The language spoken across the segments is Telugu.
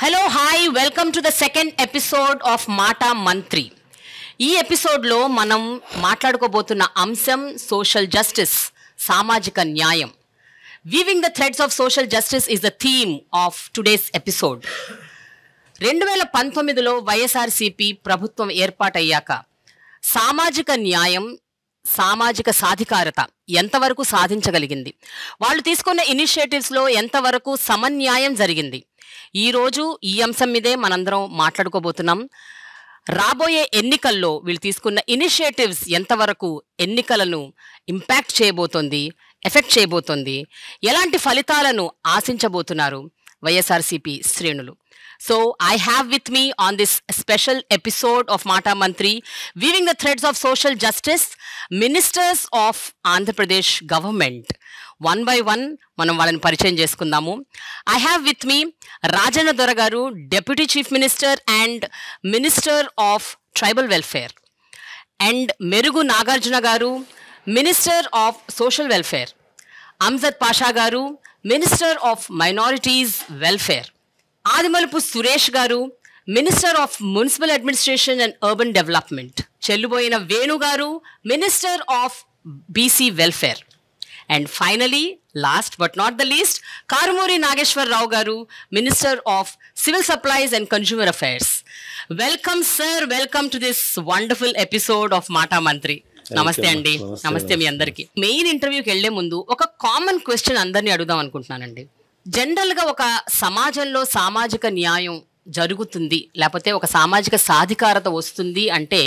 Hello hi welcome to the second episode of Mata మంత్రి. ఈ ఎపిసోడ్లో మనం మాట్లాడుకోబోతున్న అంశం సోషల్ జస్టిస్, సామాజిక న్యాయం. Weaving the threads of social justice is the theme of today's episode. 2019లో వైఎస్ఆర్సీపీ ప్రభుత్వం ఏర్పాటయ్యాక సామాజిక న్యాయం, సామాజిక సాధికారత ఎంతవరకు సాధించగలిగింది, వాళ్ళు తీసుకున్న ఇనిషియేటివ్స్లో ఎంతవరకు సమన్యాయం జరిగింది, ఈరోజు ఈ అంశం మీదే మనందరం మాట్లాడుకోబోతున్నాం. రాబోయే ఎన్నికల్లో వీళ్ళు తీసుకున్న ఇనిషియేటివ్స్ ఎంతవరకు ఎన్నికలను ఇంపాక్ట్ చేయబోతోంది, ఎఫెక్ట్ చేయబోతోంది, ఎలాంటి ఫలితాలను ఆశించబోతున్నారు వైఎస్ఆర్సీపీ శ్రేణులు. So I have with me on this special episode of Mata Mantri, weaving the threads of social justice, ministers of Andhra Pradesh government. One by one మనం వాళ్ళని పరిచయం చేసుకుందాము. I have with me Rajanna దొర గారు, Deputy Chief Minister and Minister of Tribal Welfare, and మెరుగు నాగార్జున గారు, Minister of Social Welfare, Amjad Pasha గారు, Minister of Minorities Welfare, Adimulapu Suresh garu, minister of municipal administration and urban development, Chelluboina Venu garu, minister of BC welfare, and finally last but not the least Karumuri Nageswararao garu, minister of civil supplies and consumer affairs. Welcome sir, welcome to this wonderful episode of Mata Mantri. నమస్తే అండి. నమస్తే మీ అందరికీ. మెయిన్ ఇంటర్వ్యూకి వెళ్లే ముందు ఒక కామన్ క్వశ్చన్ అందరినీ అడుగుదాం అనుకుంటున్నానండి. జనరల్గా ఒక సమాజంలో సామాజిక న్యాయం జరుగుతుంది, లేకపోతే ఒక సామాజిక సాధికారత వస్తుంది అంటే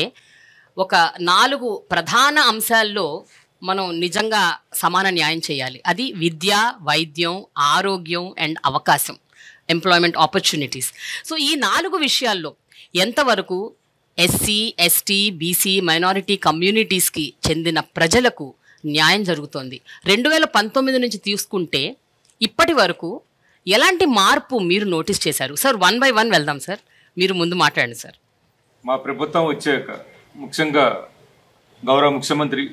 ఒక 4 ప్రధాన అంశాల్లో మనం నిజంగా సమాన న్యాయం చేయాలి. అది విద్య, వైద్యం, ఆరోగ్యం అండ్ అవకాశం, ఎంప్లాయ్మెంట్ ఆపర్చునిటీస్. సో ఈ 4 విషయాల్లో ఎంతవరకు ఎస్సీ, ఎస్టీ, బీసీ, మైనారిటీ కమ్యూనిటీస్కి చెందిన ప్రజలకు న్యాయం జరుగుతోంది? 2019 నుంచి తీసుకుంటే ఇప్పటి వరకు ఎలాంటి మార్పు మీరు నోటీస్ చేశారు? సార్, వన్ బై వన్ వెళ్దాం సార్. మీరు ముందు మాట్లాడండి సార్. మా ప్రభుత్వం వచ్చాక ముఖ్యంగా గౌరవ ముఖ్యమంత్రి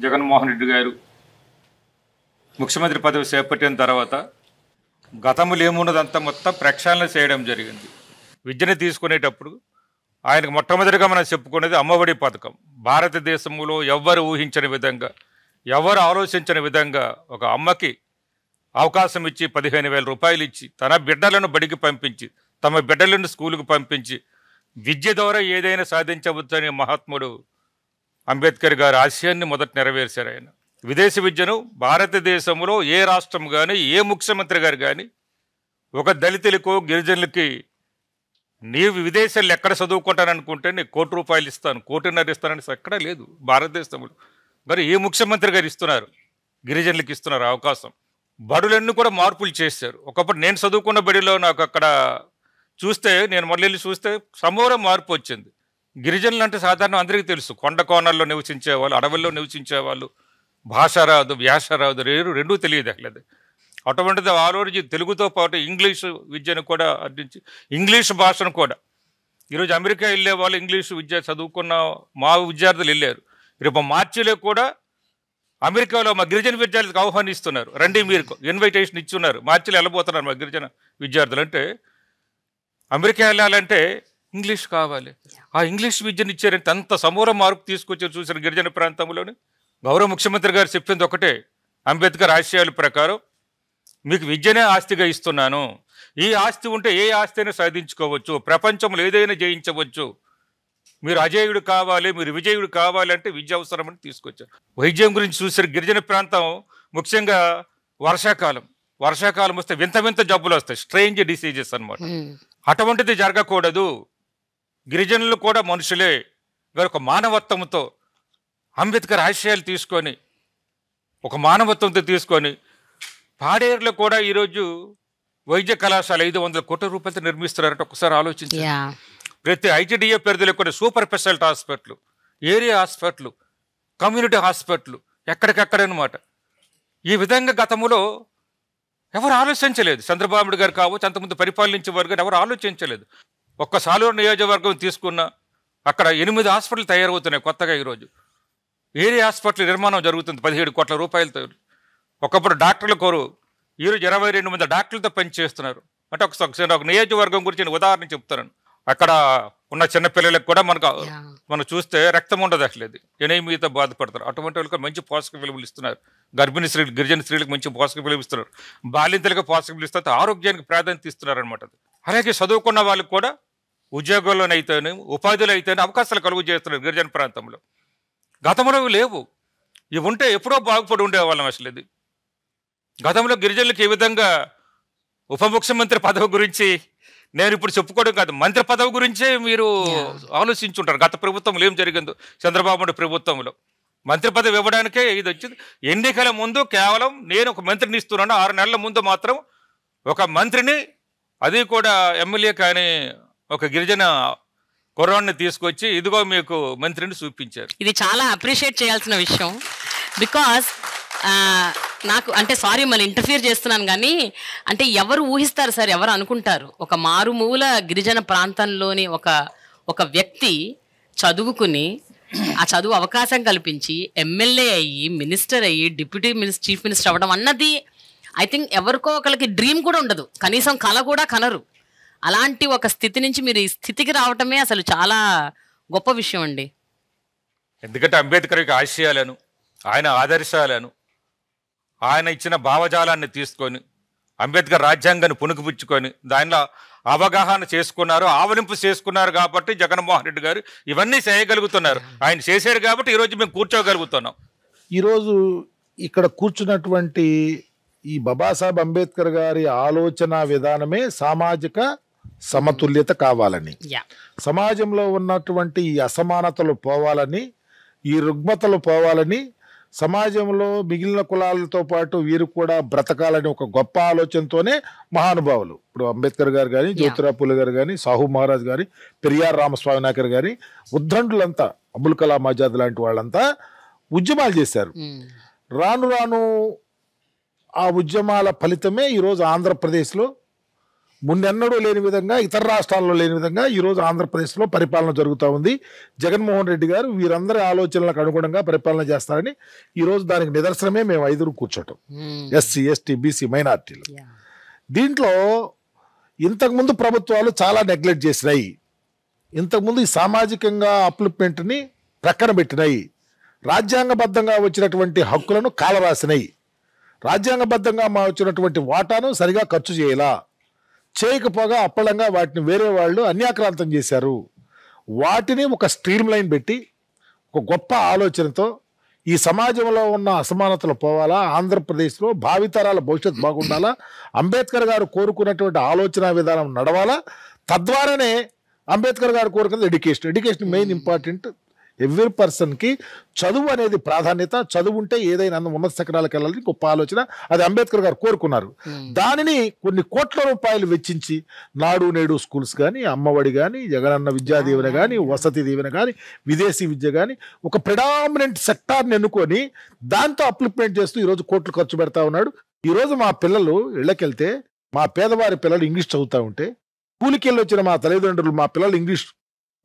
జగన్మోహన్ రెడ్డి గారు ముఖ్యమంత్రి పదవి చేపట్టిన తర్వాత గతంలో ఏమున్నదంతా మొత్తం ప్రక్షాళన చేయడం జరిగింది. విద్యను తీసుకునేటప్పుడు ఆయనకు మొట్టమొదటిగా మనం చెప్పుకునేది అమ్మఒడి పథకం. భారతదేశంలో ఎవ్వరు ఊహించని విధంగా, ఎవరు ఆలోచించని విధంగా ఒక అమ్మకి అవకాశం ఇచ్చి 15,000 రూపాయలు ఇచ్చి తన బిడ్డలను బడికి పంపించి, తమ బిడ్డలను స్కూలుకు పంపించి విద్య ద్వారా ఏదైనా సాధించవచ్చని మహాత్ముడు అంబేద్కర్ గారి ఆశయాన్ని మొదట నెరవేర్చారు. ఆయన విదేశీ విద్యను భారతదేశంలో ఏ రాష్ట్రం కానీ, ఏ ముఖ్యమంత్రి గారు కానీ ఒక దళితులకో గిరిజనులకి నీవు విదేశాల్లో ఎక్కడ చదువుకుంటాననుకుంటే నీకు ₹1,00,00,000 ఇస్తాను, ₹1,50,00,000 ఇస్తానని ఎక్కడా లేదు భారతదేశంలో. మరి ఏ ముఖ్యమంత్రి గారు ఇస్తున్నారు? గిరిజనులకు ఇస్తున్నారు అవకాశం. బడులన్నీ కూడా మార్పులు చేశారు. ఒకప్పుడు నేను చదువుకున్న బడిలో నాకు అక్కడ చూస్తే, నేను మళ్ళీ వెళ్ళి చూస్తే సమూల మార్పు వచ్చింది. గిరిజనులు అంటే సాధారణ అందరికీ తెలుసు, కొండ కోణాల్లో నివసించేవాళ్ళు, అడవుల్లో నివసించేవాళ్ళు, భాష రాదు, వ్యాస రాదు, రెండూ తెలియదు అట్లేదు. అటువంటిది ఆ రోజు తెలుగుతో పాటు ఇంగ్లీషు విద్యను కూడా అందించి, ఇంగ్లీష్ భాషను కూడా ఈరోజు అమెరికా వెళ్ళే వాళ్ళు ఇంగ్లీషు విద్య చదువుకున్న మా విద్యార్థులు వెళ్ళారు. రేపు మార్చిలో కూడా అమెరికాలో మా గిరిజన విద్యార్థులకు ఆహ్వానిస్తున్నారు, రండి మీరు ఇన్విటేషన్ ఇచ్చున్నారు. మార్చిలో వెళ్ళబోతున్నారు మా గిరిజన విద్యార్థులు. అంటే అమెరికా వెళ్ళాలంటే ఇంగ్లీష్ కావాలి. ఆ ఇంగ్లీష్ విద్యను ఇచ్చారంటే అంత సమూల మార్పు తీసుకొచ్చారు. చూసిన గిరిజన ప్రాంతంలోని గౌరవ ముఖ్యమంత్రి గారు చెప్పింది ఒకటే, అంబేద్కర్ ఆశయాల ప్రకారం మీకు విద్యనే ఆస్తిగా ఇస్తున్నాను. ఈ ఆస్తి ఉంటే ఏ ఆస్తిని సాధించుకోవచ్చు, ప్రపంచంలో ఏదైనా జయించవచ్చు. మీరు అజేయుడు కావాలి, మీరు విజయుడు కావాలంటే విద్య అవసరమని తీసుకొచ్చారు. వైద్యం గురించి చూసారు. గిరిజన ప్రాంతం ముఖ్యంగా వర్షాకాలం వస్తే వింత వింత జబ్బులు వస్తాయి, స్ట్రేంజ్ డిసీజెస్ అన్నమాట. అటువంటిది జరగకూడదు. గిరిజనులు కూడా మనుషులే. ఒక మానవత్వంతో అంబేద్కర్ ఆశయాలు తీసుకొని, ఒక మానవత్వంతో తీసుకొని పాడేరులో కూడా ఈరోజు వైద్య కళాశాల 500 కోట్ల రూపాయలతో నిర్మిస్తున్నారంటే ఒకసారి ఆలోచించారు. ప్రతి ఐటీడీఏ పరిధిలో కూడా super speciality hospital, area hospital, community hospital ఎక్కడికక్కడనమాట. ఈ విధంగా గతంలో ఎవరు ఆలోచించలేదు. చంద్రబాబు నాయుడు గారు కావచ్చు, అంతకుముందు పరిపాలించే వారు గారు ఎవరు ఆలోచించలేదు. ఒక్క సాలూరు నియోజకవర్గం తీసుకున్న అక్కడ 8 హాస్పిటల్ తయారవుతున్నాయి కొత్తగా. ఈరోజు ఏరియా హాస్పిటల్ నిర్మాణం జరుగుతుంది 17 కోట్ల రూపాయలతో. ఒకప్పుడు డాక్టర్ల కోరు, ఈరోజు 22 మంది డాక్టర్లతో పనిచేస్తున్నారు. అంటే ఒక నియోజకవర్గం గురించి నేను ఉదాహరణ చెప్తాను. అక్కడ ఉన్న చిన్నపిల్లలకు కూడా మనం చూస్తే రక్తం ఉండదు, అసలు ఎనీమియాతో బాధపడతారు. అటువంటి వాళ్ళకి మంచి పోషక విలువలు ఇస్తున్నారు. గర్భిణీ స్త్రీలు, గిరిజన స్త్రీలకు మంచి పోషక విలువలు ఇస్తున్నారు. బాలింతలకు పోషక విలువలు ఇస్తారు. ఆరోగ్యానికి ప్రాధాన్యత ఇస్తున్నారు అనమాట. అలాగే చదువుకున్న వాళ్ళకి కూడా ఉద్యోగాల్లోనైతేనే, ఉపాధిలో అయితేనే అవకాశాలు కలుగు చేస్తున్నారు గిరిజన ప్రాంతంలో. గతంలో లేవు. ఇవి ఉంటే ఎప్పుడో బాగుపడి ఉండేవాళ్ళం. అసలు గతంలో గిరిజనులకు ఏ విధంగా ఉప ముఖ్యమంత్రి పదవి గురించి నేను ఇప్పుడు చెప్పుకోవడం కాదు, మంత్రి పదవి గురించే మీరు ఆలోచించుంటారు. గత ప్రభుత్వంలో ఏం జరిగిందో, చంద్రబాబు నాయుడు ప్రభుత్వంలో మంత్రి పదవి ఇవ్వడానికే ఇది వచ్చింది. ఎన్నికల ముందు కేవలం నేను ఒక మంత్రిని ఇస్తున్నాను, 6 నెలల ముందు మాత్రం ఒక మంత్రిని, అది కూడా ఎమ్మెల్యే కానీ ఒక గిరిజన కుర్రాన్ని తీసుకొచ్చి ఇదిగో మీకు మంత్రిని చూపించారు. ఇది చాలా అప్రిషియేట్ చేయాల్సిన విషయం. బికాస్ నాకు అంటే సారీ మళ్ళీ ఇంటర్ఫియర్ చేస్తున్నాను కానీ, అంటే ఎవరు ఊహిస్తారు సార్, ఎవరు అనుకుంటారు ఒక మారుమూల గిరిజన ప్రాంతంలోని ఒక వ్యక్తి చదువుకుని ఆ చదువు అవకాశం కల్పించి ఎమ్మెల్యే అయ్యి, మినిస్టర్ అయ్యి, డిప్యూటీ చీఫ్ మినిస్టర్ అవ్వడం అన్నది ఐ థింక్ ఎవరికో ఒకరికి డ్రీమ్ కూడా ఉండదు, కనీసం కళ కూడా కనరు. అలాంటి ఒక స్థితి నుంచి మీరు ఈ స్థితికి రావటమే అసలు చాలా గొప్ప విషయం అండి. ఎందుకంటే అంబేద్కర్ యొక్క ఆశయాలను, ఆయన ఆదర్శాలను, ఆయన ఇచ్చిన భావజాలాన్ని తీసుకొని అంబేద్కర్ రాజ్యాంగాన్ని పుణుకుపుచ్చుకొని దానిలో అవగాహన చేసుకున్నారు, ఆవలింపు చేసుకున్నారు. కాబట్టి జగన్మోహన్ రెడ్డి గారు ఇవన్నీ చేయగలుగుతున్నారు. ఆయన చేశారు కాబట్టి ఈరోజు మేము కూర్చోగలుగుతున్నాం. ఈరోజు ఇక్కడ కూర్చున్నటువంటి ఈ బాబాసాహెబ్ అంబేద్కర్ గారి ఆలోచన విధానమే సామాజిక సమతుల్యత కావాలని, సమాజంలో ఉన్నటువంటి ఈ అసమానతలు పోవాలని, ఈ రుగ్మతలు పోవాలని, సమాజంలో మిగిలిన కులాలతో పాటు వీరు కూడా బ్రతకాలని ఒక గొప్ప ఆలోచనతోనే మహానుభావులు, ఇప్పుడు అంబేద్కర్ గారు కానీ, జ్యోతిరావు పూలే గారు కానీ, సాహు మహారాజ్ గారి, పెరియార్ రామస్వామి నాయకర్ గారి, ఉద్దండులంతా, అబుల్ కలాం ఆజాద్ లాంటి వాళ్ళంతా ఉద్యమాలు చేశారు. రాను రాను ఆ ఉద్యమాల ఫలితమే ఈరోజు ఆంధ్రప్రదేశ్లో మున్నెన్నడూ లేని విధంగా, ఇతర రాష్ట్రాల్లో లేని విధంగా ఈరోజు ఆంధ్రప్రదేశ్లో పరిపాలన జరుగుతూ ఉంది. జగన్మోహన్ రెడ్డి గారు వీరందరి ఆలోచనలకు అనుగుణంగా పరిపాలన చేస్తారని ఈరోజు దానికి నిదర్శనమే మేము 5 కూర్చోటం, ఎస్సీ, ఎస్టీ, బీసీ, మైనార్టీలు. దీంట్లో ఇంతకుముందు ప్రభుత్వాలు చాలా నెగ్లెక్ట్ చేసినాయి. ఇంతకుముందు ఈ సామాజికంగా అప్లిప్మెంట్ని ప్రక్కన పెట్టినాయి. రాజ్యాంగబద్ధంగా వచ్చినటువంటి హక్కులను కాలరాసినాయి. రాజ్యాంగబద్ధంగా మా వచ్చినటువంటి వాటాను సరిగా ఖర్చు చేయకపోగా అప్పలంగా వాటిని వేరే వాళ్ళు అన్యాక్రాంతం చేశారు. వాటిని ఒక స్ట్రీమ్ లైన్ పెట్టి ఒక గొప్ప ఆలోచనతో ఈ సమాజంలో ఉన్న అసమానతలు పోవాలా, ఆంధ్రప్రదేశ్లో భావితరాల భవిష్యత్తు బాగుండాలా, అంబేద్కర్ గారు కోరుకున్నటువంటి ఆలోచన విధానం నడవాలా. తద్వారానే అంబేద్కర్ గారు కోరుకున్నది ఎడ్యుకేషన్ మెయిన్ ఇంపార్టెంట్. ఎవ్రీ పర్సన్కి చదువు అనేది ప్రాధాన్యత. చదువు ఉంటే ఏదైనా ఉన్నత శిఖరాలకు వెళ్ళాలని గొప్ప ఆలోచన, అది అంబేద్కర్ గారు కోరుకున్నారు. దానిని కొన్ని కోట్ల రూపాయలు వెచ్చించి నాడు నేడు స్కూల్స్ కానీ, అమ్మఒడి కానీ, జగనన్న విద్యా దీవెన కానీ, వసతి దీవెన కానీ, విదేశీ విద్య కానీ, ఒక ప్రెడామినెంట్ సెక్టార్ని ఎన్నుకొని దాంతో అప్లిప్మెంట్ చేస్తూ ఈరోజు కోట్లు ఖర్చు పెడతా ఉన్నాడు. ఈరోజు మా పిల్లలు ఇళ్ళకెళ్తే, మా పేదవారి పిల్లలు ఇంగ్లీష్ చదువుతూ ఉంటే, కూలికెళ్ళి వచ్చిన మా తల్లిదండ్రులు మా పిల్లలు ఇంగ్లీష్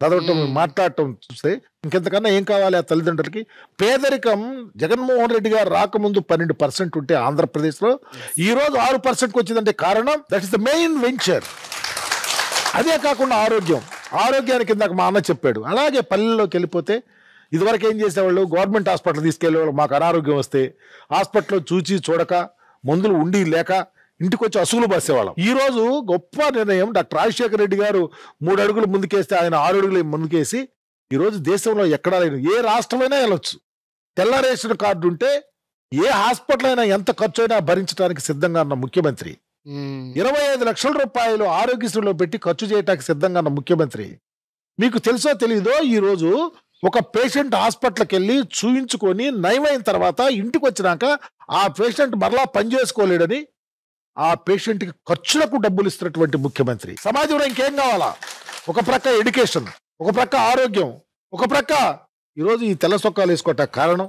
చదవటం, మాట్లాడటం చూస్తే ఇంకెంతకన్నా ఏం కావాలి ఆ తల్లిదండ్రులకి? పేదరికం జగన్మోహన్ రెడ్డి గారు రాకముందు 12% ఉంటే ఆంధ్రప్రదేశ్లో ఈరోజు 6%కి వచ్చిందంటే కారణం that is the main venture. అదే కాకుండా ఆరోగ్యానికి ఇందాక మా అన్న చెప్పాడు. అలాగే పల్లెల్లోకి వెళ్ళిపోతే ఇదివరకు ఏం చేసేవాళ్ళు, గవర్నమెంట్ హాస్పిటల్ తీసుకెళ్ళేవాళ్ళు. మాకు అనారోగ్యం వస్తే హాస్పిటల్లో చూడక, మందులు ఉండి లేక ఇంటికి వచ్చి అసూలు బసేవాళ్ళం. ఈ రోజు గొప్ప నిర్ణయం, డాక్టర్ రాజశేఖర రెడ్డి గారు 3 అడుగులు ముందుకేస్తే ఆయన 6 అడుగులు ముందుకేసి ఈరోజు దేశంలో ఎక్కడా లేని ఏ రాష్ట్రమైనా వెళ్ళొచ్చు. తెల్ల రేషన్ కార్డు ఉంటే ఏ హాస్పిటల్ అయినా ఎంత ఖర్చు అయినా భరించడానికి సిద్ధంగా ఉన్న ముఖ్యమంత్రి, 25 లక్షల రూపాయలు ఆరోగ్యశ్రీలో పెట్టి ఖర్చు చేయడానికి సిద్ధంగా ఉన్న ముఖ్యమంత్రి. మీకు తెలుసో తెలీదో, ఈరోజు ఒక పేషెంట్ హాస్పిటల్కి వెళ్ళి చూయించుకొని నయమైన తర్వాత ఇంటికి వచ్చినాక ఆ పేషెంట్ మరలా పనిచేసుకోలేడని ఆ పేషెంట్కి ఖర్చులకు డబ్బులు ఇస్తున్నటువంటి ముఖ్యమంత్రి. సమాజంలో ఇంకేం కావాలా? ఒక ప్రక్క ఎడ్యుకేషన్, ఒక ప్రక్క ఆరోగ్యం, ఒక ప్రక్క ఈరోజు ఈ తెల్ల సొక్కాలు వేసుకోవటానికి కారణం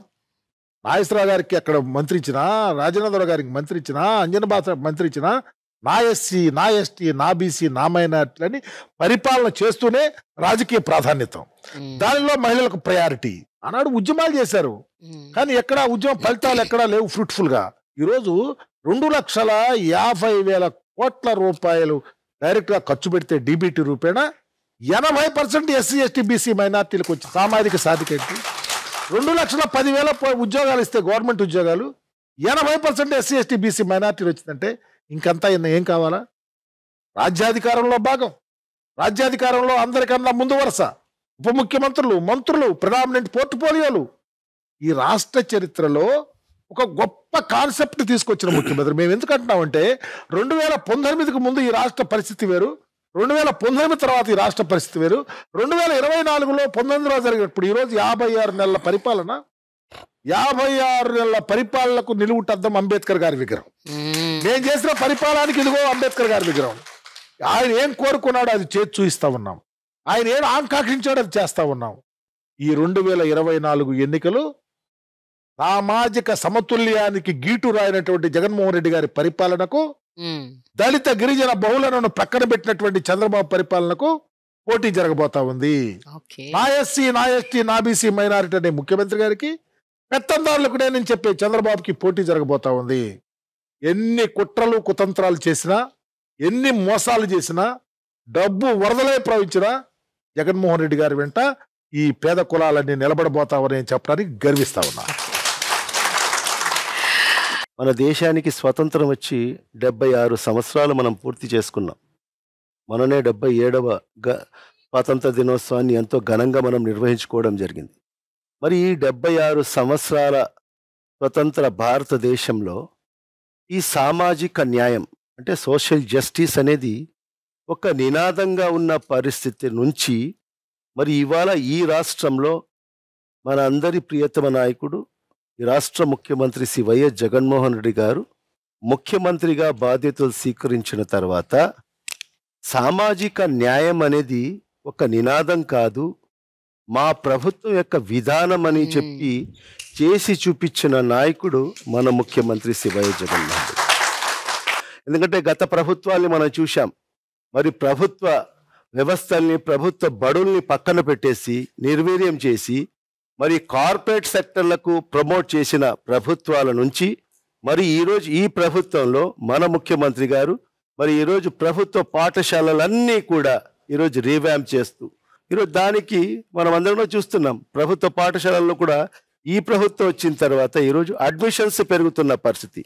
నాగేశ్వరరావు గారికి అక్కడ మంత్రి ఇచ్చినా, రాజేంద్రరావు గారికి మంత్రి ఇచ్చినా, అంజన్ బాస మంత్రి ఇచ్చినా, నా ఎస్సీ, నా ఎస్టీ, నా బీసీ, నా మైనార్టీలని పరిపాలన చేస్తూనే రాజకీయ ప్రాధాన్యత, దానిలో మహిళలకు ప్రయారిటీ. ఆనాడు ఉద్యమాలు చేశారు, కానీ ఎక్కడా ఉద్యమం ఫలితాలు ఎక్కడా లేవు ఫ్రూట్ఫుల్ గా. ఈరోజు 2,50,000 కోట్ల రూపాయలు డైరెక్ట్గా ఖర్చు పెడితే డీబీటీ రూపేణా 80% ఎస్సీ ఎస్టీ బీసీ మైనార్టీలకు వచ్చి సామాజిక సాధికేంటి 2,10,000 ఉద్యోగాలు ఇస్తే గవర్నమెంట్ ఉద్యోగాలు 80% ఎస్సీ ఎస్టీ బీసీ మైనార్టీలు వచ్చిందంటే ఇంకంతా ఏం కావాలా? రాజ్యాధికారంలో భాగం, రాజ్యాధికారంలో అందరికన్నా ముందు వరుస, ఉప ముఖ్యమంత్రులు, మంత్రులు, ప్రెడామినెంట్ పోర్ట్ఫోలియోలు. ఈ రాష్ట్ర చరిత్రలో ఒక గొప్ప కాన్సెప్ట్ తీసుకొచ్చిన ముఖ్యమంత్రి. మేము ఎందుకు అంటున్నామంటే 2019కు ముందు ఈ రాష్ట్ర పరిస్థితి వేరు, 2019 తర్వాత ఈ రాష్ట్ర పరిస్థితి వేరు, 2024లో 19లో జరిగినప్పుడు ఈరోజు 56 నెలల పరిపాలన, 56 నెలల పరిపాలనకు నిలువుటద్దం అంబేద్కర్ గారి విగ్రహం. నేను చేసిన పరిపాలనకి ఇదిగో అంబేద్కర్ గారి విగ్రహం. ఆయన ఏం కోరుకున్నాడో అది చేసి చూపిస్తా ఉన్నాం, ఆయన ఏం ఆకాంక్షించాడో అది చేస్తా ఉన్నాం. ఈ 2024 ఎన్నికలు సామాజిక సమతుల్యానికి గీటు రాయినటువంటి జగన్మోహన్ రెడ్డి గారి పరిపాలనకు, దళిత గిరిజన బహుళను ప్రక్కన పెట్టినటువంటి చంద్రబాబు పరిపాలనకు పోటీ జరగబోతా ఉంది. నా ఎస్సీ, నా ఎస్టీ, నా బీసీ, మైనారిటీ అనే ముఖ్యమంత్రి గారికి, పెత్తందారులకు నేను చెప్పే చంద్రబాబుకి పోటీ జరగబోతా ఉంది. ఎన్ని కుట్రలు కుతంత్రాలు చేసినా, ఎన్ని మోసాలు చేసినా, డబ్బు వరదలై ప్రవహించినా జగన్మోహన్ రెడ్డి గారి వెంట ఈ పేద కులాలన్నీ నిలబడబోతామని చెప్పడానికి గర్విస్తా ఉన్నా. మన దేశానికి స్వతంత్రం వచ్చి 76 సంవత్సరాలు మనం పూర్తి చేసుకున్నాం. మననే 77వ స్వాతంత్ర దినోత్సవాన్ని ఎంతో ఘనంగా మనం నిర్వహించుకోవడం జరిగింది. మరి ఈ 76 సంవత్సరాల స్వతంత్ర భారతదేశంలో ఈ సామాజిక న్యాయం అంటే సోషల్ జస్టిస్ అనేది ఒక నినాదంగా ఉన్న పరిస్థితి నుంచి మరి ఇవాళ ఈ రాష్ట్రంలో మన అందరి ప్రియతమ నాయకుడు ఈ రాష్ట్ర ముఖ్యమంత్రి శ్రీ వైఎస్ జగన్మోహన్ రెడ్డి గారు ముఖ్యమంత్రిగా బాధ్యతలు స్వీకరించిన తర్వాత సామాజిక న్యాయం అనేది ఒక నినాదం కాదు, మా ప్రభుత్వం యొక్క విధానం అని చెప్పి చేసి చూపించిన నాయకుడు మన ముఖ్యమంత్రి శ్రీ వైఎస్ జగన్మోహన్ రెడ్డి. ఎందుకంటే గత ప్రభుత్వాన్ని మనం చూశాం. మరి ప్రభుత్వ వ్యవస్థల్ని, ప్రభుత్వ బడుల్ని పక్కన పెట్టేసి నిర్వీర్యం చేసి మరి కార్పొరేట్ సెక్టర్లకు ప్రమోట్ చేసిన ప్రభుత్వాల నుంచి మరి ఈరోజు ఈ ప్రభుత్వంలో మన ముఖ్యమంత్రి గారు మరి ఈరోజు ప్రభుత్వ పాఠశాలలన్నీ కూడా ఈరోజు రీవ్యాంప్ చేస్తూ ఈరోజు దానికి మనం అందరం చూస్తున్నాం. ప్రభుత్వ పాఠశాలల్లో కూడా ఈ ప్రభుత్వం వచ్చిన తర్వాత ఈరోజు అడ్మిషన్స్ పెరుగుతున్న పరిస్థితి.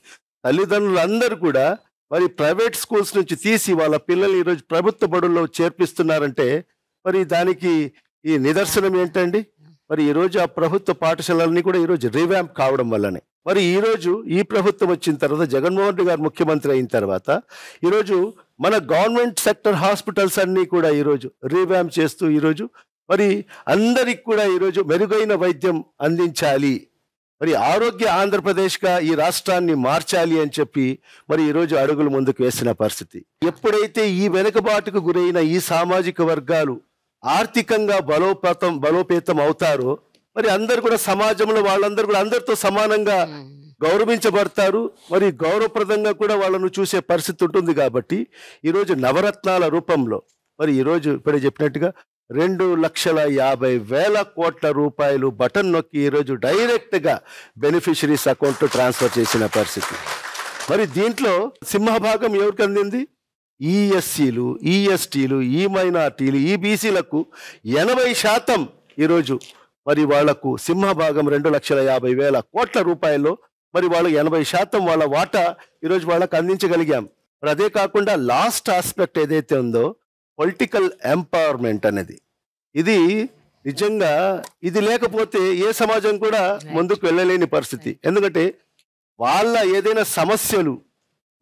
తల్లిదండ్రులందరూ కూడా మరి ప్రైవేట్ స్కూల్స్ నుంచి తీసి వాళ్ళ పిల్లల్ని ఈరోజు ప్రభుత్వ బడుల్లో చేర్పిస్తున్నారంటే మరి దానికి ఈ నిదర్శనం ఏంటండి? మరి ఈరోజు ఆ ప్రభుత్వ పాఠశాలన్నీ కూడా ఈరోజు రీవ్యాంప్ కావడం వల్లనే మరి ఈరోజు ఈ ప్రభుత్వం వచ్చిన తర్వాత జగన్మోహన్ రెడ్డి గారు ముఖ్యమంత్రి అయిన తర్వాత ఈరోజు మన గవర్నమెంట్ సెక్టర్ హాస్పిటల్స్ అన్నీ కూడా ఈరోజు రీవ్యాంప్ చేస్తూ ఈరోజు మరి అందరికి కూడా ఈరోజు మెరుగైన వైద్యం అందించాలి, మరి ఆరోగ్య ఆంధ్రప్రదేశ్గా ఈ రాష్ట్రాన్ని మార్చాలి అని చెప్పి మరి ఈరోజు అడుగులు ముందుకు వేసిన పరిస్థితి. ఎప్పుడైతే ఈ వెనుకబాటుకు గురైన ఈ సామాజిక వర్గాలు ఆర్థికంగా బలోపేతం అవుతారో మరి అందరు కూడా సమాజంలో వాళ్ళందరూ కూడా అందరితో సమానంగా గౌరవించబడతారు, మరి గౌరవప్రదంగా కూడా వాళ్ళను చూసే పరిస్థితి ఉంటుంది. కాబట్టి ఈరోజు నవరత్నాల రూపంలో మరి ఈరోజు ఇప్పుడే చెప్పినట్టుగా 2,50,000 కోట్ల రూపాయలు బటన్ నొక్కి ఈరోజు డైరెక్ట్గా బెనిఫిషరీస్ అకౌంట్ ట్రాన్స్ఫర్ చేసిన పరిస్థితి. మరి దీంట్లో సింహభాగం ఎవరికి అందింది? ఈ ఎస్సీలు, ఈ ఎస్టీలు, ఈ మైనార్టీలు, ఈ బీసీలకు 80% ఈరోజు మరి వాళ్లకు సింహభాగం 2,50,000 కోట్ల రూపాయల్లో మరి వాళ్ళు 80% వాళ్ళ వాటా ఈరోజు వాళ్ళకు అందించగలిగాం. మరి అదే కాకుండా లాస్ట్ ఆస్పెక్ట్ ఏదైతే ఉందో పొలిటికల్ ఎంపవర్మెంట్ అనేది, ఇది నిజంగా ఇది లేకపోతే ఏ సమాజం కూడా ముందుకు వెళ్ళలేని పరిస్థితి. ఎందుకంటే వాళ్ళ ఏదైనా సమస్యలు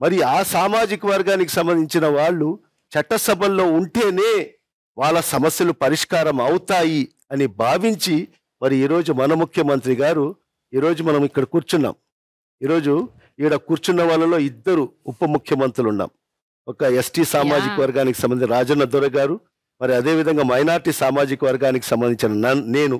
మరి ఆ సామాజిక వర్గానికి సంబంధించిన వాళ్ళు చట్టసభల్లో ఉంటేనే వాళ్ళ సమస్యలు పరిష్కారం అవుతాయి అని భావించి మరి ఈరోజు మన ముఖ్యమంత్రి గారు ఈరోజు మనం ఇక్కడ కూర్చున్నాం. ఈరోజు ఈడ కూర్చున్న వాళ్ళలో 2 ఉప ముఖ్యమంత్రులు ఉన్నాం. ఒక ఎస్టీ సామాజిక వర్గానికి సంబంధించిన రాజన్న దొర గారు, మరి అదేవిధంగా మైనార్టీ సామాజిక వర్గానికి సంబంధించిన నేను.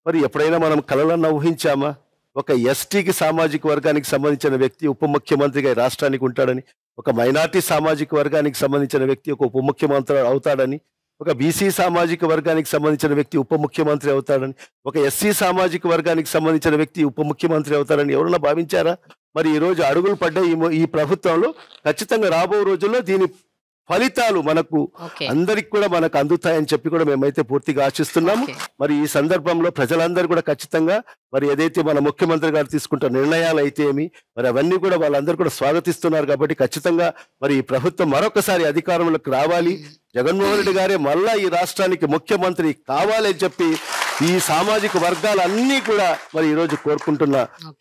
మరి ఎప్పుడైనా మనం కలలన్నా ఊహించామా ఒక ఎస్టీకి సామాజిక వర్గానికి సంబంధించిన వ్యక్తి ఉప ముఖ్యమంత్రిగా రాష్ట్రానికి ఉంటాడని, ఒక మైనార్టీ సామాజిక వర్గానికి సంబంధించిన వ్యక్తి ఒక ఉప ముఖ్యమంత్రి అవుతాడని, ఒక బీసీ సామాజిక వర్గానికి సంబంధించిన వ్యక్తి ఉప ముఖ్యమంత్రి అవుతాడని, ఒక ఎస్సీ సామాజిక వర్గానికి సంబంధించిన వ్యక్తి ఉప ముఖ్యమంత్రి అవుతాడని ఎవరన్నా భావించారా? మరి ఈ రోజు అడుగులు పడ్డ ఈ ప్రభుత్వంలో ఖచ్చితంగా రాబో రోజుల్లో దీని ఫలితాలు మనకు అందరికి కూడా మనకు అందుతాయని చెప్పి కూడా మేమైతే పూర్తిగా ఆశిస్తున్నాము. మరి ఈ సందర్భంలో ప్రజలందరూ కూడా ఖచ్చితంగా మరి ఏదైతే మన ముఖ్యమంత్రి గారు తీసుకుంటున్న నిర్ణయాలు అయితే ఏమి మరి అవన్నీ కూడా వాళ్ళందరూ కూడా స్వాగతిస్తున్నారు. కాబట్టి ఖచ్చితంగా మరి ఈ ప్రభుత్వం మరొకసారి అధికారంలోకి రావాలి, జగన్మోహన్ రెడ్డి గారే మళ్ళా ఈ రాష్ట్రానికి ముఖ్యమంత్రి కావాలని చెప్పి ఈ సామాజిక వర్గాలన్నీ కూడా మరి ఈరోజు కోరుకుంటున్న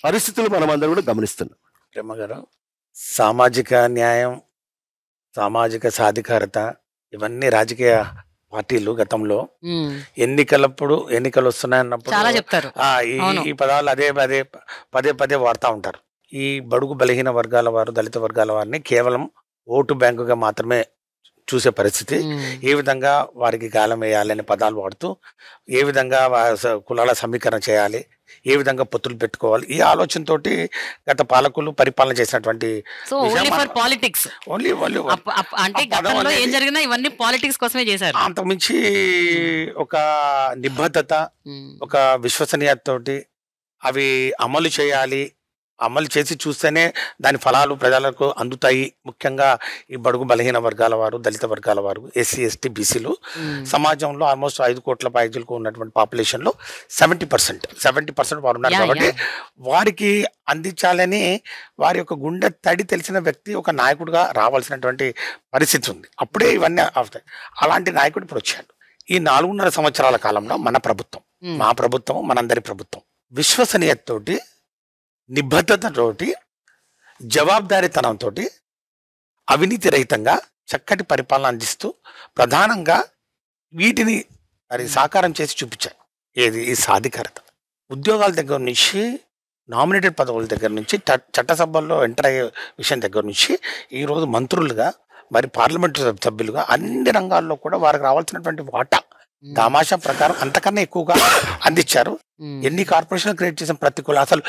పరిస్థితులు మనం అందరూ కూడా గమనిస్తున్నాం. ప్రేమ గారు, సామాజిక న్యాయం, సామాజిక సాధికారత ఇవన్నీ రాజకీయ పార్టీలు గతంలో ఎన్నికలు వస్తున్నాయన్నప్పుడు ఈ పదాలు పదే పదే వాడుతూ ఉంటారు. ఈ బడుగు బలహీన వర్గాల వారు, దళిత వర్గాల వారిని కేవలం ఓటు బ్యాంకుగా మాత్రమే చూసే పరిస్థితి. ఏ విధంగా వారికి గాలం వేయాలని పదాలు వాడుతూ, ఏ విధంగా కులాల సమీకరణ చేయాలి, ఏ విధంగా పొత్తులు పెట్టుకోవాలి, ఈ ఆలోచనతోటి గత పాలకులు పరిపాలన చేసినటువంటి అంతకుమించి ఒక నిబద్ధత, ఒక విశ్వసనీయతతోటి అవి అమలు చేయాలి, అమలు చేసి చూస్తేనే దాని ఫలాలు ప్రజలకు అందుతాయి. ముఖ్యంగా ఈ బడుగు బలహీన వర్గాల వారు, దళిత వర్గాల వారు, ఎస్సీ ఎస్టీ బీసీలు సమాజంలో ఆల్మోస్ట్ 5 కోట్ల పైజులకు ఉన్నటువంటి పాపులేషన్లో 70% వారు ఉన్నారు. కాబట్టి వారికి అందించాలని వారి యొక్క గుండె తడి తెలిసిన వ్యక్తి ఒక నాయకుడిగా రావాల్సినటువంటి పరిస్థితి ఉంది. అప్పుడే ఇవన్నీ అవుతాయి. అలాంటి నాయకుడు ఇప్పుడు వచ్చాడు. ఈ 4.5 సంవత్సరాల కాలంలో మన ప్రభుత్వం, మా ప్రభుత్వం, మనందరి ప్రభుత్వం విశ్వసనీయతతోటి, నిబద్ధతతోటి, జవాబుదారీతనంతో, అవినీతి రహితంగా చక్కటి పరిపాలన అందిస్తూ ప్రధానంగా వీటిని మరి సాకారం చేసి చూపించాయి. ఏది ఈ సాధికారత, ఉద్యోగాల దగ్గర నుంచి, నామినేటెడ్ పదవుల దగ్గర నుంచి, చట్టసభల్లో ఎంటర్ అయ్యే విషయం దగ్గర నుంచి, ఈరోజు మంత్రులుగా, మరి పార్లమెంటు సభ్యులుగా అన్ని రంగాల్లో కూడా వారికి రావాల్సినటువంటి వాటా దామాషా ప్రకారం అంతకన్నా ఎక్కువగా అందించారు. ఎన్ని కార్పొరేషన్లు క్రియేట్ చేసిన ప్రతి కులం, అసలు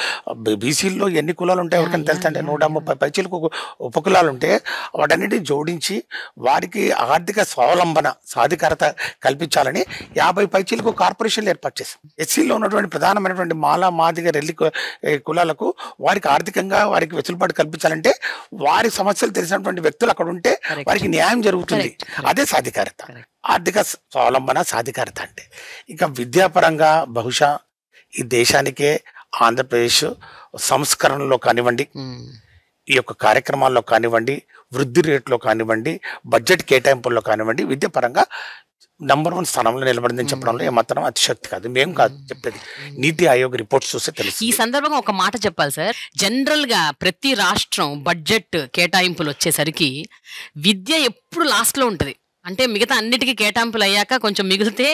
బీసీల్లో ఎన్ని కులాలు ఉంటాయి ఎవరికైనా తెలుసు అంటే 130 పైచీలకు ఉపకులాలు ఉంటే వాటన్నిటిని జోడించి వారికి ఆర్థిక స్వావలంబన, సాధికారత కల్పించాలని 50 పైచీలకు కార్పొరేషన్లు ఏర్పాటు చేశారు. ఎస్సీలో ఉన్నటువంటి ప్రధానమైనటువంటి మాల, మాదిగ, రెల్లి కులాలకు వారికి ఆర్థికంగా వారికి వెసులుబాటు కల్పించాలంటే వారి సమస్యలు తెలిసినటువంటి వ్యక్తులు అక్కడ ఉంటే వారికి న్యాయం జరుగుతుంది. అదే సాధికారత, ఆర్థిక స్వావలంబన, సాధికారత అంటే. ఇంకా విద్యాపరంగా బహుశా ఈ దేశానికే ఆంధ్రప్రదేశ్ సంస్కరణలో కానివ్వండి, ఈ యొక్క కార్యక్రమాల్లో కానివ్వండి, వృద్ధి రేట్లో కానివ్వండి, బడ్జెట్ కేటాయింపుల్లో కానివ్వండి, విద్యాపరంగా నంబర్ 1 స్థానంలో నిలబడిందని చెప్పడంలో ఏమాత్రం అతిశక్తి కాదు. మేము కాదు చెప్పేది, నీతి ఆయోగ్ రిపోర్ట్స్ చూస్తే తెలుసు. ఈ సందర్భంగా ఒక మాట చెప్పాలి సార్. జనరల్ గా ప్రతి రాష్ట్రం బడ్జెట్ కేటాయింపులు వచ్చేసరికి విద్య ఎప్పుడు లాస్ట్ లో ఉంటది. అంటే మిగతా అన్నిటికీ కేటాయింపులు అయ్యాక కొంచెం మిగిలితే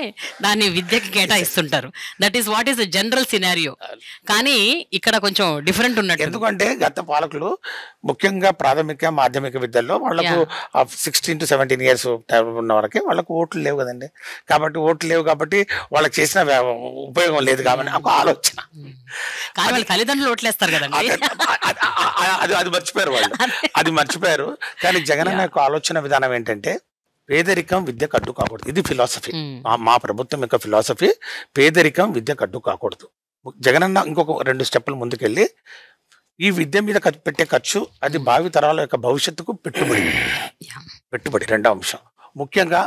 దాన్ని విద్యకి కేటాయిస్తుంటారు. That is what is the general scenario. కానీ ఇక్కడ కొంచెం డిఫరెంట్ ఉన్నట్టు. ఎందుకంటే గత పాలకులు ముఖ్యంగా ప్రాథమిక, మాధ్యమిక విద్యల్లో వాళ్ళకు 16 to 17 years ఉన్న వరకే వాళ్ళకు ఓట్లు లేవు కదండి. కాబట్టి ఓట్లు లేవు కాబట్టి వాళ్ళకి చేసిన ఉపయోగం లేదు కాబట్టి ఒక ఆలోచన. కానీ వాళ్ళ తల్లిదండ్రులు ఓట్లేస్తారు కదండి. అది మర్చిపోయారు వాళ్ళు, అది మర్చిపోయారు. కానీ జగన్ యొక్క ఆలోచన విధానం ఏంటంటే పేదరికం విద్యకు అడ్డు కాకూడదు. ఇది ఫిలాసఫీ, మా ప్రభుత్వం యొక్క ఫిలాసఫీ. పేదరికం విద్యకు అడ్డు కాకూడదు. జగనన్న ఇంకొక 2 స్టెప్పులు ముందుకెళ్ళి ఈ విద్య మీద పెట్టే ఖర్చు అది భావి తరాల యొక్క భవిష్యత్తుకు పెట్టుబడి. రెండో అంశం, ముఖ్యంగా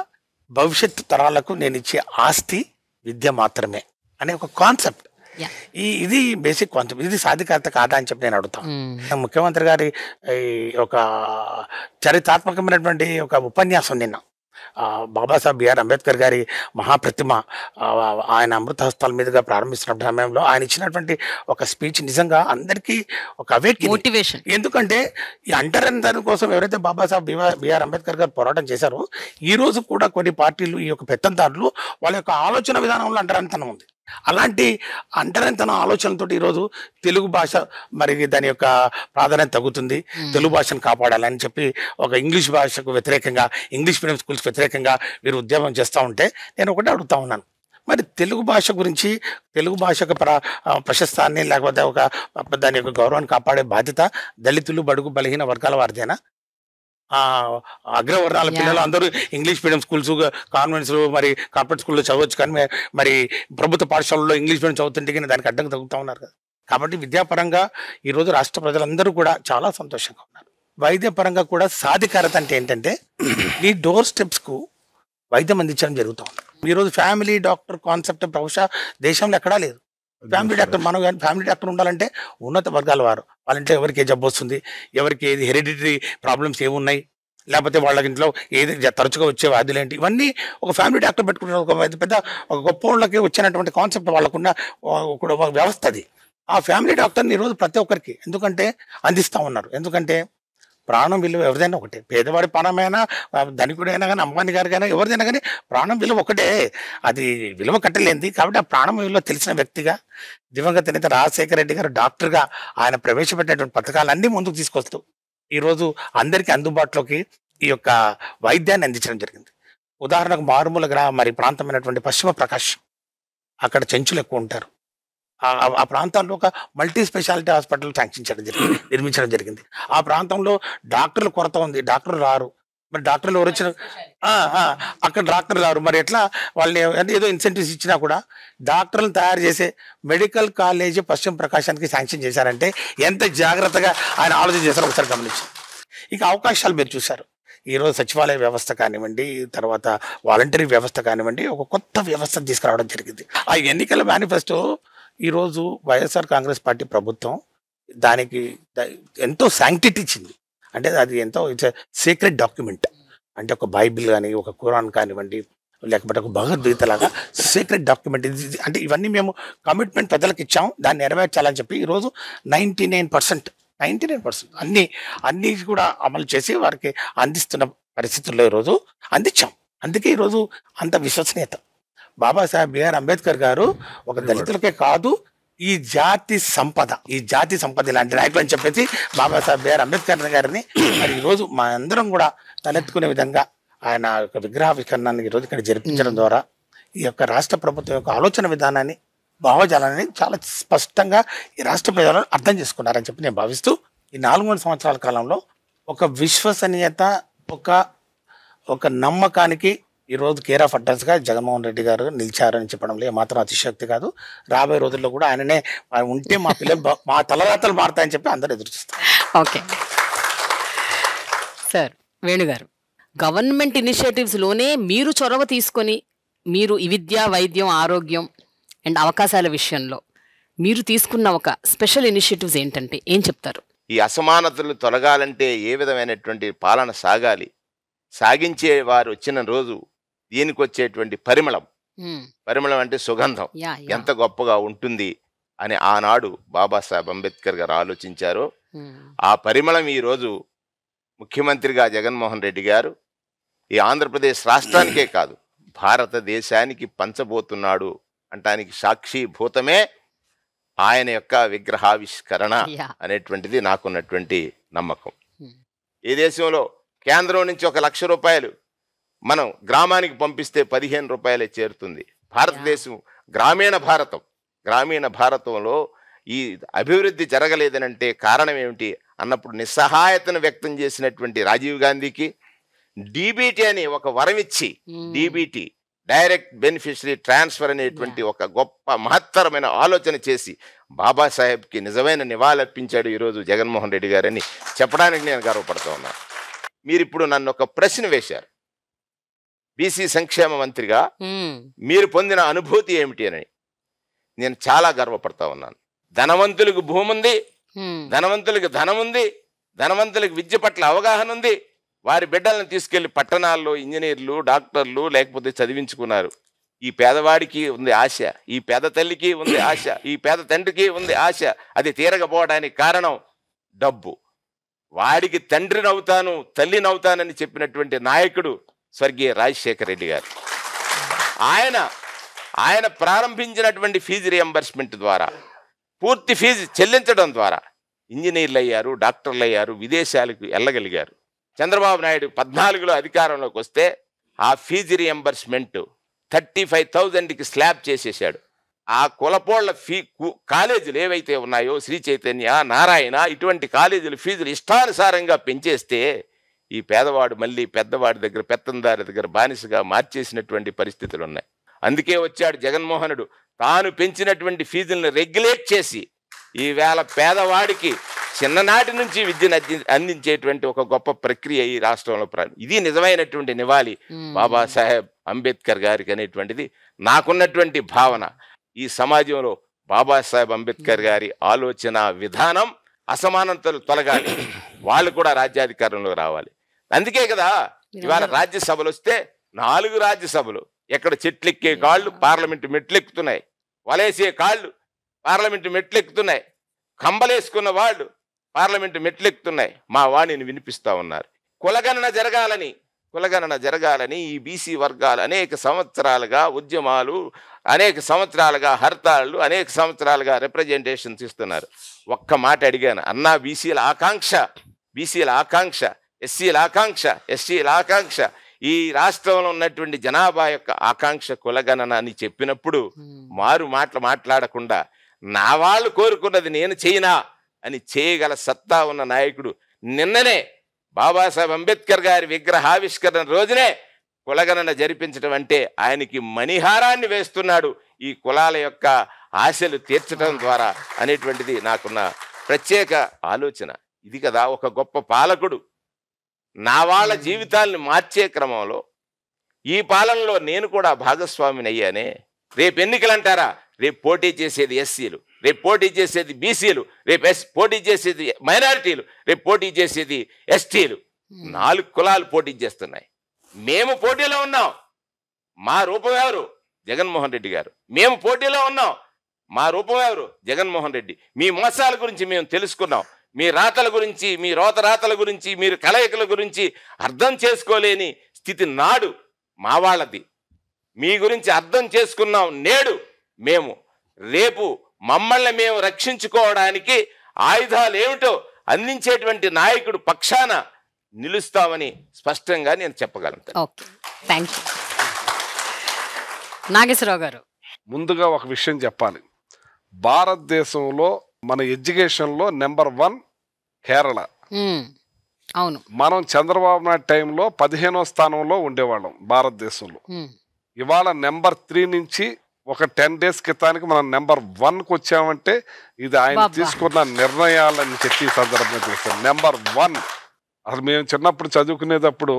భవిష్యత్తు తరాలకు నేను ఇచ్చే ఆస్తి విద్య మాత్రమే అనే ఒక కాన్సెప్ట్. ఇది బేసిక్ కాన్సెప్ట్. ఇది సాధికారత కాదా అని చెప్పి నేను అడుగుతాను. ముఖ్యమంత్రి గారి ఒక చరిత్రాత్మకమైనటువంటి ఒక ఉపన్యాసం నిన్న బాబాసాహెబ్ బిఆర్ అంబేద్కర్ గారి మహాప్రతిమ ఆయన అమృత హస్తాల మీదుగా ప్రారంభిస్తున్న సమయంలో ఆయన ఇచ్చినటువంటి ఒక స్పీచ్ నిజంగా అందరికీ ఒక మోటివేషన్. ఎందుకంటే ఈ అంటరానితనం కోసం ఎవరైతే బాబాసాహెబ్ బిఆర్ అంబేద్కర్ గారు పోరాటం చేశారో ఈ రోజు కూడా కొన్ని పార్టీలు, ఈ యొక్క పెత్తందారులు వాళ్ళ యొక్క ఆలోచన విధానంలో అంటరానితనం ఉంది. అలాంటి అంటరానితనం ఆలోచనలతో ఈరోజు తెలుగు భాష మరి దాని యొక్క ప్రాధాన్యత తగ్గుతుంది, తెలుగు భాషను కాపాడాలని చెప్పి ఒక ఇంగ్లీష్ భాషకు వ్యతిరేకంగా, ఇంగ్లీష్ మీడియం స్కూల్స్ వ్యతిరేకంగా వీరు ఉద్యమం చేస్తూ ఉంటే నేను ఒకటే అడుగుతా ఉన్నాను, మరి తెలుగు భాష గురించి, తెలుగు భాష యొక్క ప్రశస్తాన్ని లేకపోతే ఒక దాని యొక్క గౌరవాన్ని కాపాడే బాధ్యత దళితులు, బడుగు బలహీన వర్గాల వారిదేనా? అగ్రవర్ణాల పిల్లలు అందరూ ఇంగ్లీష్ మీడియం స్కూల్స్, కాన్వెంట్స్, మరి కార్పొరేట్ స్కూల్లో చదవచ్చు. కానీ మరి ప్రభుత్వ పాఠశాలలో ఇంగ్లీష్ మీడియం చదువుతుంటే దానికి అడ్డంగా తగ్గుతూ ఉన్నారు కదా. కాబట్టి విద్యాపరంగా ఈరోజు రాష్ట్ర ప్రజలందరూ కూడా చాలా సంతోషంగా ఉన్నారు. వైద్యపరంగా కూడా సాధికారత అంటే ఏంటంటే ఈ డోర్ స్టెప్స్కు వైద్యం అందించడం జరుగుతూ ఉంది. ఈరోజు ఫ్యామిలీ డాక్టర్ కాన్సెప్ట్ బహుశా దేశంలో ఎక్కడా లేదు. ఫ్యామిలీ డాక్టర్, మనం కానీ ఫ్యామిలీ డాక్టర్ ఉండాలంటే ఉన్నత వర్గాల వారు, వాళ్ళంటే ఎవరికి ఏ జబ్బు వస్తుంది, ఎవరికి ఏది హెరిడిటరీ ప్రాబ్లమ్స్ ఏమున్నాయి, లేకపోతే వాళ్ళ ఇంట్లో ఏది తరచుగా వచ్చే వ్యాధులు ఏంటి, ఇవన్నీ ఒక ఫ్యామిలీ డాక్టర్ పెట్టుకున్న ఒక పెద్ద ఒక గొప్ప వాళ్ళకి వచ్చినటువంటి కాన్సెప్ట్ వాళ్ళకున్న ఒక వ్యవస్థ అది. ఆ ఫ్యామిలీ డాక్టర్ని ఈరోజు ప్రతి ఒక్కరికి ఎందుకంటే అందిస్తూ ఉన్నారు. ఎందుకంటే ప్రాణం విలువ ఎవరిదైనా ఒకటే, పేదవాడి ప్రాణమైనా ధనికుడైనా కానీ అంబానీ గారికైనా ఎవరిదైనా కానీ ప్రాణం విలువ ఒకటే, అది విలువ కట్టలేంది. కాబట్టి ఆ ప్రాణం విలువ తెలిసిన వ్యక్తిగా దివంగత నేత రాజశేఖర రెడ్డి గారు డాక్టర్గా ఆయన ప్రవేశపెట్టినటువంటి పథకాలన్నీ ముందుకు తీసుకొస్తూ ఈరోజు అందరికీ అందుబాటులోకి ఈ యొక్క వైద్యాన్ని అందించడం జరిగింది. ఉదాహరణకు మారుమూల మరి ప్రాంతమైనటువంటి పశ్చిమ ప్రకాశం, అక్కడ చెంచులు ఎక్కువ ఉంటారు. ఆ ప్రాంతాల్లో ఒక మల్టీ స్పెషాలిటీ హాస్పిటల్ నిర్మించడం జరిగింది. ఆ ప్రాంతంలో డాక్టర్ల కొరత ఉంది, డాక్టర్లు రారు. మరి డాక్టర్లు ఎవరు వచ్చిన అక్కడ డాక్టర్లు రారు. మరి ఎట్లా వాళ్ళని ఏదో ఇన్సెంటివ్స్ ఇచ్చినా కూడా డాక్టర్లను తయారు చేసే మెడికల్ కాలేజీ పశ్చిమ ప్రకాశానికి శాంక్షన్ చేశారంటే ఎంత జాగ్రత్తగా ఆయన ఆలోచన చేశారో ఒకసారి గమనించి. ఇక అవకాశాలు మీరు చూశారు. ఈరోజు సచివాలయ వ్యవస్థ కానివ్వండి, తర్వాత వాలంటరీ వ్యవస్థ కానివ్వండి, ఒక కొత్త వ్యవస్థ తీసుకురావడం జరిగింది. ఆ ఎన్నికల మేనిఫెస్టో ఈరోజు వైఎస్ఆర్ కాంగ్రెస్ పార్టీ ప్రభుత్వం దానికి ఎంతో శాంక్టిటీ ఇచ్చింది. అంటే అది ఎంతో ఇట్స్ సీక్రెట్ డాక్యుమెంట్. అంటే ఒక బైబిల్ కానీ, ఒక ఖురాన్ కానివ్వండి, లేకపోతే ఒక భగవద్గీత లాగా సీక్రెట్ డాక్యుమెంట్. అంటే ఇవన్నీ మేము కమిట్మెంట్ ప్రజలకు ఇచ్చాం, దాన్ని నెరవేర్చాలని చెప్పి ఈరోజు 99% అన్నీ కూడా అమలు చేసి వారికి అందిస్తున్న పరిస్థితుల్లో ఈరోజు అందించాం. అందుకే ఈరోజు అంత విశ్వసనీయత. బాబాసాహెబ్ బిఆర్ అంబేద్కర్ గారు ఒక దళితులకే కాదు, ఈ జాతి సంపద ఇలాంటి నాయకులు అని చెప్పేసి బాబాసాహెబ్ బిఆర్ అంబేద్కర్ గారిని మరి ఈరోజు మా అందరం కూడా తలెత్తుకునే విధంగా ఆయన యొక్క విగ్రహావిష్కరణాన్ని ఈరోజు ఇక్కడ జరిపించడం ద్వారా ఈ యొక్క రాష్ట్ర ప్రభుత్వం యొక్క ఆలోచన విధానాన్ని, భావజాలాన్ని చాలా స్పష్టంగా ఈ రాష్ట్ర ప్రజలను అర్థం చేసుకున్నారని చెప్పి నేను భావిస్తూ, ఈ 4 సంవత్సరాల కాలంలో ఒక విశ్వసనీయత, ఒక నమ్మకానికి ఈరోజు కేర్ ఆఫ్ అడ్రస్గా జగన్మోహన్ రెడ్డి గారు నిలిచారని చెప్పడంలో ఏమాత్రం అతిశయోక్తి కాదు. రాబోయే రోజుల్లో కూడా ఆయననే ఉంటే మా పిల్లలు మా తలరాతలు మారుతాయని చెప్పి అందరూ ఎదురు చూస్తారు. ఓకే సార్, వేణుగారు, గవర్నమెంట్ ఇనిషియేటివ్స్లోనే మీరు చొరవ తీసుకొని మీరు ఈ విద్య, వైద్యం, ఆరోగ్యం అండ్ అవకాశాల విషయంలో మీరు తీసుకున్న ఒక స్పెషల్ ఇనిషియేటివ్స్ ఏంటంటే ఏం చెప్తారు? ఈ అసమానతలు తొలగాలంటే ఏ విధమైనటువంటి పాలన సాగాలి, సాగించే వారు వచ్చిన రోజు దీనికి వచ్చేటువంటి పరిమళం అంటే సుగంధం ఎంత గొప్పగా ఉంటుంది అని ఆనాడు బాబాసాహెబ్ అంబేద్కర్ గారు ఆలోచించారో ఆ పరిమళం ఈరోజు ముఖ్యమంత్రిగా జగన్మోహన్ రెడ్డి గారు ఈ ఆంధ్రప్రదేశ్ రాష్ట్రానికే కాదు భారతదేశానికి పంచబోతున్నాడు అంటానికి సాక్షిభూతమే ఆయన యొక్క విగ్రహావిష్కరణ అనేటువంటిది నాకున్నటువంటి నమ్మకం. ఈ దేశంలో కేంద్రం నుంచి 1 లక్ష రూపాయలు మనం గ్రామానికి పంపిస్తే 15 రూపాయలే చేరుతుంది. భారతదేశం గ్రామీణ భారతంలో ఈ అభివృద్ధి జరగలేదనంటే కారణం ఏమిటి అన్నప్పుడు నిస్సహాయతను వ్యక్తం చేసినటువంటి రాజీవ్ గాంధీకి డీబీటీ అని ఒక వరమిచ్చి, డీబీటీ డైరెక్ట్ బెనిఫిషరీ ట్రాన్స్ఫర్ అనేటువంటి ఒక గొప్ప మహత్తరమైన ఆలోచన చేసి బాబాసాహెబ్కి నిజమైన నివాళులర్పించాడు ఈరోజు జగన్మోహన్ రెడ్డి గారని చెప్పడానికి నేను గర్వపడుతూ ఉన్నాను. మీరు ఇప్పుడు నన్ను ఒక ప్రశ్న వేశారు, బీసీ సంక్షేమ మంత్రిగా మీరు పొందిన అనుభూతి ఏమిటి అని. నేను చాలా గర్వపడతా ఉన్నాను. ధనవంతులకు భూమి ఉంది, ధనవంతులకు ధనం ఉంది, ధనవంతులకు విద్య పట్ల అవగాహన ఉంది. వారి బిడ్డలను తీసుకెళ్లి పట్టణాల్లో ఇంజనీర్లు, డాక్టర్లు లేకపోతే చదివించుకున్నారు. ఈ పేదవాడికి ఉంది ఆశ, ఈ పేద తల్లికి ఉంది ఆశ, ఈ పేద తండ్రికి ఉంది ఆశ. అది తీరకపోవడానికి కారణం డబ్బు. వాడికి తండ్రినవుతాను, తల్లినవుతానని చెప్పినటువంటి నాయకుడు స్వర్గీయ రాజశేఖర రెడ్డి గారు. ఆయన ప్రారంభించినటువంటి ఫీజు రియంబర్స్మెంట్ ద్వారా, పూర్తి ఫీజు చెల్లించడం ద్వారా ఇంజనీర్లు అయ్యారు, డాక్టర్లు అయ్యారు, విదేశాలకు వెళ్ళగలిగారు. చంద్రబాబు నాయుడు 14లో అధికారంలోకి వస్తే ఆ ఫీజు రియంబర్స్మెంట్ 35,000కి స్లాబ్ చేసేసాడు. ఆ కులపోళ్ల కాలేజీలు ఏవైతే ఉన్నాయో, శ్రీ చైతన్య, నారాయణ, ఇటువంటి కాలేజీల ఫీజులు ఇష్టానుసారంగా పెంచేస్తే ఈ పేదవాడు మళ్ళీ పెద్దవాడి దగ్గర, పెత్తందారి దగ్గర బానిసగా మార్చేసినటువంటి పరిస్థితులు ఉన్నాయి. అందుకే వచ్చాడు జగన్మోహనుడు, తాను పెంచినటువంటి ఫీజులను రెగ్యులేట్ చేసి ఈవేళ పేదవాడికి చిన్ననాటి నుంచి విద్యను అందించేటువంటి ఒక గొప్ప ప్రక్రియ ఈ రాష్ట్రంలో ఇది నిజమైనటువంటి నివాళి బాబాసాహెబ్ అంబేద్కర్ గారికి అనేటువంటిది నాకున్నటువంటి భావన. ఈ సమాజంలో బాబాసాహెబ్ అంబేద్కర్ గారి ఆలోచన విధానం అసమానతలు తొలగాలి, వాళ్ళు కూడా రాజ్యాధికారంలో రావాలి. అందుకే కదా ఇవాళ రాజ్యసభలు వస్తే 4 రాజ్యసభలు, ఎక్కడ చెట్లెక్కే కాళ్ళు పార్లమెంటు మెట్లెక్కుతున్నాయి, వలేసే కాళ్ళు పార్లమెంటు మెట్లెక్కుతున్నాయి, కంబలేసుకున్న వాళ్ళు పార్లమెంటు మెట్లెక్కుతున్నాయి, మా వాణిని వినిపిస్తా ఉన్నారు. కులగణన జరగాలని ఈ బీసీ వర్గాలు అనేక సంవత్సరాలుగా ఉద్యమాలు, అనేక సంవత్సరాలుగా హర్తాళ్ళు, అనేక సంవత్సరాలుగా రిప్రజెంటేషన్స్ ఇస్తున్నారు. ఒక్క మాట అడిగాను, అన్నా బీసీల ఆకాంక్ష, ఎస్సీల ఆకాంక్ష, ఎస్సీల ఆకాంక్ష, ఈ రాష్ట్రంలో ఉన్నటువంటి జనాభా యొక్క ఆకాంక్ష కులగణన అని చెప్పినప్పుడు మారు మాటలు మాట్లాడకుండా నా వాళ్ళు కోరుకున్నది నేను చేయనా అని చేయగల సత్తా ఉన్న నాయకుడు నిన్ననే బాబాసాహెబ్ అంబేద్కర్ గారి విగ్రహావిష్కరణ రోజునే కులగణన జరిపించడం అంటే ఆయనకి మణిహారాన్ని వేస్తున్నాడు ఈ కులాల యొక్క ఆశలు తీర్చడం ద్వారా అనేటువంటిది నాకున్న ప్రత్యేక ఆలోచన. ఇది కదా ఒక గొప్ప పాలకుడు. నా వాళ్ళ జీవితాలను మార్చే క్రమంలో ఈ పాలనలో నేను కూడా భాగస్వామిని అయ్యానే. రేపు ఎన్నికలు అంటారా, రేపు పోటీ చేసేది ఎస్సీలు, రేపు పోటీ చేసేది బీసీలు, రేపు పోటీ చేసేది మైనారిటీలు, రేపు పోటీ చేసేది ఎస్టీలు. 4 కులాలు పోటీ చేస్తున్నాయి. మేము పోటీలో ఉన్నాం. మా రూపం ఎవరు? జగన్మోహన్ రెడ్డి గారు. మేము పోటీలో ఉన్నాం. మా రూపం ఎవరు? జగన్మోహన్ రెడ్డి. మీ మోసాల గురించి మేము తెలుసుకున్నాం. మీ రాతల గురించి, మీ రాతల గురించి, మీరు కలయికల గురించి అర్థం చేసుకోలేని స్థితి నాడు మా వాళ్ళది. మీ గురించి అర్థం చేసుకున్నాం నేడు మేము. రేపు మమ్మల్ని మేము రక్షించుకోవడానికి ఆయుధాలు ఏమిటో అందించేటువంటి నాయకుడు పక్షాన నిలుస్తామని స్పష్టంగా నేను చెప్పగలను. Okay, thank you. నాగేశ్వరరావు గారు, ముందుగా ఒక విషయం చెప్పాలి. భారతదేశంలో మన ఎడ్యుకేషన్లో నెంబర్ 1 కేరళ. అవును, మనం చంద్రబాబు నాయుడు టైంలో 15వ స్థానంలో ఉండేవాళ్ళం భారతదేశంలో. ఇవాళ నెంబర్ 3 నుంచి ఒక 10 డేస్ క్రితానికి మనం నెంబర్ 1కు వచ్చామంటే ఇది ఆయన తీసుకున్న నిర్ణయాలని చెప్పి ఈ సందర్భంగా చూస్తాం. నెంబర్ 1 అసలు మేము చిన్నప్పుడు చదువుకునేటప్పుడు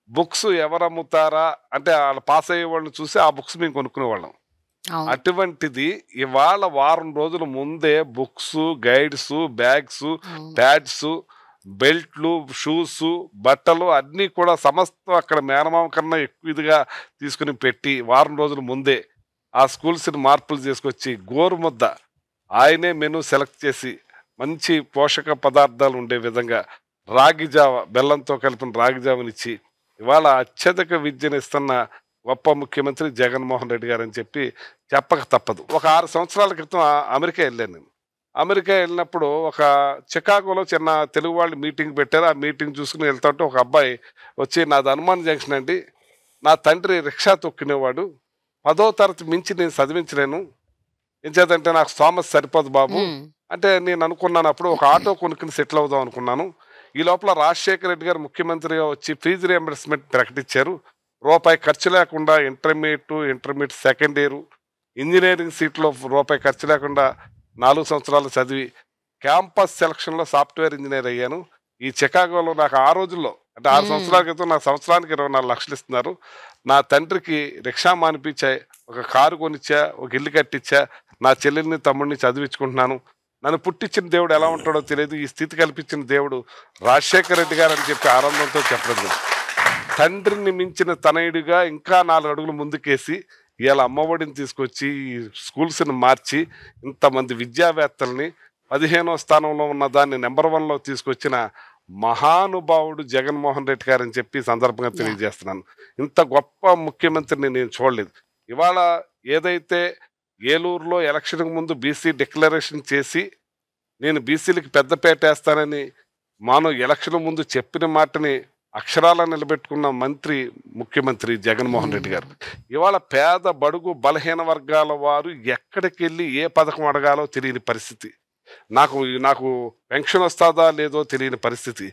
బుక్స్ ఎవరు అమ్ముతారా అంటే వాళ్ళు పాస్ అయ్యే వాళ్ళని చూసి ఆ బుక్స్ మేము కొనుక్కునేవాళ్ళం. అటువంటిది ఇవాళ వారం రోజుల ముందే బుక్స్, గైడ్స్, బ్యాగ్స్, ప్యాడ్స్, బెల్ట్లు, షూస్, బట్టలు అన్నీ కూడా సమస్తం అక్కడ మేనమామ కన్నా ఎక్కువ ఇదిగా తీసుకుని పెట్టి వారం రోజుల ముందే ఆ స్కూల్స్ని మార్పులు చేసుకొచ్చి గోరుముద్ద ఆయనే మెనూ సెలెక్ట్ చేసి మంచి పోషక పదార్థాలు ఉండే విధంగా రాగి జావ, బెల్లంతో కలిపిన రాగి జావనిచ్చి ఇవాళ అత్యధిక విద్యను ఇస్తున్న గొప్ప ముఖ్యమంత్రి జగన్మోహన్ రెడ్డి గారు అని చెప్పి చెప్పక తప్పదు. ఒక 6 సంవత్సరాల క్రితం అమెరికా వెళ్ళాను నేను. అమెరికా వెళ్ళినప్పుడు ఒక చికాగోలో చిన్న తెలుగు వాళ్ళు మీటింగ్ పెట్టారు. ఆ మీటింగ్ చూసుకుని వెళ్తుంటే ఒక అబ్బాయి వచ్చి, నాది హనుమాన్ జంక్షన్ అండి, నా తండ్రి రిక్షా తొక్కినేవాడు, 10వ తరగతి మించి నేను చదివించలేను, ఏం చేద్దంటే నాకు స్థోమత సరిపోదు బాబు అంటే నేను అనుకున్నాను. అప్పుడు ఒక ఆటో కొనుక్కుని సెటిల్ అవుదాం అనుకున్నాను. ఈ లోపల రాజశేఖర రెడ్డి గారు ముఖ్యమంత్రిగా వచ్చి ఫీజు రియంబర్స్మెంట్ ప్రకటించారు. రూపాయి ఖర్చు లేకుండా ఇంటర్మీడియట్ సెకండ్ ఇయర్ ఇంజనీరింగ్ సీట్లో రూపాయి ఖర్చు లేకుండా 4 సంవత్సరాలు చదివి క్యాంపస్ సెలక్షన్లో సాఫ్ట్వేర్ ఇంజనీర్ అయ్యాను. ఈ చికాగోలో నాకు ఆ రోజుల్లో అంటే 6 సంవత్సరాల క్రితం నాకు సంవత్సరానికి 24 లక్షలు ఇస్తున్నారు. నా తండ్రికి రిక్షా మానిపించాయి, ఒక కారు కొనిచ్చా, ఒక ఇల్లు కట్టించా, నా చెల్లెల్ని తమ్ముడిని చదివించుకుంటున్నాను. నన్ను పుట్టించిన దేవుడు ఎలా ఉంటాడో తెలియదు, ఈ స్థితి కల్పించిన దేవుడు రాజశేఖర రెడ్డి గారు అని చెప్పి ఆనందంతో చెప్పలేదు. తండ్రిని మించిన తనయుడిగా ఇంకా 4 అడుగులు ముందుకేసి ఇవాళ అమ్మఒడిని తీసుకొచ్చి స్కూల్స్ని మార్చి ఇంతమంది విద్యావేత్తల్ని 15వ స్థానంలో ఉన్న దాన్ని నెంబర్ 1లో తీసుకొచ్చిన మహానుభావుడు జగన్మోహన్ రెడ్డి గారు అని చెప్పి సందర్భంగా తెలియజేస్తున్నాను. ఇంత గొప్ప ముఖ్యమంత్రిని నేను చూడలేదు. ఇవాళ ఏదైతే ఏలూరులో ఎలక్షన్కి ముందు బీసీ డిక్లరేషన్ చేసి నేను బీసీలకి పెద్దపేట వేస్తానని మాను ఎలక్షన్ ముందు చెప్పిన మాటని అక్షరాల నిలబెట్టుకున్న ముఖ్యమంత్రి జగన్మోహన్ రెడ్డి గారు ఇవాళ పేద బడుగు బలహీన వర్గాల వారు ఎక్కడికి వెళ్ళి ఏ పథకం అడగాలో తెలియని పరిస్థితి. నాకు పెన్షన్ వస్తుందా లేదో తెలియని పరిస్థితి.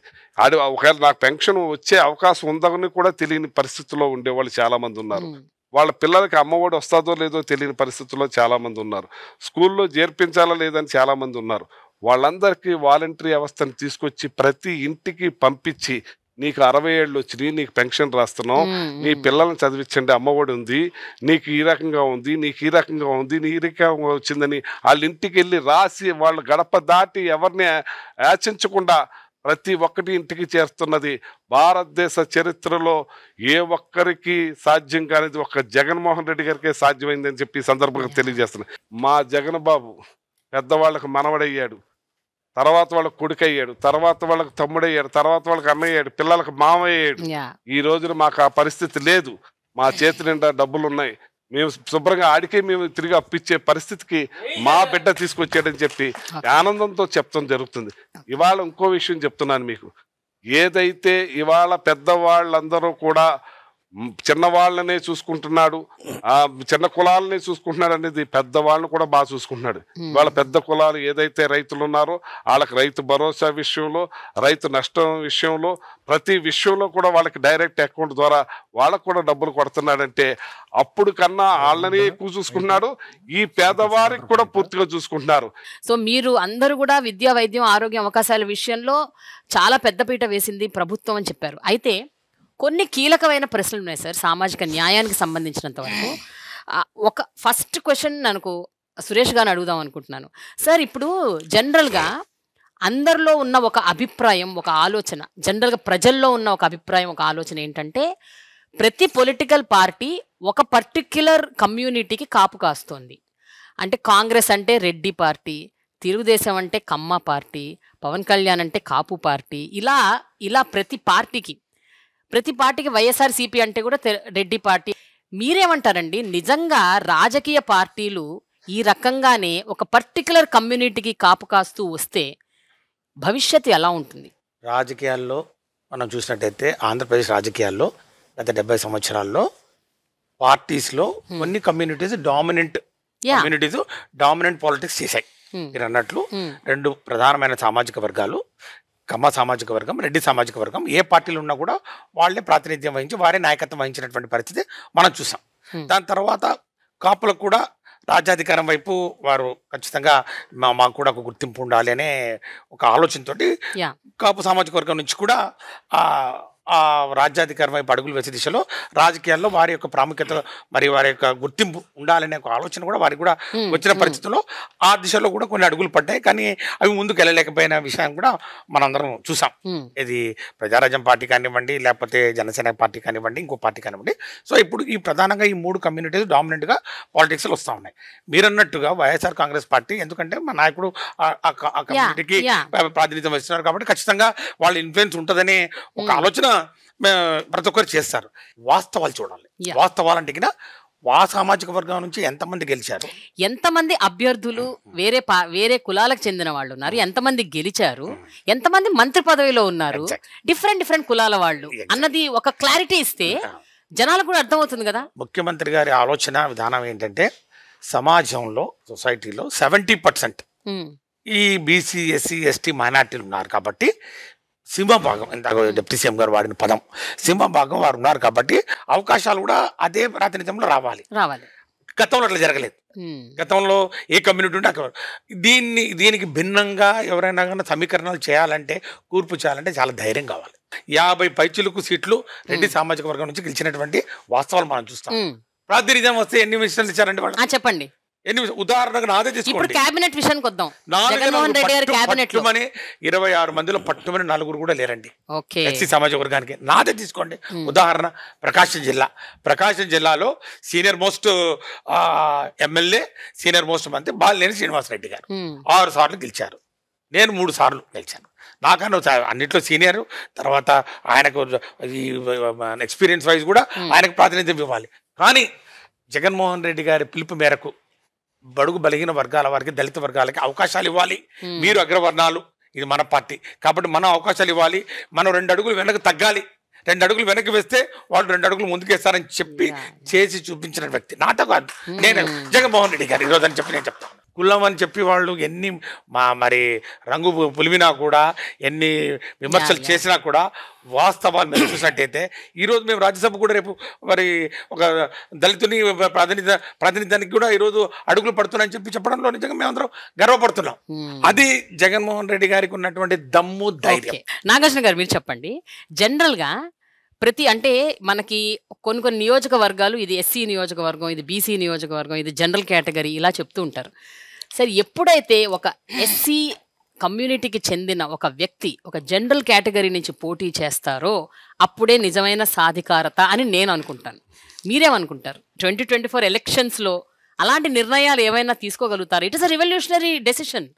ఒకవేళ నాకు పెన్షన్ వచ్చే అవకాశం ఉందని కూడా తెలియని పరిస్థితిలో ఉండేవాళ్ళు చాలా మంది ఉన్నారు. వాళ్ళ పిల్లలకి అమ్మఒడి వస్తుందో లేదో తెలియని పరిస్థితుల్లో చాలామంది ఉన్నారు. స్కూల్లో చేర్పించాలా లేదని చాలామంది ఉన్నారు. వాళ్ళందరికీ వాలంటరీ వ్యవస్థను తీసుకొచ్చి ప్రతి ఇంటికి పంపించి, నీకు 60 ఏళ్ళు వచ్చినాయి, నీకు పెన్షన్ రాస్తున్నాం, నీ పిల్లల్ని చదివించండి, అమ్మఒడి ఉంది, నీకు ఈ రకంగా ఉంది, నీకు ఈ రకంగా ఉంది, నీ ఈ రకంగా వచ్చిందని వాళ్ళ ఇంటికి వెళ్ళి రాసి వాళ్ళ గడప దాటి ఎవరిని యాచించకుండా ప్రతి ఒక్కటి ఇంటికి చేస్తున్నది భారతదేశ చరిత్రలో ఏ ఒక్కరికి సాధ్యం కానిది ఒక్క జగన్మోహన్ రెడ్డి గారికే సాధ్యమైందని చెప్పి ఈ సందర్భంగా తెలియజేస్తున్నా. మా జగన్ బాబు పెద్దవాళ్ళకి మనవడయ్యాడు, తర్వాత వాళ్ళకి కొడుకయ్యాడు, తర్వాత వాళ్ళకి తమ్ముడయ్యాడు, తర్వాత వాళ్ళకి అన్నయ్యాడు, పిల్లలకు మామయ్యాడు. ఈ రోజున మాకు ఆ పరిస్థితి లేదు. మా చేతి నిండా డబ్బులు ఉన్నాయి, మేము శుభ్రంగా ఆడికే మేము తిరిగి అప్పిచ్చే పరిస్థితికి మా బిడ్డ తీసుకొచ్చాడని చెప్పి ఆనందంతో చెప్పడం జరుగుతుంది. ఇవాళ ఇంకో విషయం చెప్తున్నాను మీకు. ఏదైతే ఇవాళ పెద్దవాళ్ళందరూ కూడా చిన్నవాళ్ళనే చూసుకుంటున్నాడు, ఆ చిన్న కులాలనే చూసుకుంటున్నాడు అనేది పెద్దవాళ్ళని కూడా బాగా చూసుకుంటున్నాడు. వాళ్ళ పెద్ద కులాలు ఏదైతే రైతులు ఉన్నారో వాళ్ళకి రైతు భరోసా విషయంలో, రైతు నష్టం విషయంలో, ప్రతి విషయంలో కూడా వాళ్ళకి డైరెక్ట్ అకౌంట్ ద్వారా వాళ్ళకు కూడా డబ్బులు కొడుతున్నాడంటే అప్పుడు కన్నా వాళ్ళని ఎక్కువ చూసుకుంటున్నాడు, ఈ పేదవారికి కూడా పూర్తిగా చూసుకుంటున్నారు. సో మీరు అందరూ కూడా విద్యా, వైద్యం, ఆరోగ్యం అవకాశాల విషయంలో చాలా పెద్దపీట వేసింది ప్రభుత్వం అని చెప్పారు. అయితే కొన్ని కీలకమైన ప్రశ్నలు ఉన్నాయి సార్ సామాజిక న్యాయానికి సంబంధించినంత వరకు. ఒక ఫస్ట్ క్వశ్చన్ నాకు సురేష్ గారిని అడుగుదాం అనుకుంటున్నాను. సార్, ఇప్పుడు జనరల్గా అందరిలో ఉన్న ఒక అభిప్రాయం, ఒక ఆలోచన, జనరల్గా ప్రజల్లో ఉన్న ఒక అభిప్రాయం, ఒక ఆలోచన ఏంటంటే ప్రతి పొలిటికల్ పార్టీ ఒక పర్టిక్యులర్ కమ్యూనిటీకి కాపు కాస్తోంది. అంటే కాంగ్రెస్ అంటే రెడ్డి పార్టీ, తెలుగుదేశం అంటే కమ్మ పార్టీ, పవన్ కళ్యాణ్ అంటే కాపు పార్టీ, ఇలా ప్రతి పార్టీకి వైఎస్ఆర్సీపీ అంటే కూడా రెడ్డి పార్టీ. మీరేమంటారండి, నిజంగా రాజకీయ పార్టీలు ఈ రకంగానే ఒక పర్టికులర్ కమ్యూనిటీకి కాపు కాస్తూ వస్తే భవిష్యత్తు ఎలా ఉంటుంది? రాజకీయాల్లో మనం చూసినట్టయితే ఆంధ్రప్రదేశ్ రాజకీయాల్లో గత 70 సంవత్సరాల్లో పార్టీస్లో కొన్ని కమ్యూనిటీస్ డామినెంట్ పాలిటిక్స్ చేశాయి. మీరు అన్నట్లు 2 ప్రధానమైన సామాజిక వర్గాలు, కమ్మ సామాజిక వర్గం, రెడ్డి సామాజిక వర్గం, ఏ పార్టీలు ఉన్నా కూడా వాళ్ళే ప్రాతినిధ్యం వహించి వారే నాయకత్వం వహించినటువంటి పరిస్థితి మనం చూసాం. దాని తర్వాత కాపులకు కూడా రాజ్యాధికారం వైపు వారు ఖచ్చితంగా మాకు కూడా ఒక గుర్తింపు ఉండాలి అనే ఒక ఆలోచనతోటి కాపు సామాజిక వర్గం నుంచి కూడా ఆ రాజ్యాధికారం వైపు అడుగులు వేసే దిశలో రాజకీయాల్లో వారి యొక్క ప్రాముఖ్యత మరి వారి యొక్క గుర్తింపు ఉండాలనే ఒక ఆలోచన కూడా వారికి కూడా వచ్చిన పరిస్థితుల్లో ఆ దిశలో కూడా కొన్ని అడుగులు పడ్డాయి. కానీ అవి ముందుకు వెళ్ళలేకపోయిన విషయం కూడా మనందరం చూసాం. ఇది ప్రజారాజ్యం పార్టీ కానివ్వండి, లేకపోతే జనసేన పార్టీ కానివ్వండి, ఇంకో పార్టీ కానివ్వండి. సో ఇప్పుడు ఈ ప్రధానంగా ఈ 3 కమ్యూనిటీస్ డామినెంట్గా పాలిటిక్స్లో వస్తూ ఉన్నాయి. మీరన్నట్టుగా వైఎస్ఆర్ కాంగ్రెస్ పార్టీ, ఎందుకంటే మా నాయకుడు ఆ కమ్యూనిటీకి ప్రాతినిధ్యం వస్తున్నారు కాబట్టి ఖచ్చితంగా వాళ్ళ ఇన్ఫ్లుయెన్స్ ఉంటుందనే ఒక ఆలోచన ప్రతి ఒక్కరు చేస్తారు. వాస్తవాలు చూడాలి. వాస్తవాలంటే సామాజిక వర్గం నుంచి ఎంతమంది గెలిచారు, ఎంతమంది అభ్యర్థులు వేరే కులాలకు చెందిన వాళ్ళు ఉన్నారు, ఎంతమంది గెలిచారు, ఎంతమంది మంత్రి పదవిలో ఉన్నారు, డిఫరెంట్ కులాల వాళ్ళు అన్నది ఒక క్లారిటీ ఇస్తే జనాలకు కూడా అర్థమవుతుంది కదా. ముఖ్యమంత్రి గారి ఆలోచన విధానం ఏంటంటే సమాజంలో, సొసైటీలో 70% ఈ బీసీ, ఎస్సీ, ఎస్టీ మైనార్టీలు ఉన్నారు కాబట్టి సింహభాగం, ఇందాక డిప్యూటీ సీఎం గారు వాడిన పదం సింహభాగం వారు ఉన్నారు కాబట్టి అవకాశాలు కూడా అదే ప్రాతినిధ్యంలో రావాలి. గతంలో అట్లా జరగలేదు. గతంలో ఏ కమ్యూనిటీ ఉంటే అక్కడ దీనికి భిన్నంగా ఎవరైనా కానీ సమీకరణాలు చేయాలంటే, కూర్పు చేయాలంటే చాలా ధైర్యం కావాలి. 50 పైచిలకు సీట్లు రెడ్డి సామాజిక వర్గం నుంచి గెలిచినటువంటి వాస్తవాలు మనం చూస్తాం. ప్రాతినిధ్యం వస్తే ఎన్ని మినిస్టర్లు ఇచ్చారంటే వాళ్ళు చెప్పండి. ఉదాహరణకు నాదే తీసుకోండి, కేబినెట్ విషయానికి వద్దాం. 26 మందిలో పట్టుమని 4 కూడా లేరండి ఎస్సీ సామాజిక వర్గానికి. నాదే తీసుకోండి ఉదాహరణ, ప్రకాశం జిల్లాలో senior most MLA, senior most మంత్రి బాలినేని శ్రీనివాసరెడ్డి గారు 6 సార్లు గెలిచారు. నేను 3 సార్లు గెలిచాను. నాకన్నా అన్నింటిలో సీనియర్, తర్వాత ఆయనకు ఎక్స్పీరియన్స్ వైజ్ కూడా ఆయనకు ప్రాతినిధ్యం ఇవ్వాలి. కానీ జగన్మోహన్ రెడ్డి గారి పిలుపు మేరకు బడుగు బలిగిన వర్గాల వారికి, దళిత వర్గాలకి అవకాశాలు ఇవ్వాలి. మీరు అగ్రవర్ణాలు, ఇది మన పార్టీ కాబట్టి మనం అవకాశాలు ఇవ్వాలి. మనం 2 అడుగులు వెనక్కి తగ్గాలి. 2 అడుగులు వెనక్కి వేస్తే వాళ్ళు 2 అడుగులు ముందుకేస్తారని చెప్పి చేసి చూపించిన వ్యక్తి నాతో కాదు, నేను జగన్మోహన్ రెడ్డి గారు ఈరోజు అని చెప్పి నేను చెప్తాను. కులం అని చెప్పి వాళ్ళు ఎన్ని మరి రంగు పులిమినా కూడా, ఎన్ని విమర్శలు చేసినా కూడా వాస్తవాలు మేము చూసినట్టయితే ఈరోజు మేము రాజ్యసభ కూడా రేపు మరి ఒక దళితుని ప్రాతినిధ్యానికి కూడా ఈరోజు అడుగులు పడుతున్నాయని చెప్పడంలో నిజంగా మేమందరం గర్వపడుతున్నాం. అది జగన్మోహన్ రెడ్డి గారికి ఉన్నటువంటి దమ్ము, ధైర్యం. నాగార్జున గారు మీరు చెప్పండి, జనరల్గా అంటే మనకి కొన్ని నియోజకవర్గాలు, ఇది ఎస్సీ నియోజకవర్గం, ఇది బీసీ నియోజకవర్గం, ఇది జనరల్ కేటగిరీ ఇలా చెప్తూ ఉంటారు. సరే, ఎప్పుడైతే ఒక ఎస్సీ కమ్యూనిటీకి చెందిన ఒక వ్యక్తి ఒక జనరల్ కేటగిరీ నుంచి పోటీ చేస్తారో అప్పుడే నిజమైన సాధికారత అని నేను అనుకుంటాను. మీరేమనుకుంటారు? 2024 ఎలక్షన్స్లో అలాంటి నిర్ణయాలు ఏమైనా తీసుకోగలుగుతారు? It is a revolutionary decision.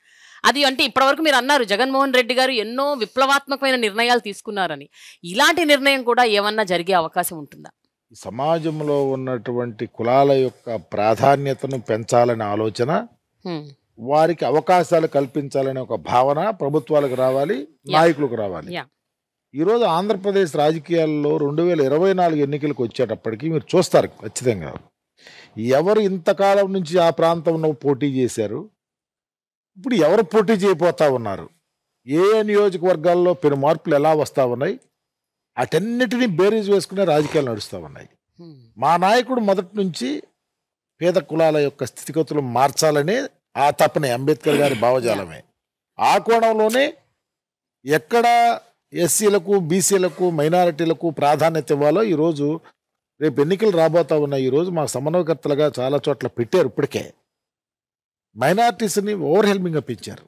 అది అంటే ఇప్పటివరకు మీరు అన్నారు జగన్మోహన్ రెడ్డి గారు ఎన్నో విప్లవాత్మకమైన నిర్ణయాలు తీసుకున్నారని. ఇలాంటి నిర్ణయం కూడా ఏమన్నా జరిగే అవకాశం ఉంటుందా? సమాజంలో ఉన్నటువంటి కులాల యొక్క ప్రాధాన్యతను పెంచాలనే ఆలోచన, వారికి అవకాశాలు కల్పించాలనే ఒక భావన ప్రభుత్వాలకు రావాలి, నాయకులకు రావాలి. ఈరోజు ఆంధ్రప్రదేశ్ రాజకీయాల్లో 2024 ఎన్నికలకు వచ్చేటప్పటికి మీరు చూస్తారు ఖచ్చితంగా ఎవరు ఇంతకాలం నుంచి ఆ ప్రాంతంలో పోటీ చేశారు, ఇప్పుడు ఎవరు పోటీ చేయబోతా ఉన్నారు, ఏ నియోజకవర్గాల్లో పెను మార్పులు ఎలా వస్తూ ఉన్నాయి, అటన్నిటినీ బేరీజ్ వేసుకునే రాజకీయాలు నడుస్తూ ఉన్నాయి. మా నాయకుడు మొదటి నుంచి పేద కులాల యొక్క స్థితిగతులు మార్చాలనే ఆ తప్పనే అంబేద్కర్ గారి భావజాలమే. ఆ కోణంలోనే ఎక్కడ ఎస్సీలకు, బీసీలకు, మైనారిటీలకు ప్రాధాన్యత ఇవ్వాలో ఈరోజు రేపు ఎన్నికలు రాబోతా ఉన్నాయి. ఈరోజు మా సమన్వయకర్తలుగా చాలా చోట్ల పెట్టారు. ఇప్పటికే మైనారిటీస్ని ఓవర్హెల్మింగ్గా పెంచారు,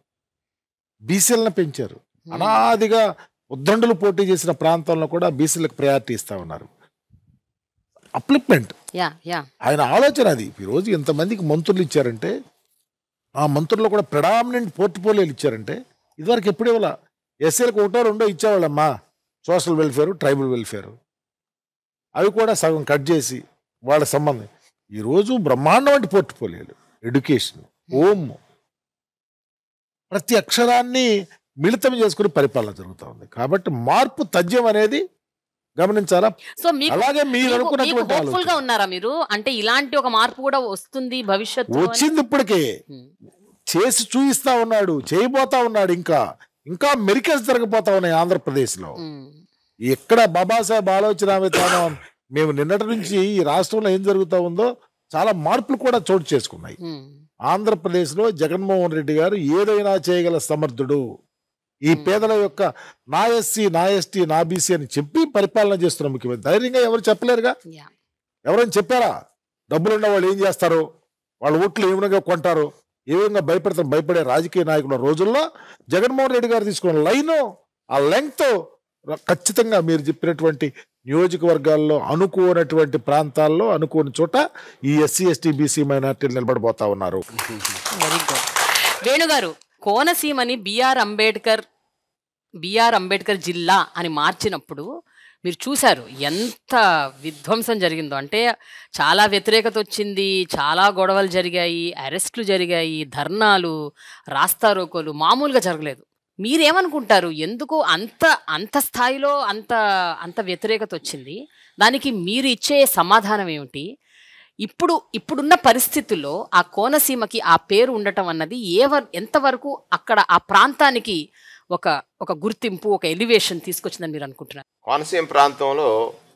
బీసీలను పెంచారు. అనాదిగా ఉద్దండులు పోటీ చేసిన ప్రాంతంలో కూడా బీసీలకు ప్రయారిటీ ఇస్తా ఉన్నారు. అప్లిప్మెంట్ ఆయన ఆలోచన అది. ఈరోజు ఎంతమందికి మంత్రులు ఇచ్చారంటే, ఆ మంత్రుల్లో కూడా ప్రెడామినెంట్ పోర్ట్ఫోలియోలు ఇచ్చారంటే ఇదివరకు ఎప్పుడు ఇవ్వాల. ఎస్సీలకు 1-2 ఇచ్చేవాళ్ళమ్మా, సోషల్ వెల్ఫేరు, ట్రైబల్ వెల్ఫేరు, అవి కూడా సగం కట్ చేసి వాళ్ళ సంబంధం. ఈరోజు బ్రహ్మాండం వంటి పోర్ట్ఫోలియోలు, ఎడ్యుకేషన్, హోమ్, ప్రతి అక్షరాన్ని మిళితం చేసుకుని పరిపాలన జరుగుతూ ఉంది. కాబట్టి మార్పు తథ్యం అనేది గమనించాలా. సో అలాగే మీరు అనుకున్నటువంటి ఉన్నారా మీరు? అంటే ఇలాంటి ఒక మార్పు కూడా వస్తుంది భవిష్యత్తు వచ్చింది, ఇప్పటికే చేసి చూయిస్తా ఉన్నాడు, చేయబోతా ఉన్నాడు. ఇంకా మెరికల్స్ జరగబోతా ఉన్నాయి ఆంధ్రప్రదేశ్లో. ఎక్కడ బాబాసాహెబ్ ఆలోచన విధానం, మేము నిన్నటి నుంచి ఈ రాష్ట్రంలో ఏం జరుగుతూ ఉందో చాలా మార్పులు కూడా చోటు చేసుకున్నాయి. ఆంధ్రప్రదేశ్లో జగన్మోహన్ రెడ్డి గారు ఏదైనా చేయగల సమర్థుడు. ఈ పేదల యొక్క నా ఎస్సీ, నా ఎస్టీ, నా బీసీ అని చెప్పి పరిపాలన చేస్తున్న ముఖ్యమంత్రి. ధైర్యంగా ఎవరు చెప్పలేరుగా. ఎవరైనా చెప్పారా? డబ్బులున్న వాళ్ళు ఏం చేస్తారు, వాళ్ళ ఓట్లు ఏ విధంగా కొంటారు, ఏ విధంగా భయపడే రాజకీయ నాయకుల రోజుల్లో జగన్మోహన్ రెడ్డి గారు తీసుకున్న లైను, ఆ లెంగ్త్ ఖచ్చితంగా మీరు చెప్పినటువంటి నియోజకవర్గాల్లో అనుకోనటువంటి ప్రాంతాల్లో అనుకోని చోట ఈ ఎస్సీ, ఎస్టీ, బీసీ మైనార్టీలు నిలబడిపోతా ఉన్నారు. Very good. వేణుగారు, కోనసీమని బిఆర్ అంబేద్కర్ జిల్లా అని మార్చినప్పుడు మీరు చూశారు ఎంత విధ్వంసం జరిగిందో. అంటే చాలా వ్యతిరేకత వచ్చింది, చాలా గొడవలు జరిగాయి, అరెస్టులు జరిగాయి, ధర్నాలు, రాస్తారోకోలు మామూలుగా జరగలేదు. మీరేమనుకుంటారు, ఎందుకు అంత స్థాయిలో అంత వ్యతిరేకత వచ్చింది? దానికి మీరు ఇచ్చే సమాధానం ఏమిటి? ఇప్పుడున్న పరిస్థితుల్లో ఆ కోనసీమకి ఆ పేరు ఉండటం అన్నది ఎంతవరకు అక్కడ ఆ ప్రాంతానికి ఒక గుర్తింపు, ఒక ఎలివేషన్ తీసుకొచ్చిందని మీరు అనుకుంటున్నారు? కోనసీమ ప్రాంతంలో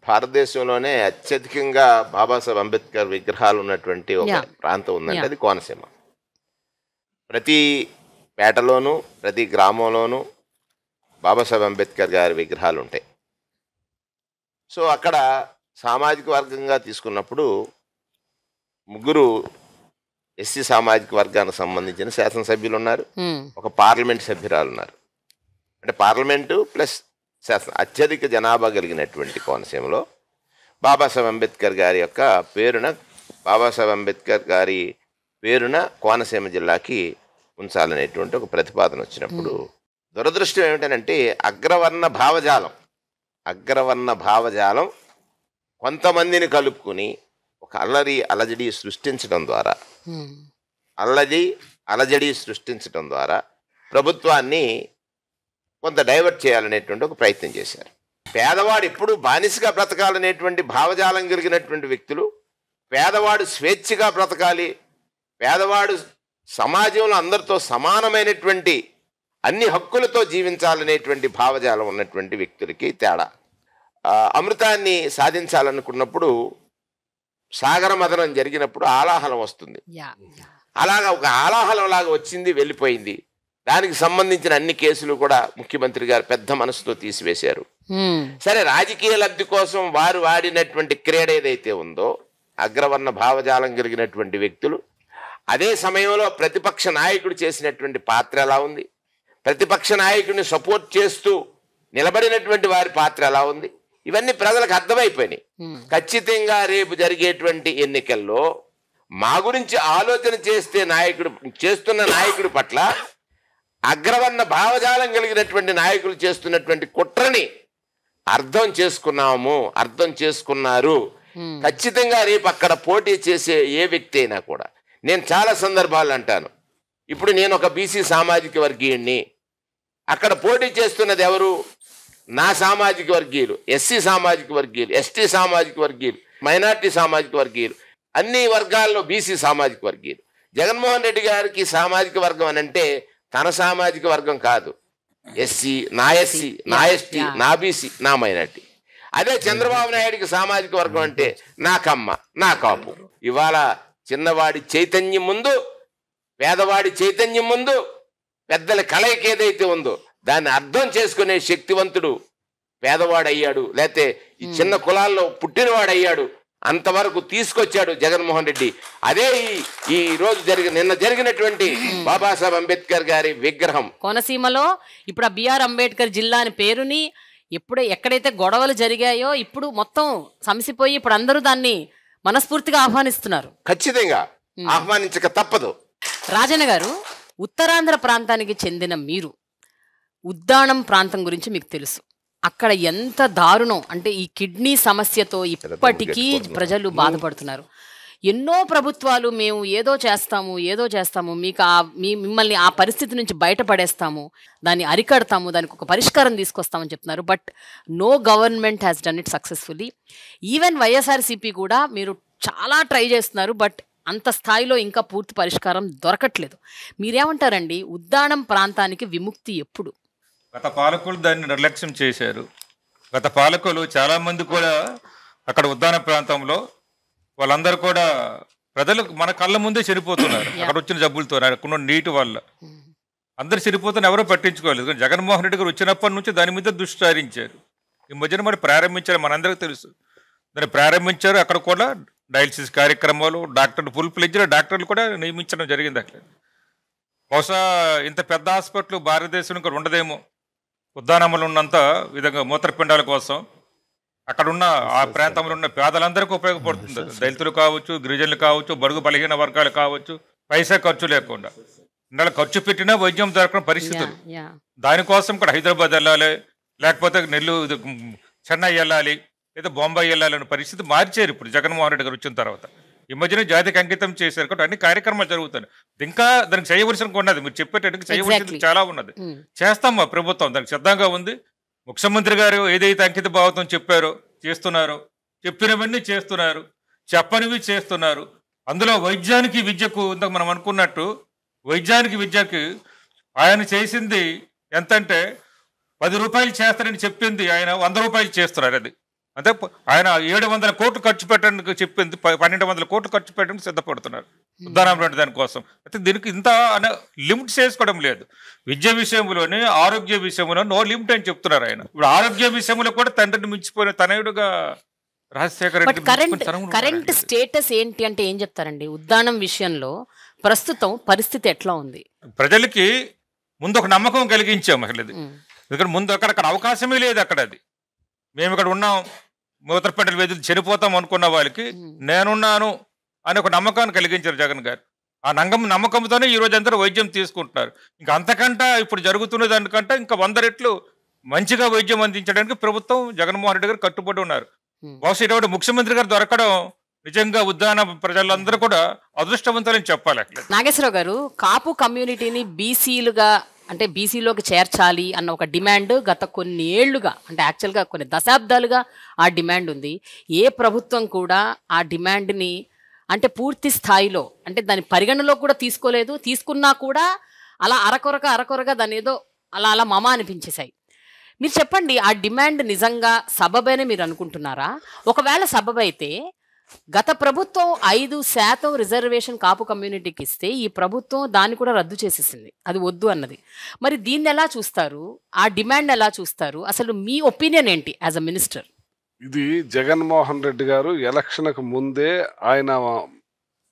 భారతదేశంలోనే అత్యధికంగా బాబాసాహెబ్ అంబేద్కర్ విగ్రహాలు ఉన్నటువంటి ఒక ప్రాంతం ఉందంటే అది కోనసీమ. ప్రతి పేటలోనూ, ప్రతి గ్రామంలోనూ బాబాసాహెబ్ అంబేద్కర్ గారి విగ్రహాలు ఉంటాయి. సో అక్కడ సామాజిక వర్గంగా తీసుకున్నప్పుడు 3 ఎస్సీ సామాజిక వర్గానికి సంబంధించిన శాసనసభ్యులు ఉన్నారు, ఒక పార్లమెంట్ సభ్యురాలు ఉన్నారు. అంటే పార్లమెంటు ప్లస్ అత్యధిక జనాభా కలిగినటువంటి కోనసీమలో బాబాసాహెబ్ అంబేద్కర్ గారి పేరున కోనసీమ జిల్లాకి ఉంచాలనేటువంటి ఒక ప్రతిపాదన వచ్చినప్పుడు దురదృష్టం ఏమిటంటే అగ్రవర్ణ భావజాలం కొంతమందిని కలుపుకుని ఒక అలజడి సృష్టించడం ద్వారా ప్రభుత్వాన్ని కొంత డైవర్ట్ చేయాలనేటువంటి ఒక ప్రయత్నం చేశారు. పేదవాడు ఎప్పుడు బానిసగా బ్రతకాలనేటువంటి భావజాలం కలిగినటువంటి వ్యక్తులు, పేదవాడు స్వేచ్ఛగా బ్రతకాలి, పేదవాడు సమాజంలో అందరితో సమానమైనటువంటి అన్ని హక్కులతో జీవించాలనేటువంటి భావజాలం ఉన్నటువంటి వ్యక్తులకి తేడా. అమృతాన్ని సాధించాలనుకున్నప్పుడు సాగర మదనం జరిగినప్పుడు ఆలాహలం వస్తుంది. అలాగా ఒక ఆలాహలం లాగా వచ్చింది, వెళ్ళిపోయింది. దానికి సంబంధించిన అన్ని కేసులు కూడా ముఖ్యమంత్రి గారు పెద్ద మనసుతో తీసివేశారు. సరే, రాజకీయ లబ్ధి కోసం వారు వాడినటువంటి క్రీడ ఏదైతే ఉందో, అగ్రవర్ణ భావజాలం కలిగినటువంటి వ్యక్తులు, అదే సమయంలో ప్రతిపక్ష నాయకుడు చేసినటువంటి పాత్ర ఎలా ఉంది, ప్రతిపక్ష నాయకుడిని సపోర్ట్ చేస్తూ నిలబడినటువంటి వారి పాత్ర ఎలా ఉంది, ఇవన్నీ ప్రజలకు అర్థమైపోయినాయి. ఖచ్చితంగా రేపు జరిగేటువంటి ఎన్నికల్లో మా గురించి ఆలోచన చేస్తున్న నాయకుడి పట్ల అగ్రవర్ణ భావజాలం కలిగినటువంటి నాయకులు చేస్తున్నటువంటి కుట్రని అర్థం చేసుకున్నారు. ఖచ్చితంగా రేపు అక్కడ పోటీ చేసే ఏ వ్యక్తి అయినా కూడా, నేను చాలా సందర్భాలు అంటాను, ఇప్పుడు నేను ఒక బీసీ సామాజిక వర్గీయుడిని, అక్కడ పోటీ చేస్తున్నది ఎవరు? నా సామాజిక వర్గీయులు, ఎస్సీ సామాజిక వర్గీయులు, ఎస్టీ సామాజిక వర్గీయులు, మైనార్టీ సామాజిక వర్గీయులు, అన్ని వర్గాల్లో బీసీ సామాజిక వర్గీయులు. జగన్మోహన్ రెడ్డి గారికి సామాజిక వర్గం అని అంటే తన సామాజిక వర్గం కాదు, ఎస్సీ, నా ఎస్టీ, నా బీసీ, నా మైనార్టీ. అదే చంద్రబాబు నాయుడికి సామాజిక వర్గం అంటే నా కమ్మ, నా కాపు. ఇవాళ చిన్నవాడి చైతన్యం ముందు, పేదవాడి చైతన్యం ముందు, పెద్దల కలయిక ఏదైతే ఉందో దాన్ని అర్థం చేసుకునే శక్తివంతుడు పేదవాడయ్యాడు, లేకపోతే ఈ చిన్న కులాల్లో పుట్టినవాడయ్యాడు. అంతవరకు తీసుకొచ్చాడు జగన్మోహన్ రెడ్డి. అదే ఈ రోజు నిన్న జరిగినటువంటి బాబాసాహెబ్ అంబేద్కర్ గారి విగ్రహం కోనసీమలో. ఇప్పుడు ఆ బిఆర్ అంబేద్కర్ జిల్లా అని పేరుని ఎక్కడైతే గొడవలు జరిగాయో ఇప్పుడు మొత్తం సమసిపోయి ఇప్పుడు అందరూ దాన్ని మనస్ఫూర్తిగా ఆహ్వానిస్తున్నారు. ఖచ్చితంగా ఆహ్వానించక తప్పదు. రాజన్న గారు, ఉత్తరాంధ్ర ప్రాంతానికి చెందిన మీరు, ఉద్దానం ప్రాంతం గురించి మీకు తెలుసు. అక్కడ ఎంత దారుణం అంటే ఈ కిడ్నీ సమస్యతో ఇప్పటికీ ప్రజలు బాధపడుతున్నారు. ఎన్నో ప్రభుత్వాలు మేము ఏదో చేస్తాము మీకు మిమ్మల్ని ఆ పరిస్థితి నుంచి బయటపడేస్తాము, దాన్ని అరికడతాము, దానికి ఒక పరిష్కారం తీసుకొస్తామని చెప్తున్నారు. But no government has done it successfully. Even YSRCP కూడా మీరు చాలా ట్రై చేస్తున్నారు, బట్ అంత స్థాయిలో ఇంకా పూర్తి పరిష్కారం దొరకట్లేదు. మీరేమంటారండి? ఉద్దానం ప్రాంతానికి విముక్తి ఎప్పుడు? గత పాలకులు దాన్ని నిర్లక్ష్యం చేశారు. గత పాలకులు చాలామంది కూడా అక్కడ ఉద్దాన ప్రాంతంలో వాళ్ళందరూ కూడా ప్రజలు మన కళ్ళ ముందే చనిపోతున్నారు. అక్కడ వచ్చిన జబ్బులతో, అక్కడ నీటి వల్ల అందరు చనిపోతున్న ఎవరో పట్టించుకోలేదు. కానీ జగన్మోహన్ రెడ్డి గారు వచ్చినప్పటి నుంచి దాని మీద దృష్టి సారించారు. ఈ మధ్యన మరి ప్రారంభించారు, మనందరికీ తెలుసు. దాన్ని ప్రారంభించారు. అక్కడ కూడా డయాలసిస్ కార్యక్రమాలు, ఫుల్ ఫ్లెడ్జ్డ్ డాక్టర్లు కూడా నియమించడం జరిగింది. అక్కడ బహుశా ఇంత పెద్ద హాస్పిటల్ భారతదేశంలో ఇక్కడ ఉండదేమో. ఉద్దానంలో ఉన్నంత విధంగా మూత్రపిండాల కోసం అక్కడున్న ఆ ప్రాంతంలో ఉన్న పేదలందరికీ ఉపయోగపడుతుంది. దళితులు కావచ్చు, గిరిజనులు కావచ్చు, బడుగు బలహీన వర్గాలు కావచ్చు, పైసా ఖర్చు లేకుండా. ఇందులో ఖర్చు పెట్టినా వైద్యం దొరకని పరిస్థితులు. దానికోసం ఇక్కడ హైదరాబాద్ వెళ్ళాలి, లేకపోతే చెన్నై వెళ్ళాలి, లేదా బొంబాయి వెళ్ళాలనే పరిస్థితి మార్చారు ఇప్పుడు జగన్మోహన్ రెడ్డి గారు వచ్చిన తర్వాత. ఈ మధ్యన జాతికి అంకితం చేశారు కాబట్టి అన్ని కార్యక్రమాలు జరుగుతాయి. ఇంకా దానికి చేయవలసిన ఉన్నది, మీరు చెప్పేటట్టుగా చేయవలసింది చాలా ఉన్నది. చేస్తాం, మా ప్రభుత్వం దానికి సిద్ధంగా ఉంది. ముఖ్యమంత్రి గారు ఏదైతే అంకిత భావంతో చేస్తున్నారో చెప్పినవన్నీ చేస్తున్నారు, చెప్పనివి చేస్తున్నారు. అందులో వైద్యానికి విద్యకు ఇంతకు మనం అనుకున్నట్టు వైద్యానికి విద్యకి ఆయన చేసింది ఎంతంటే 10 రూపాయలు చేస్తారని చెప్పింది ఆయన 100 రూపాయలు చేస్తున్నారు. అది అంటే ఆయన 700 కోట్లు ఖర్చు పెట్టడానికి చెప్పింది 1200 కోట్లు ఖర్చు పెట్టడానికి సిద్ధపడుతున్నారు ఉద్దానం లాంటి దానికోసం. అయితే దీనికి ఇంత లిమిట్ చేసుకోవడం లేదు. విద్య విషయంలోనే, ఆరోగ్య విషయంలో నో లిమిట్ అని చెప్తున్నారు ఆయన. ఇప్పుడు ఆరోగ్య విషయంలో కూడా తండ్రిని మించిపోయిన తనయుడుగా రాజశేఖర రెడ్డి. కరెంట్ స్టేటస్ ఏంటి అంటే ఏం చెప్తారండి? ఉద్దానం విషయంలో ప్రస్తుతం పరిస్థితి ఎట్లా ఉంది? ప్రజలకి ముందు ఒక నమ్మకం కలిగించాం అసలు. ఎందుకంటే ముందు అక్కడ అవకాశమే లేదు. అక్కడ అది మేము ఇక్కడ ఉన్నాం, మూత్రపిండల వ్యాధులు చనిపోతాం అనుకున్న వాళ్ళకి నేనున్నాను అని ఒక నమ్మకాన్ని కలిగించారు జగన్ గారు. ఆ నమ్మకంతోనే ఈ రోజు అందరూ వైద్యం తీసుకుంటున్నారు. ఇంకా అంతకంటే ఇప్పుడు జరుగుతున్న దానికంటే ఇంకా 100 రెట్లు మంచిగా వైద్యం అందించడానికి ప్రభుత్వం జగన్మోహన్ రెడ్డి గారు కట్టుబడి ఉన్నారు. బహుశా ఇటువంటి ముఖ్యమంత్రి గారు దొరకడం నిజంగా ఉద్దాన ప్రజలందరూ కూడా అదృష్టవంతులని చెప్పాలి. నాగేశ్వరరావు గారు, కాపు కమ్యూనిటీని బీసీలుగా అంటే బీసీలోకి చేర్చాలి అన్న ఒక డిమాండ్ గత కొన్ని ఏళ్లుగా, అంటే యాక్చువల్గా కొన్ని దశాబ్దాలుగా ఆ డిమాండ్ ఉంది. ఏ ప్రభుత్వం కూడా ఆ డిమాండ్ని అంటే పూర్తి స్థాయిలో అంటే దాని పరిగణలో కూడా తీసుకోలేదు, తీసుకున్నా కూడా అలా అరకొరగా దాని ఏదో అలా అలా మమ అనిపించేశాయి. మీరు చెప్పండి, ఆ డిమాండ్ నిజంగా సబబేనే మీరు అనుకుంటున్నారా? ఒకవేళ సబబైతే గత ప్రభుత్వం 5% రిజర్వేషన్ కాపు కమ్యూనిటీకి ఇస్తే ఈ ప్రభుత్వం దాన్ని కూడా రద్దు చేసేసింది, అది వద్దు అన్నది. మరి దీన్ని ఎలా చూస్తారు, ఆ డిమాండ్ ఎలా చూస్తారు? అసలు మీ ఒపీనియన్ ఏంటి యాజ్ అ మినిస్టర్? ఇది జగన్మోహన్ రెడ్డి గారు ఎలక్షన్కు ముందే ఆయన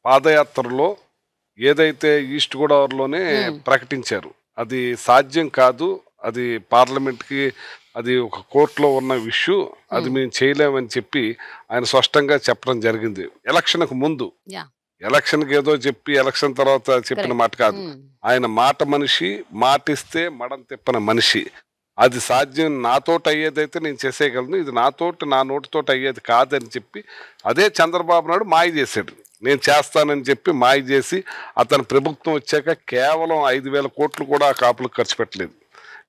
పాదయాత్రలో ఏదైతే ఈస్ట్ గోదావరిలోనే ప్రకటించారు, అది సాధ్యం కాదు, అది పార్లమెంట్కి అది ఒక కోర్టులో ఉన్న ఇష్యూ, అది మేము చేయలేమని చెప్పి ఆయన స్పష్టంగా చెప్పడం జరిగింది ఎలక్షన్కు ముందు. ఎలక్షన్కి ఏదో చెప్పి ఎలక్షన్ తర్వాత చెప్పిన మాట కాదు, ఆయన మాట మనిషి, మాటిస్తే మడం తిప్పని మనిషి. అది సాధ్యం, నాతోటి అయ్యేదైతే నేను చేసేయగలను, ఇది నా నోటితోటి అయ్యేది కాదని చెప్పి అదే చంద్రబాబు నాయుడు మాయ చేశాడు. నేను చేస్తానని చెప్పి మాయ చేసి అతని ప్రభుత్వం వచ్చాక కేవలం 5,000 కోట్లు కూడా కాపులకు ఖర్చు పెట్టలేదు.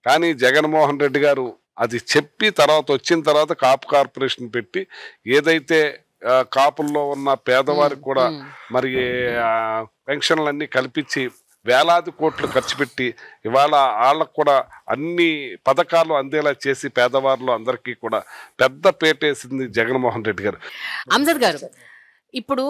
కానీ జగన్మోహన్ రెడ్డి గారు అది చెప్పి తర్వాత వచ్చిన తర్వాత కాపు కార్పొరేషన్ పెట్టి ఏదైతే కాపుల్లో ఉన్న పేదవారికి కూడా మరి పెన్షన్లన్నీ కల్పించి వేలాది కోట్లు ఖర్చు పెట్టి ఇవాళ వాళ్ళకు కూడా అన్ని పథకాలు అందేలా చేసి పేదవారిలో అందరికీ కూడా పెద్ద పేటేసింది జగన్మోహన్ రెడ్డి గారు. అంజద్ గారు, ఇప్పుడు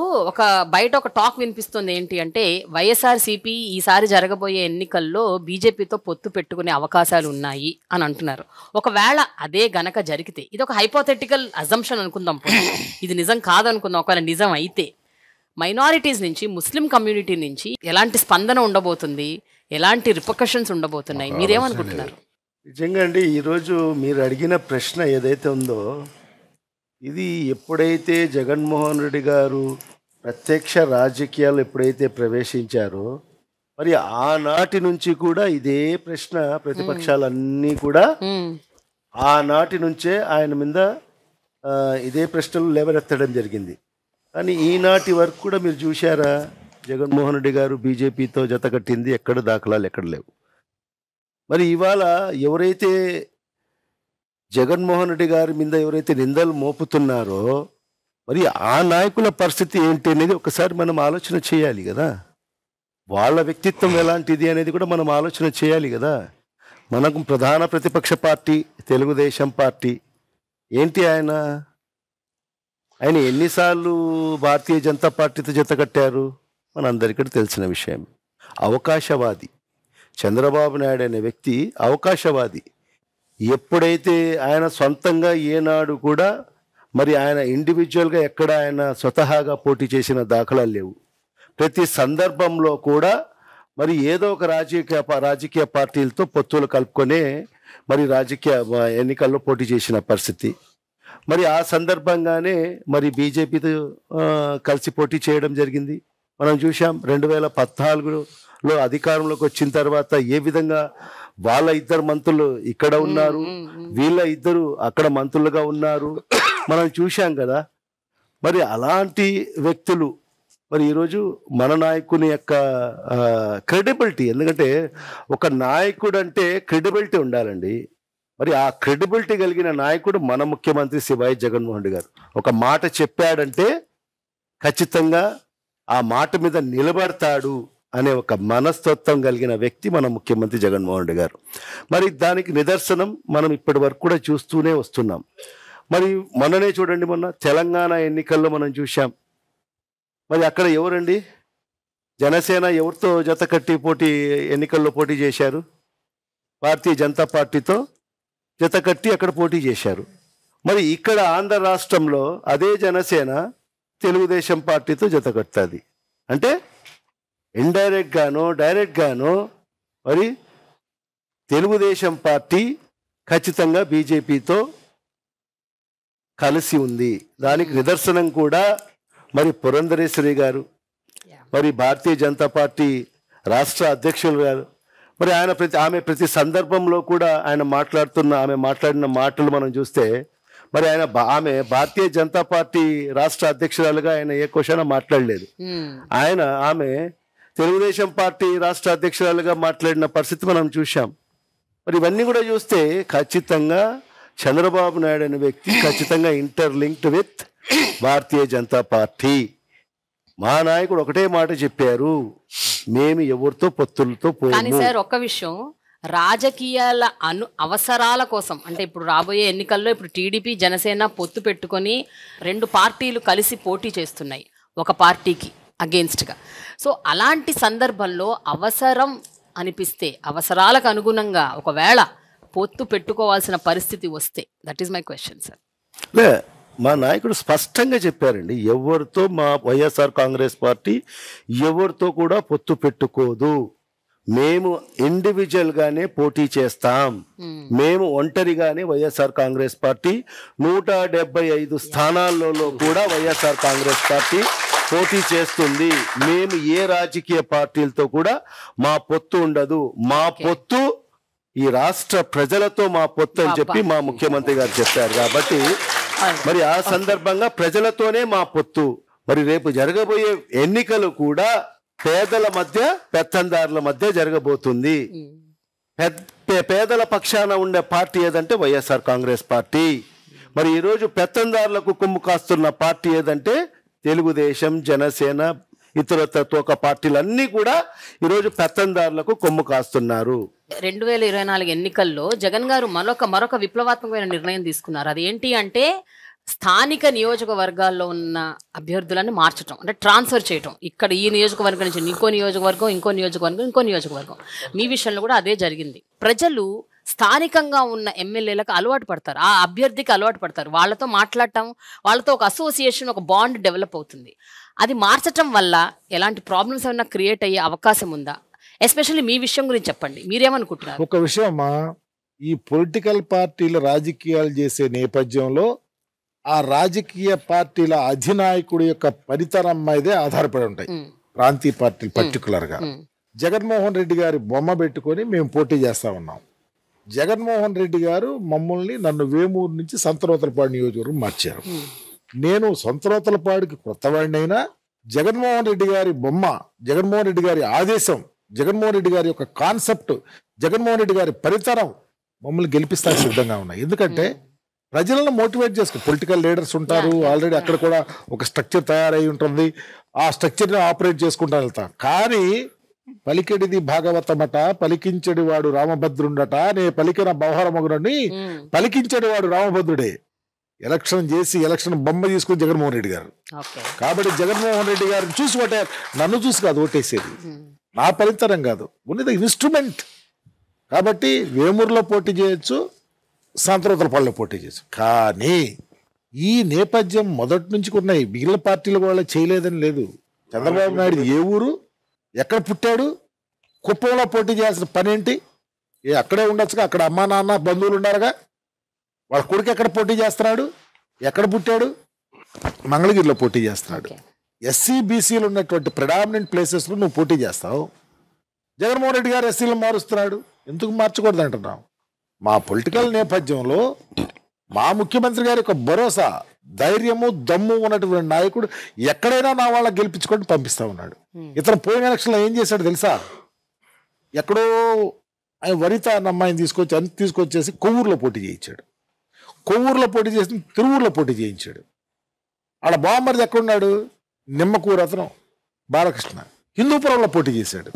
బయట ఒక టాక్ వినిపిస్తుంది, ఏంటి అంటే వైఎస్ఆర్సీపీ ఈసారి జరగబోయే ఎన్నికల్లో బీజేపీతో పొత్తు పెట్టుకునే అవకాశాలు ఉన్నాయి అని అంటున్నారు. ఒకవేళ అదే గనక జరిగితే, ఇది ఒక హైపోథెటికల్ అజంప్షన్ అనుకుందాం, ఇది నిజం కాదనుకుందాం, ఒకవేళ నిజం అయితే మైనారిటీస్ నుంచి, ముస్లిం కమ్యూనిటీ నుంచి ఎలాంటి స్పందన ఉండబోతుంది, ఎలాంటి రిపర్కషన్స్ ఉండబోతున్నాయి, మీరేమనుకుంటున్నారు? నిజంగా అండి, ఈరోజు మీరు అడిగిన ప్రశ్న ఏదైతే ఉందో, ఇది ఎప్పుడైతే జగన్మోహన్ రెడ్డి గారు ప్రత్యక్ష రాజకీయాలు ఎప్పుడైతే ప్రవేశించారో, మరి ఆనాటి నుంచి కూడా ఇదే ప్రశ్న ప్రతిపక్షాలన్నీ కూడా ఆనాటి నుంచే ఆయన మీద ఇదే ప్రశ్నలు లేవనెత్తడం జరిగింది. కానీ ఈనాటి వరకు కూడా మీరు చూశారా, జగన్మోహన్ రెడ్డి గారు బీజేపీతో జత కట్టింది ఎక్కడ దాఖలాలు ఎక్కడ లేవు. మరి ఇవాళ ఎవరైతే జగన్మోహన్ రెడ్డి గారి మీద ఎవరైతే నిందలు మోపుతున్నారో, మరి ఆ నాయకుల పరిస్థితి ఏంటి అనేది ఒకసారి మనం ఆలోచన చేయాలి కదా. వాళ్ళ వ్యక్తిత్వం ఎలాంటిది అనేది కూడా మనం ఆలోచన చేయాలి కదా. మనకు ప్రధాన ప్రతిపక్ష పార్టీ తెలుగుదేశం పార్టీ ఏంటి, ఆయన ఎన్నిసార్లు భారతీయ జనతా పార్టీతో జత కట్టారు మనందరికీ తెలిసిన విషయం. అవకాశవాది చంద్రబాబు నాయుడు అనే వ్యక్తి అవకాశవాది. ఎప్పుడైతే ఆయన సొంతంగా ఏనాడు కూడా మరి ఆయన ఇండివిజువల్గా ఎక్కడ ఆయన స్వతహాగా పోటీ చేసిన దాఖలాలు లేవు. ప్రతి సందర్భంలో కూడా మరి ఏదో ఒక రాజకీయ పార్టీలతో పొత్తులు కలుపుకొనే మరి రాజకీయ ఎన్నికల్లో పోటీ చేసిన పరిస్థితి. మరి ఆ సందర్భంగానే మరి బీజేపీతో కలిసి పోటీ చేయడం జరిగింది. మనం చూసాం 2014లో అధికారంలోకి వచ్చిన తర్వాత ఏ విధంగా వాళ్ళ ఇద్దరు మంత్రులు ఇక్కడ ఉన్నారు, వీళ్ళ ఇద్దరు అక్కడ మంత్రులుగా ఉన్నారు, మనం చూశాం కదా. మరి అలాంటి వ్యక్తులు మరి ఈరోజు మన నాయకుని యొక్క క్రెడిబిలిటీ, ఎందుకంటే ఒక నాయకుడు అంటే క్రెడిబిలిటీ ఉండాలండి. మరి ఆ క్రెడిబిలిటీ కలిగిన నాయకుడు మన ముఖ్యమంత్రి శ్రీ వైఎస్ జగన్మోహన్ రెడ్డి గారు. ఒక మాట చెప్పాడంటే ఖచ్చితంగా ఆ మాట మీద నిలబడతాడు అనే ఒక మనస్తత్వం కలిగిన వ్యక్తి మన ముఖ్యమంత్రి జగన్మోహన్ రెడ్డి గారు. మరి దానికి నిదర్శనం మనం ఇప్పటి వరకు కూడా చూస్తూనే వస్తున్నాం. మరి మొన్ననే చూడండి, మొన్న తెలంగాణ ఎన్నికల్లో మనం చూసాం. మరి అక్కడ ఎవరండి, జనసేన ఎవరితో జత కట్టి ఎన్నికల్లో పోటీ చేశారు? భారతీయ జనతా పార్టీతో జత కట్టి అక్కడ పోటీ చేశారు. మరి ఇక్కడ ఆంధ్ర రాష్ట్రంలో అదే జనసేన తెలుగుదేశం పార్టీతో జత కడుతుంది. అంటే ఇండైరెక్ట్ గానో డైరెక్ట్ గానో మరి తెలుగుదేశం పార్టీ ఖచ్చితంగా బీజేపీతో కలిసి ఉంది. దానికి నిదర్శనం కూడా మరి పురంధరేశ్వరి గారు, మరి భారతీయ జనతా పార్టీ రాష్ట్ర అధ్యక్షులు గారు, మరి ఆమె ప్రతి సందర్భంలో కూడా ఆమె మాట్లాడిన మాటలు మనం చూస్తే, మరి ఆమె భారతీయ జనతా పార్టీ రాష్ట్ర అధ్యక్షురాలుగా ఆయన ఏ క్వశ్చన్ మాట్లాడలేదు. ఆమె తెలుగుదేశం పార్టీ రాష్ట్ర అధ్యక్షురాలుగా మాట్లాడిన పరిస్థితి మనం చూసాం. మరి ఇవన్నీ కూడా చూస్తే ఖచ్చితంగా చంద్రబాబు నాయుడు అనే వ్యక్తి ఖచ్చితంగా interlinked with Bharatiya Janata party. మా నాయకుడు ఒకటే మాట చెప్పారు, మేము ఎవరితో పొత్తులతో కానీ పోము. సార్ ఒక్క విషయం, రాజకీయాల అవసరాల కోసం అంటే ఇప్పుడు రాబోయే ఎన్నికల్లో ఇప్పుడు టీడీపీ జనసేన పొత్తు పెట్టుకొని 2 పార్టీలు కలిసి పోటీ చేస్తున్నాయి ఒక పార్టీకి అగేన్స్ట్గా. సో అలాంటి సందర్భంలో అవసరం అనిపిస్తే అవసరాలకు అనుగుణంగా ఒకవేళ పొత్తు పెట్టుకోవాల్సిన పరిస్థితి వస్తే, that is my question sir. లే, మా నాయకుడు స్పష్టంగా చెప్పారండి, ఎవరితో మా వైఎస్ఆర్ కాంగ్రెస్ పార్టీ ఎవరితో కూడా పొత్తు పెట్టుకోదు. మేము ఇండివిజువల్గానే పోటీ చేస్తాం. మేము ఒంటరిగానే వైఎస్ఆర్ కాంగ్రెస్ పార్టీ 175 స్థానాలలో కూడా వైఎస్ఆర్ కాంగ్రెస్ పార్టీ పోటీ చేస్తుంది. మేము ఏ రాజకీయ పార్టీలతో కూడా మా పొత్తు ఉండదు. మా పొత్తు ఈ రాష్ట్ర ప్రజలతో మా పొత్తు అని చెప్పి మా ముఖ్యమంత్రి గారు చెప్పారు. కాబట్టి మరి ఆ సందర్భంగా ప్రజలతోనే మా పొత్తు. మరి రేపు జరగబోయే ఎన్నికలు కూడా పేదల మధ్య పెత్తందారుల మధ్య జరగబోతుంది. పేదల పక్షాన ఉండే పార్టీ ఏదంటే వైఎస్ఆర్ కాంగ్రెస్ పార్టీ. మరి ఈరోజు పెత్తందారులకు కొమ్ము కాస్తున్న పార్టీ ఏదంటే తెలుగుదేశం, జనసేన, ఇతర తోక పార్టీలన్నీ కూడా ఈరోజు పెత్తందారులకు కొమ్ము కాస్తున్నారు. 2024 ఎన్నికల్లో జగన్ గారు మరొక విప్లవాత్మకమైన నిర్ణయం తీసుకున్నారు. అదేంటి అంటే స్థానిక నియోజకవర్గాల్లో ఉన్న అభ్యర్థులను మార్చడం, అంటే ట్రాన్స్ఫర్ చేయటం. ఇక్కడ ఈ నియోజకవర్గం నుంచి ఇంకో నియోజకవర్గం. మీ విషయంలో కూడా అదే జరిగింది. ప్రజలు స్థానికంగా ఉన్న ఎమ్మెల్యేలకు అలవాటు పడతారు, ఆ అభ్యర్థికి అలవాటు పడతారు. వాళ్ళతో మాట్లాడటం, వాళ్ళతో ఒక అసోసియేషన్, ఒక బాండ్ డెవలప్ అవుతుంది. అది మార్చటం వల్ల ఎలాంటి ప్రాబ్లమ్స్ ఏమైనా క్రియేట్ అయ్యే అవకాశం ఉందా? ఎస్పెషల్లీ మీ విషయం గురించి చెప్పండి, మీరేమనుకుంటున్నారు? ఒక విషయమా, ఈ పొలిటికల్ పార్టీలు రాజకీయాలు చేసే నేపథ్యంలో ఆ రాజకీయ పార్టీల అధినాయకుడి యొక్క పనితనం మీదే ఆధారపడి ఉంటాయి. ప్రాంతీయ పార్టీలు పర్టికులర్ గా జగన్మోహన్ రెడ్డి గారి బొమ్మ పెట్టుకొని మేము పోటీ చేస్తా ఉన్నాం. జగన్మోహన్ రెడ్డి గారు నన్ను వేమూరు నుంచి సంతనూతలపాడు నియోజకవర్గం మార్చారు. నేను సంతనూతలపాడుకి కొత్తవాడినైనా జగన్మోహన్ రెడ్డి గారి బొమ్మ, జగన్మోహన్ రెడ్డి గారి ఆదేశం, జగన్మోహన్ రెడ్డి గారి యొక్క కాన్సెప్ట్, జగన్మోహన్ రెడ్డి గారి పరితరం మమ్మల్ని గెలిపిస్తానికి సిద్ధంగా ఉన్నాయి. ఎందుకంటే ప్రజలను మోటివేట్ చేసుకో, పొలిటికల్ లీడర్స్ ఉంటారు ఆల్రెడీ, అక్కడ కూడా ఒక స్ట్రక్చర్ తయారై ఉంటుంది. ఆ స్ట్రక్చర్ని ఆపరేట్ చేసుకుంటా వెళ్తాం. కానీ పలికెడిది భాగవతమట, పలికించడి వాడు రామభద్రుండట, నే పలికిన బౌహరమగునని పలికించడి వాడు రామభద్రుడే. ఎలక్షన్ చేసి ఎలక్షన్ బొమ్మ తీసుకుని జగన్మోహన్ రెడ్డి గారు. కాబట్టి జగన్మోహన్ రెడ్డి గారిని చూసి ఓటే, నన్ను చూసి కాదు ఓటేసేది, నా ఫలితరం కాదు, ఉన్నది ఇన్స్ట్రుమెంట్. కాబట్టి వేమూరులో పోటీ చేయొచ్చు, సంతనూతలపాడులో పోటీ చేయొచ్చు. కానీ ఈ నేపథ్యం మొదటి నుంచి ఉన్నాయి. మిగిలిన పార్టీలు కూడా చేయలేదని లేదు. చంద్రబాబు నాయుడు ఏ ఊరు, ఎక్కడ పుట్టాడు, కుప్పంలో పోటీ చేయాల్సిన పని ఏంటి? అక్కడే ఉండొచ్చుగా, అక్కడ అమ్మా నాన్న బంధువులు ఉన్నారుగా. వాళ్ళ కొడుకు ఎక్కడ పోటీ చేస్తున్నాడు, ఎక్కడ పుట్టాడు? మంగళగిరిలో పోటీ చేస్తున్నాడు. ఎస్సీ బీసీలు ఉన్నటువంటి ప్రెడామినెంట్ ప్లేసెస్లో నువ్వు పోటీ చేస్తావు. జగన్మోహన్ రెడ్డి గారు ఎస్సీలను మారుస్తున్నాడు, ఎందుకు మార్చకూడదు అంటున్నావు? మా పొలిటికల్ నేపథ్యంలో మా ముఖ్యమంత్రి గారి యొక్క భరోసా, ధైర్యము, దమ్ము ఉన్నటువంటి నాయకుడు ఎక్కడైనా నా వాళ్ళకి గెలిపించుకొని పంపిస్తా ఉన్నాడు. ఇతను పోయిన ఎలక్షన్లో ఏం చేశాడు తెలుసా? ఎక్కడో ఆయన వనిత అన్న అమ్మాయిని తీసుకొచ్చేసి కొవ్వూరులో పోటీ చేయించాడు. కొవ్వూరులో పోటీ చేసి తిరువూరులో పోటీ చేయించాడు. ఆడ బామ్మరిది ఎక్కడున్నాడు? నిమ్మకూరు అతను బాలకృష్ణ హిందూపురంలో పోటీ చేశాడు.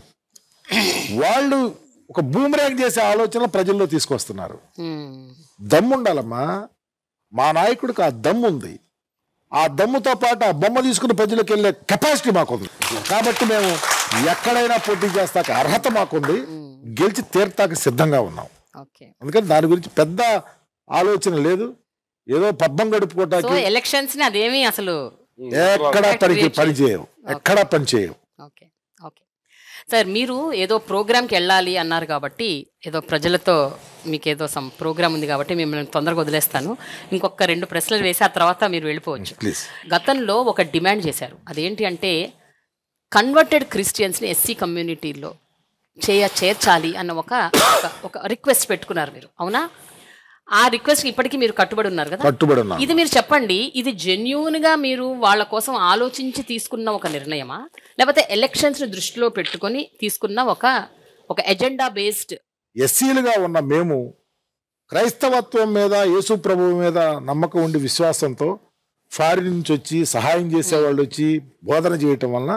వాళ్ళు ఒక బూమరాంగ్ చేసే ఆలోచన ప్రజల్లో తీసుకొస్తున్నారు. దమ్ముండాలమ్మా, మా నాయకుడికి ఆ దమ్ము ఉంది. ఆ దమ్ముతో పాటు ఆ బొమ్మ తీసుకుని ప్రజలకు వెళ్ళే కెపాసిటీ మాకుంది. కాబట్టి మేము ఎక్కడైనా పోటీ చేస్తాక అర్హత మాకుంది, గెలిచి తీర్తాక సిద్ధంగా ఉన్నాం. అందుకని దాని గురించి పెద్ద ఆలోచన లేదు. ఏదో పబ్బం గడుపుకోవటానికి ఎలక్షన్స్ అదేమి అసలు ఎక్కడా పనిచేయవు, ఎక్కడా పనిచేయవు. సార్, మీరు ఏదో ప్రోగ్రామ్కి వెళ్ళాలి అన్నారు కాబట్టి, ఏదో ప్రజలతో మీకు ఏదో సమ్ ప్రోగ్రామ్ ఉంది కాబట్టి మిమ్మల్ని తొందరగా వదిలేస్తాను. ఇంకొక 2 ప్రశ్నలు వేసి ఆ తర్వాత మీరు వెళ్ళిపోవచ్చు. గతంలో ఒక డిమాండ్ చేశారు, అదేంటి అంటే కన్వర్టెడ్ క్రిస్టియన్స్ని ఎస్సీ కమ్యూనిటీలో చేర్చాలి అన్న ఒక రిక్వెస్ట్ పెట్టుకున్నారు మీరు, అవునా? ఆ రిక్వెస్ట్ ఇప్పటికీ మీరు కట్టుబడి ఉన్నారు కదా? ఇది మీరు చెప్పండి, ఇది జెన్యూన్ గా మీరు వాళ్ళ కోసం ఆలోచించి తీసుకున్న ఒక నిర్ణయమా, లేకపోతే ఎలక్షన్స్ ని దృష్టిలో పెట్టుకొని తీసుకున్న ఒక ఎజెండా బేస్డ్? ఎస్సీలుగా ఉన్న మేము క్రైస్తవత్వం మీద, యేసు ప్రభువు మీద నమ్మకం ఉండి విశ్వాసంతో ఫారిన్ నుంచి వచ్చి సహాయం చేసేవాళ్ళు వచ్చి బోధన చేయటం వలన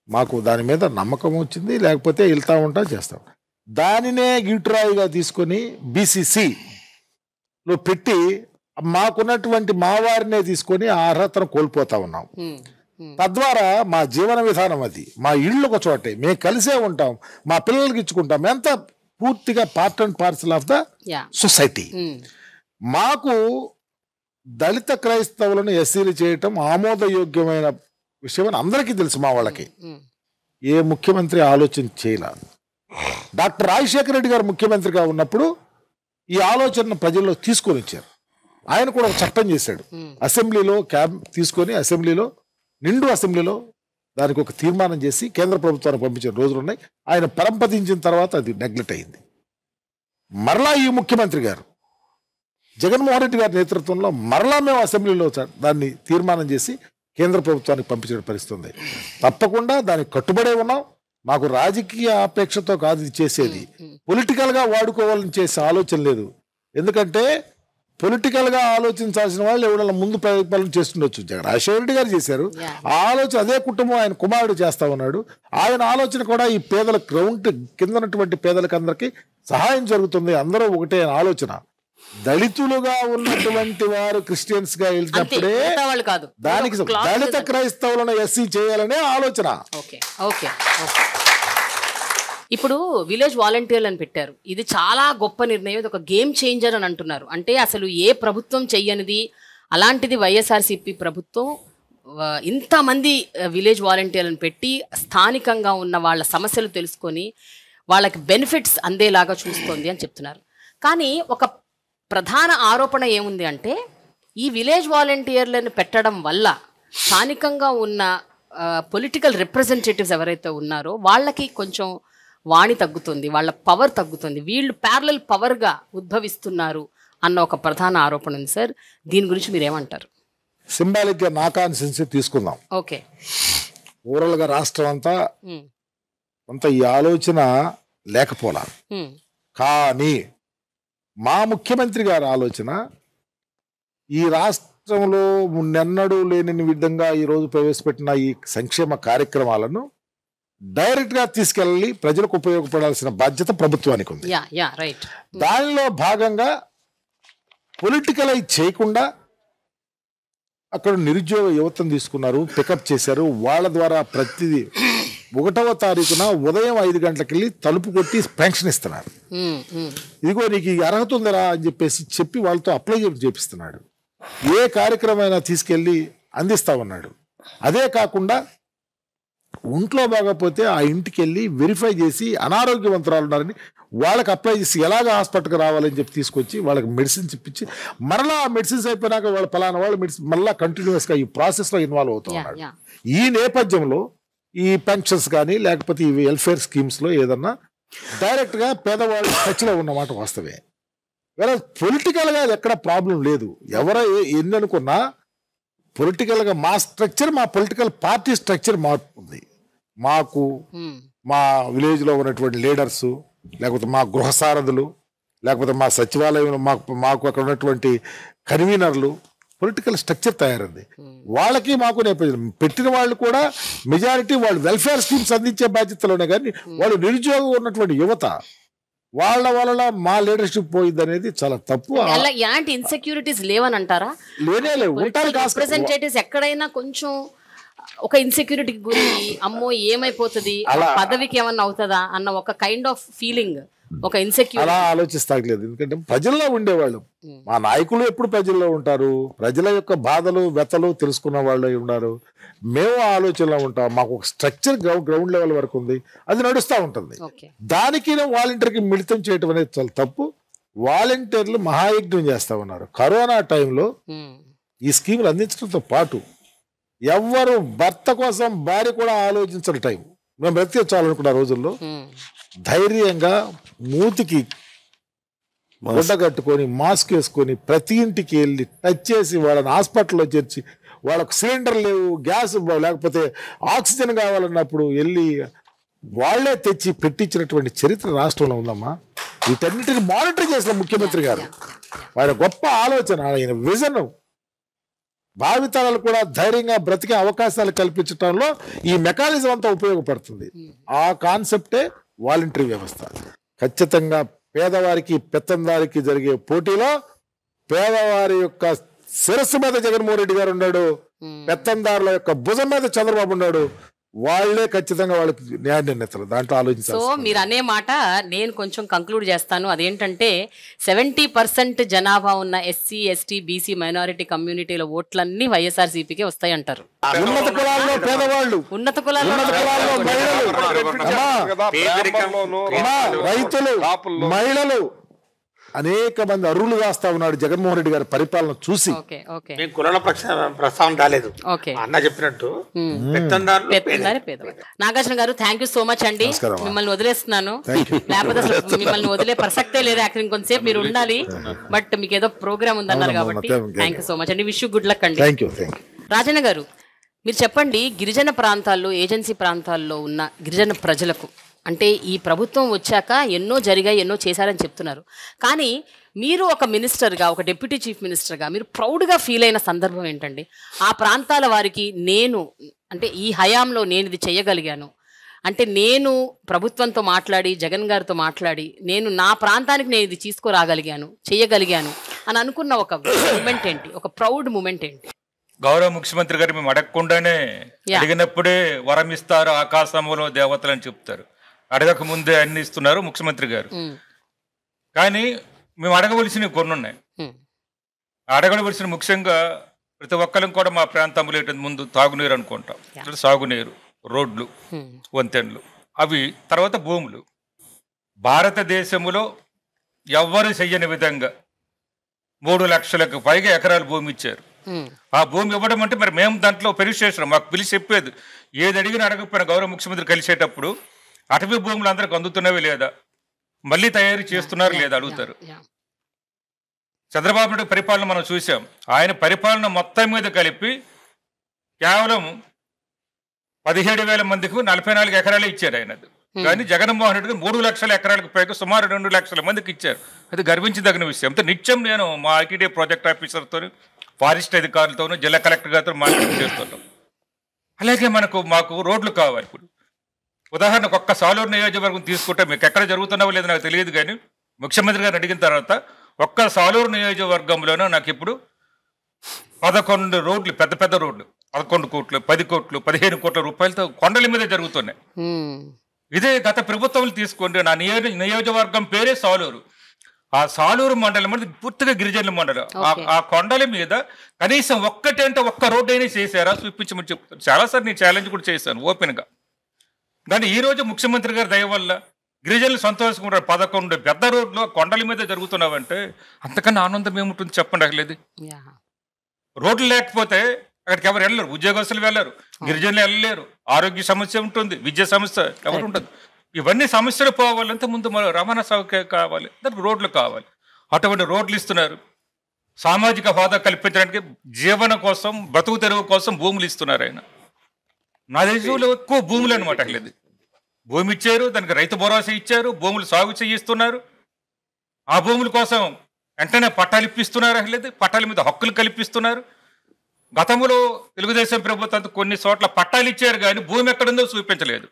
మాకు దాని మీద నమ్మకం వచ్చింది. లేకపోతే వెళ్తా ఉంటా చేస్తాం. దానినే గిట్రాయిగా తీసుకొని BCCలో పెట్టి మాకున్నటువంటి మా వారినే తీసుకొని ఆ అర్హతను కోల్పోతా ఉన్నాం. తద్వారా మా జీవన విధానం అది, మా ఇళ్ళు ఒక చోటే, మేము కలిసే ఉంటాం, మా పిల్లలకి ఇచ్చుకుంటాం, ఎంత పూర్తిగా part and parcel of the society. మాకు దళిత క్రైస్తవులను ఎస్సీలు చేయటం ఆమోదయోగ్యమైన విషయం అని అందరికీ తెలుసు. మా వాళ్ళకి ఏ ముఖ్యమంత్రి ఆలోచన చేయలే. డాక్టర్ రాజశేఖర రెడ్డి గారు ముఖ్యమంత్రిగా ఉన్నప్పుడు ఈ ఆలోచనను ప్రజల్లో తీసుకొని వచ్చారు. ఆయన కూడా ఒక చట్టం చేశాడు. అసెంబ్లీలో తీసుకొని నిండు అసెంబ్లీలో దానికి ఒక తీర్మానం చేసి కేంద్ర ప్రభుత్వానికి పంపించిన రోజులు ఉన్నాయి. ఆయన పరంపదించిన తర్వాత అది నెగ్లెక్ట్ అయింది. మరలా ఈ ముఖ్యమంత్రి గారు జగన్మోహన్ రెడ్డి గారి నేతృత్వంలో మరలా మేము అసెంబ్లీలో దాన్ని తీర్మానం చేసి కేంద్ర ప్రభుత్వానికి పంపించిన పరిస్థితి ఉంది. తప్పకుండా దానికి కట్టుబడే ఉన్నాం. మాకు రాజకీయ ఆపేక్షతో కాదు ఇది చేసేది, పొలిటికల్గా వాడుకోవాలని చేసే ఆలోచన లేదు. ఎందుకంటే పొలిటికల్గా ఆలోచించాల్సిన వాళ్ళు ఎవరైనా ముందు పరిపాలన చేస్తుండొచ్చు. రాజశేఖర రెడ్డి గారు చేశారు ఆ ఆలోచన, అదే కుటుంబం ఆయన కుమారుడు చేస్తా ఉన్నాడు. ఆయన ఆలోచన కూడా ఈ పేదల గ్రౌండ్ కింద ఉన్నటువంటి పేదలకు అందరికీ సహాయం జరుగుతుంది, అందరూ ఒకటే ఆలోచన. దళితులుగా ఉన్నటువంటి వారు క్రిస్టియన్స్ గా వెళ్తున్నప్పుడే దానికి దళిత క్రైస్తవులను ఎస్సీ చేయాలనే ఆలోచన. ఇప్పుడు విలేజ్ వాలంటీర్లు అని పెట్టారు. ఇది చాలా గొప్ప నిర్ణయం, ఇది ఒక గేమ్ చేంజర్ అని అంటున్నారు. అంటే అసలు ఏ ప్రభుత్వం చెయ్యనిది, అలాంటిది వైఎస్ఆర్సీపీ ప్రభుత్వం ఇంతమంది విలేజ్ వాలంటీర్లను పెట్టి స్థానికంగా ఉన్న వాళ్ళ సమస్యలు తెలుసుకొని వాళ్ళకి బెనిఫిట్స్ అందేలాగా చూస్తోంది అని చెప్తున్నారు. కానీ ఒక ప్రధాన ఆరోపణ ఏముంది అంటే ఈ విలేజ్ వాలంటీర్లను పెట్టడం వల్ల స్థానికంగా ఉన్న పొలిటికల్ రిప్రజెంటేటివ్స్ ఎవరైతే ఉన్నారో వాళ్ళకి కొంచెం వాణి తగ్గుతుంది, వాళ్ళ పవర్ తగ్గుతుంది, వీళ్ళు ప్యారలల్ పవర్గా ఉద్భవిస్తున్నారు అన్న ఒక ప్రధాన ఆరోపణ ఉంది. సార్, దీని గురించి మీరేమంటారు? సింబాలిక్గా నా కాన్సెన్సీ తీసుకుందాం. ఓకే, ఓవరాల్గా రాష్ట్రం అంతా ఈ ఆలోచన లేకపోలా. కానీ మా ముఖ్యమంత్రి గారి ఆలోచన ఈ రాష్ట్రంలో మున్నెన్నడూ లేని విధంగా ఈరోజు ప్రవేశపెట్టిన ఈ సంక్షేమ కార్యక్రమాలను డైరెక్ట్ గా తీసుకెళ్ళి ప్రజలకు ఉపయోగపడాల్సిన బాధ్యత ప్రభుత్వానికి ఉంది. దానిలో భాగంగా పొలిటికలైజ్ చేయకుండా అక్కడ నిరుద్యోగ యువతను తీసుకున్నారు, పికప్ చేశారు. వాళ్ళ ద్వారా ప్రతిదీ 1వ తారీఖున ఉదయం 5 గంటలకు వెళ్ళి తలుపు కొట్టి పెన్షన్ ఇస్తున్నారు. ఇదిగో నీకు ఈ అర్హత ఉందరా అని చెప్పి వాళ్ళతో అప్లై చేపిస్తున్నాడు. ఏ కార్యక్రమైనా తీసుకెళ్ళి అందిస్తా ఉన్నాడు. అదే కాకుండా ఒంట్లో బాగపోతే ఆ ఇంటికి వెళ్ళి వెరిఫై చేసి అనారోగ్యవంతురాలు ఉన్నారని వాళ్ళకి అప్లై చేసి ఎలాగ హాస్పిటల్కి రావాలని చెప్పి తీసుకొచ్చి వాళ్ళకి మెడిసిన్స్ ఇప్పించి మరలా ఆ మెడిసిన్స్ అయిపోయినాక వాళ్ళు ఫలానా వాళ్ళు మెడిసిన్ మళ్ళీ కంటిన్యూస్గా ఈ ప్రాసెస్లో ఇన్వాల్వ్ అవుతూ ఉన్నాడు. ఈ నేపథ్యంలో ఈ పెన్షన్స్ కానీ లేకపోతే ఈ వెల్ఫేర్ స్కీమ్స్లో ఏదన్నా డైరెక్ట్గా పేదవాళ్ళు టచ్లో ఉన్నమాట వాస్తవే. వేరే పొలిటికల్గా ఎక్కడ ప్రాబ్లం లేదు. ఎన్ని అనుకున్నా పొలిటికల్గా మా స్ట్రక్చర్, మా పొలిటికల్ పార్టీ స్ట్రక్చర్ మారుతుంది. మాకు మా విలేజ్లో ఉన్నటువంటి లీడర్సు, లేకపోతే మా గృహసారథులు, లేకపోతే మా సచివాలయంలో మాకు అక్కడ ఉన్నటువంటి కన్వీనర్లు, పొలిటికల్ స్ట్రక్చర్ తయారైంది. వాళ్ళకి మాకు నేపథ్యం పెట్టిన వాళ్ళు కూడా మెజారిటీ వాళ్ళు వెల్ఫేర్ స్కీమ్స్ అందించే బాధ్యతలోనే. కానీ వాళ్ళు నిరుద్యోగం ఉన్నటువంటి యువత వాళ్ళ వల్ల మా లీడర్షిప్ పోయింది అనేది చాలా తప్పు. ఎలాంటి ఇన్సెక్యూరిటీస్ లేవని అంటారా? లేవు. రిప్రజెంటేటివ్స్ ఎక్కడైనా కొంచెం ఒక ఇన్సెక్యూరిటీకి గురి, అమ్మో ఏమైపోతుంది, పదవికి ఏమన్నా అవుతుందా అన్న ఒక కైండ్ ఆఫ్ ఫీలింగ్, ఒక ఇన్సెక్యూరిటీ అలా ఆలోచిస్తాగలేదు. ఎందుకంటే ప్రజల్లో ఉండేవాళ్ళు, మా నాయకులు ఎప్పుడు ప్రజల్లో ఉంటారు, ప్రజల యొక్క బాధలు వ్యతలు తెలుసుకున్న వాళ్ళు ఉన్నారు. మేము ఆలోచనలో ఉంటాం. మాకు ఒక స్ట్రక్చర్ గ్రౌండ్ లెవెల్ వరకు ఉంది, అది నడుస్తూ ఉంటుంది. దానికి వాలంటీర్కి మిళితం చేయటం అనేది చాలా తప్పు. వాలంటీర్లు మహాయజ్ఞం చేస్తా ఉన్నారు. కరోనా టైంలో ఈ స్కీములు అందించడంతో పాటు ఎవరు భర్త కోసం భార్య కూడా ఆలోచించని టైం మేము బ్రతికించాలనుకున్న రోజుల్లో ధైర్యంగా మూతికి గుడ్డ కట్టుకొని మాస్క్ వేసుకొని ప్రతి ఇంటికి వెళ్ళి టచ్ చేసి వాళ్ళని హాస్పిటల్లో చేర్చి వాళ్ళకు సిలిండర్ లేవు, గ్యాస్ లేకపోతే ఆక్సిజన్ కావాలన్నప్పుడు వెళ్ళి వాళ్లే తెచ్చి పెట్టించినటువంటి చరిత్ర రాష్ట్రంలో ఉందమ్మా. వీటన్నిటిని మానిటర్ చేసిన ముఖ్యమంత్రి గారు, ఆయన గొప్ప ఆలోచన, ఆయన విజన్ భావితరాలు కూడా ధైర్యంగా బ్రతికే అవకాశాలు కల్పించడంలో ఈ మెకానిజం అంతా ఉపయోగపడుతుంది. ఆ కాన్సెప్టే వాలంటరీ వ్యవస్థ. ఖచ్చితంగా పేదవారికి పెత్తందారికి జరిగే పోటీలో పేదవారి యొక్క శిరస్సు మీద జగన్మోహన్ రెడ్డి గారు ఉన్నాడు, పెత్తందారుల యొక్క భుజం మీద చంద్రబాబు ఉన్నాడు. వాళ్లే ఖచ్చితంగా వాళ్ళకి న్యాయ నిర్ణేతలు. దాంట్లో ఆలోచించాలి. సో మీరు అనే మాట నేను కొంచెం కంక్లూడ్ చేస్తాను. అదేంటంటే 70% జనాభా ఉన్న ఎస్సీ ఎస్టీ బీసీ మైనారిటీ కమ్యూనిటీల ఓట్లన్నీ వైఎస్ఆర్సీపీకే వస్తాయి అంటారు. ఉన్నత కులాల్లో పేదవాళ్ళు, ఉన్నత కులాల్లో రైతులు, మహిళలు అనేక మంది అర్హులు కాస్తా ఉన్నాడు జగన్మోహన్ రెడ్డి గారి పరిపాలన చూసి. మేము కులాల ప్రస్తావన రాలేదు. అన్న చెప్పినట్టు నాగార్జున గారు థ్యాంక్ యూ సో మచ్ అండి. మిమ్మల్ని వదిలేస్తున్నాను, లేకపోతే అసలు మిమ్మల్ని వదిలే ప్రసక్తే లేదు. యాక్చువల్లీ కొంతసేపు మీరు ఉండాలి, బట్ మీకు ఏదో ప్రోగ్రామ్ ఉందన్నారు కాబట్టి థ్యాంక్ యూ సో మచ్ అండి. విష్ యూ గుడ్ లక్ అండి. రాజన్న గారు మీరు చెప్పండి, గిరిజన ప్రాంతాల్లో ఏజెన్సీ ప్రాంతాల్లో ఉన్న గిరిజన ప్రజలకు అంటే ఈ ప్రభుత్వం వచ్చాక ఎన్నో జరిగాయి, ఎన్నో చేశారని చెప్తున్నారు. కానీ మీరు ఒక మినిస్టర్గా, ఒక డిప్యూటీ చీఫ్ మినిస్టర్గా మీరు ప్రౌడ్గా ఫీల్ అయిన సందర్భం ఏంటండి? ఆ ప్రాంతాల వారికి నేను అంటే ఈ హయాంలో నేను ఇది చేయగలిగాను అంటే, నేను ప్రభుత్వంతో మాట్లాడి జగన్ గారితో మాట్లాడి నేను నా ప్రాంతానికి నేను ఇది తీసుకురాగలిగాను, చేయగలిగాను అని అనుకున్న ఒక మూమెంట్ ఏంటి, ఒక ప్రౌడ్ మూమెంట్ ఏంటి? గౌరవ ముఖ్యమంత్రి గారు మేము అడగకుండానే అడిగినప్పుడే వరం ఇస్తారు ఆకాశంలో దేవతలు అని చెప్తారు. అడగక ముందే అన్ని ఇస్తున్నారు ముఖ్యమంత్రి గారు. కానీ మేము అడగవలసినవి కొన్ని ఉన్నాయి. అడగవలసిన ముఖ్యంగా ప్రతి ఒక్కరం కూడా మా ప్రాంతంలో ముందు తాగునీరు అనుకుంటాం, సాగునీరు, రోడ్లు, వంతెనలు, అవి తర్వాత భూములు. భారతదేశంలో ఎవ్వరు చెయ్యని విధంగా 3 లక్షలకు పైగా ఎకరాలు భూమి ఇచ్చారు. ఆ భూమి ఇవ్వడం అంటే మరి మేము దాంట్లో పెరిచేసినాం. మాకు పిలిచి చెప్పేది ఏది అడిగినా అడగకపోయినా గౌరవ ముఖ్యమంత్రి కలిసేటప్పుడు అటవీ భూములు అందరికి అందుతున్నవి లేదా, మళ్ళీ తయారు చేస్తున్నారు లేదా అడుగుతారు. చంద్రబాబు నాయుడు పరిపాలన మనం చూసాం. ఆయన పరిపాలన మొత్తం మీద కలిపి కేవలం 17,000 మందికి 44 ఎకరాలే ఇచ్చారు ఆయనది. కానీ జగన్మోహన్ రెడ్డికి 3 లక్షల ఎకరాలకు పైగా సుమారు 2 లక్షల మందికి ఇచ్చారు. అది గర్వించదగిన విషయం. అంతే నిత్యం నేను మా ఐటీడీ ప్రాజెక్ట్ ఆఫీసర్తో, ఫారెస్ట్ అధికారులతోనూ, జిల్లా కలెక్టర్ గారితో మాట్లాడి చేస్తున్నాం. అలాగే మాకు రోడ్లు కావాలి. ఇప్పుడు ఉదాహరణకు ఒక్క సాలూరు నియోజకవర్గం తీసుకుంటే మీకు ఎక్కడ జరుగుతున్నావో లేదో నాకు తెలియదు, కానీ ముఖ్యమంత్రి గారిని అడిగిన తర్వాత ఒక్క సాలూరు నియోజకవర్గంలోనూ నాకు ఇప్పుడు 11 రోడ్లు, పెద్ద పెద్ద రోడ్లు, 11 కోట్లు, 10 కోట్లు, 15 కోట్ల రూపాయలతో కొండల మీద జరుగుతున్నాయి. ఇదే గత ప్రభుత్వం తీసుకోండి. నా నియోజకవర్గం పేరే సాలూరు. ఆ సాలూరు మండలం అనేది పూర్తిగా గిరిజనుల మండలం. ఆ కొండల మీద కనీసం ఒక్క రోడ్డు అయినా చేశారా చూపించమని చెప్తాను. చాలాసార్లు నేను ఛాలెంజ్ కూడా చేశాను ఓపెన్గా. కానీ ఈ రోజు ముఖ్యమంత్రి గారి దయ వల్ల గిరిజనులు సంతోషంగా 11 పెద్ద రోడ్లు కొండల మీద జరుగుతున్నావంటే అంతకన్నా ఆనందం ఏముంటుంది చెప్పండి. అసలు రోడ్లు లేకపోతే అక్కడికి ఎవరు వెళ్ళరు, ఉద్యోగస్తులు వెళ్ళరు, గిరిజనులు వెళ్ళలేరు, ఆరోగ్య సమస్య ఉంటుంది, విద్యా సమస్య ఎవరు ఉంటుంది. ఇవన్నీ సమస్యలు పోవాలంటే ముందు మన రవాణా సౌకర్యం కావాలి, దానికి రోడ్లు కావాలి. అటువంటి రోడ్లు ఇస్తున్నారు. సామాజిక హోదా కల్పించడానికి జీవన కోసం, బతుకు తెరువు కోసం భూములు ఇస్తున్నారు. ఆయన నా దేశంలో ఎక్కువ భూములు అనమాట. అట్లేదు భూమి ఇచ్చారు, దానికి రైతు భరోసా ఇచ్చారు, భూములు సాగు చేయిస్తున్నారు. ఆ భూముల కోసం వెంటనే పట్టాలు ఇప్పిస్తున్నారు. అట్లేదు పట్టాల మీద హక్కులు కల్పిస్తున్నారు. గతంలో తెలుగుదేశం ప్రభుత్వం కొన్ని చోట్ల పట్టాలు ఇచ్చారు కానీ భూమి ఎక్కడుందో చూపించలేదు,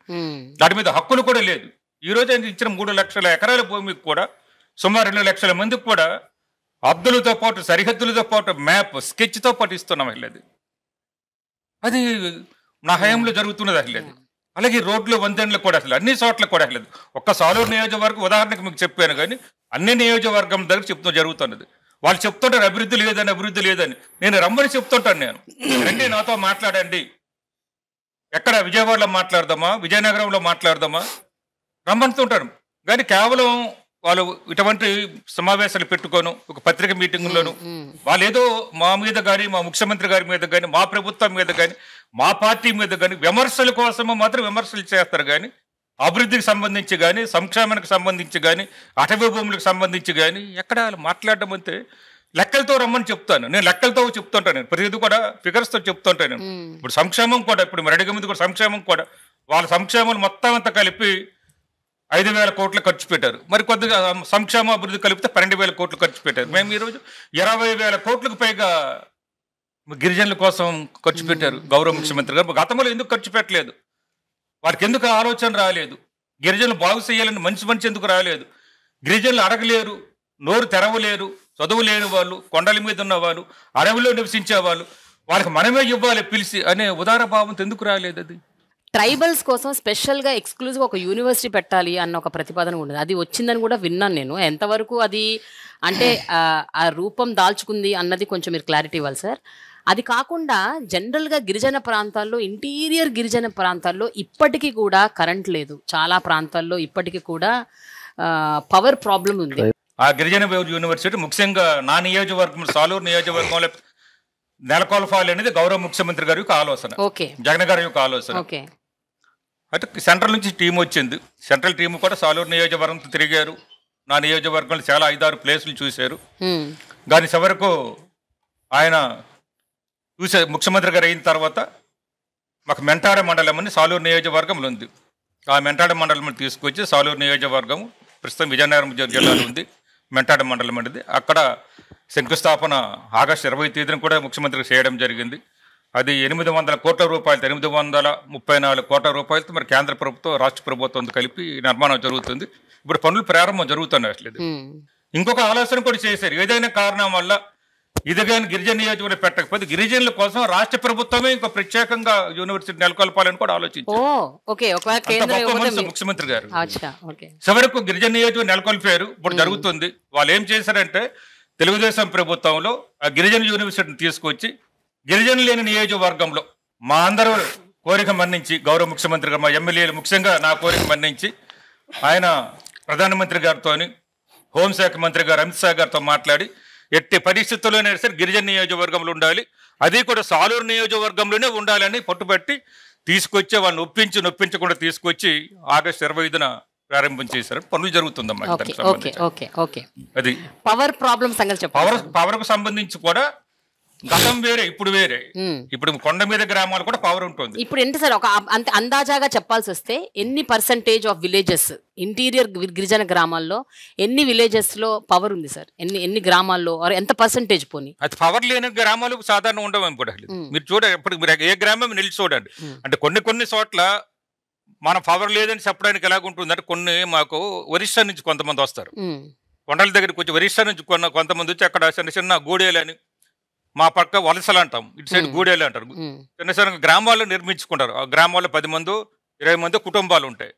దాని మీద హక్కులు కూడా లేదు. ఈ రోజు ఆయన ఇచ్చిన 3 లక్షల ఎకరాల భూమికి కూడా సుమారు 2 లక్షల మందికి కూడా హద్దులతో పాటు, సరిహద్దులతో పాటు మ్యాప్, స్కెచ్తో పాటు ఇస్తున్నాం. వెళ్ళేది అది నా హయాంలో జరుగుతున్నది. అసలేదు అలాగే రోడ్లు, వంతెనలు కూడా అసలు అన్ని చోట్ల కూడా అసలేదు. ఒక్క సాలూరు నియోజకవర్గం ఉదాహరణకు మీకు చెప్పాను, కానీ అన్ని నియోజకవర్గం దగ్గర జరుగుతున్నది. వాళ్ళు చెప్తుంటారు అభివృద్ధి లేదని. నేను రమ్మని చెప్తుంటాను. నేను రండి నాతో మాట్లాడండి, ఎక్కడ విజయవాడలో మాట్లాడదామా, విజయనగరంలో మాట్లాడదామా, రమ్మంటుంటారు. కానీ కేవలం వాళ్ళు ఇటువంటి సమావేశాలు పెట్టుకోను, ఒక పత్రిక మీటింగ్లోను వాళ్ళు ఏదో మా మీద కానీ, మా ముఖ్యమంత్రి గారి మీద కానీ, మా ప్రభుత్వం మీద కానీ, మా పార్టీ మీద కానీ విమర్శల కోసము మాత్రం విమర్శలు చేస్తారు. కానీ అభివృద్ధికి సంబంధించి కానీ, సంక్షేమానికి సంబంధించి కానీ, అటవీ భూములకు సంబంధించి కానీ ఎక్కడ మాట్లాడడం అంతే. లెక్కలతో రమ్మని చెప్తాను నేను, లెక్కలతో చెప్తుంటాను నేను, ప్రతిదీ కూడా ఫిగర్స్తో చెప్తుంటాను నేను. ఇప్పుడు సంక్షేమం కూడా, ఇప్పుడు మరి అడిగే ముందు కూడా సంక్షేమం కూడా వాళ్ళ సంక్షేమం మొత్తం అంతా కలిపి 5,000 కోట్లు ఖర్చు పెట్టారు. మరి కొద్దిగా సంక్షేమ అభివృద్ధి కలిపితే 12,000 కోట్లు ఖర్చు పెట్టారు. మేము ఈరోజు 20,000 కోట్లకు పైగా గిరిజనుల కోసం ఖర్చు పెట్టారు గౌరవ ముఖ్యమంత్రి గారు. గతంలో ఎందుకు ఖర్చు పెట్టలేదు? వారికి ఎందుకు ఆలోచన రాలేదు? గిరిజనులు బాగు చేయాలని మంచి ఎందుకు రాలేదు? గిరిజనులు అడగలేరు, నోరు తెరవలేరు, చదువు లేని వాళ్ళు, కొండల మీద ఉన్న వాళ్ళు, అడవిలో నివసించే వాళ్ళు, వాళ్ళకి మనమే ఇవ్వాలి పిలిచి అనే ఉదార భావంతో ఎందుకు రాలేదు? అది ట్రైబల్స్ కోసం స్పెషల్గా ఎక్స్క్లూజివ్ ఒక యూనివర్సిటీ పెట్టాలి అన్న ఒక ప్రతిపాదన ఉండదు. అది వచ్చిందని కూడా విన్నాను నేను. ఎంతవరకు అది అంటే ఆ రూపం దాల్చుకుంది అన్నది కొంచెం మీరు క్లారిటీ ఇవ్వాలి సార్. అది కాకుండా జనరల్గా గిరిజన ప్రాంతాల్లో, ఇంటీరియర్ గిరిజన ప్రాంతాల్లో ఇప్పటికీ కూడా కరెంట్ లేదు. చాలా ప్రాంతాల్లో ఇప్పటికీ కూడా పవర్ ప్రాబ్లం ఉంది. ఆ గిరిజన యూనివర్సిటీ ముఖ్యంగా నా నియోజకవర్గం సాలూరు నియోజకవర్గంలో నెలకొల్పాలి అనేది గౌరవ ముఖ్యమంత్రి గారి యొక్క ఆలోచన, జగన్ గారి యొక్క ఆలోచన. అంటే సెంట్రల్ నుంచి టీం వచ్చింది. సెంట్రల్ టీం కూడా సాలూరు నియోజకవర్గం తిరిగారు. నా నియోజకవర్గంలో చాలా 5-6 ప్లేసులు చూశారు. కానీ చివరకు ఆయన ముఖ్యమంత్రి గారు అయిన తర్వాత మాకు మెంటాడ మండలం అని సాలూరు నియోజకవర్గంలో ఉంది. ఆ మెంటాడ మండలం తీసుకొచ్చి సాలూరు నియోజకవర్గం ప్రస్తుతం విజయనగరం జిల్లాలో ఉంది. మెంటాడ మండలం అనేది అక్కడ శంకుస్థాపన ఆగస్టు 20వ తేదీన కూడా ముఖ్యమంత్రి చేయడం జరిగింది. అది 800 కోట్ల రూపాయలతో 834 కోట్ల రూపాయలతో మరి కేంద్ర ప్రభుత్వం రాష్ట్ర ప్రభుత్వం కలిపి నిర్మాణం జరుగుతుంది. ఇప్పుడు పనులు ప్రారంభం జరుగుతున్నాయి. అసలు ఇంకొక ఆలోచన కూడా చేశారు. ఏదైనా కారణం వల్ల ఇది కానీ గిరిజన నియోజకవర్గం పెట్టకపోతే గిరిజనుల కోసం రాష్ట్ర ప్రభుత్వమే ఇంకో ప్రత్యేకంగా యూనివర్సిటీ నెలకొల్పాలని కూడా ఆలోచించారు ముఖ్యమంత్రి గారు. చివరకు గిరిజన నియోజకవర్గం నెలకొల్పారు. ఇప్పుడు జరుగుతుంది. వాళ్ళు ఏం చేశారంటే తెలుగుదేశం ప్రభుత్వంలో ఆ గిరిజన యూనివర్సిటీని తీసుకొచ్చి గిరిజనులు లేని నియోజకవర్గంలో మా అందరూ కోరిక మన్నించి గౌరవ ముఖ్యమంత్రి గారు, మా ఎమ్మెల్యేలు ముఖ్యంగా నా కోరిక మన్నించి ఆయన ప్రధానమంత్రి గారితో, హోంశాఖ మంత్రి గారు అమిత్ షా గారితో మాట్లాడి ఎట్టి పరిస్థితుల్లోనే సరే గిరిజన నియోజకవర్గంలో ఉండాలి, అది కూడా సాలూరు నియోజకవర్గంలోనే ఉండాలని పట్టుబట్టి తీసుకొచ్చి వాళ్ళని నొప్పించకుండా తీసుకొచ్చి ఆగస్టు 25న ప్రారంభం చేశారు. పనులు జరుగుతుందమ్మా. అది పవర్ ప్రాబ్లం సంగతి పవర్ కు సంబంధించి కూడా గతం వేరే, ఇప్పుడు వేరే. ఇప్పుడు కొండ మీద గ్రామాలు కూడా పవర్ ఉంటుంది. ఇప్పుడు ఏంటి సార్, ఒక అందాజాగా చెప్పాల్సి వస్తే ఎన్ని పర్సెంటేజ్ ఆఫ్ విలేజెస్ ఇంటీరియర్ గిరిజన గ్రామాల్లో ఎన్ని విలేజెస్ లో పవర్ ఉంది సార్? ఎన్ని గ్రామాల్లో ఎంత పర్సెంటేజ్ పోనీ? అది పవర్ లేని గ్రామాలు సాధారణ ఉండవు. మీరు చూడండి, ఇప్పుడు మీరు ఏ గ్రామం నిలిచి చూడండి. అంటే కొన్ని చోట్ల మన పవర్ లేదని చెప్పడానికి ఎలాగుంటుంది అంటే, కొన్ని మాకు ఒరిస్సా నుంచి కొంతమంది వస్తారు, కొండల దగ్గరికి వచ్చి ఒరిస్సా నుంచి కొంతమంది వచ్చి అక్కడ చిన్న గూడేలని, మా పక్క వలసలు అంటాం, ఇటు సైడ్ గూడేలు అంటారు, చిన్న గ్రామాల్లో నిర్మించుకుంటారు. ఆ గ్రామాల్లో 10 మంది 20 మంది కుటుంబాలు ఉంటాయి.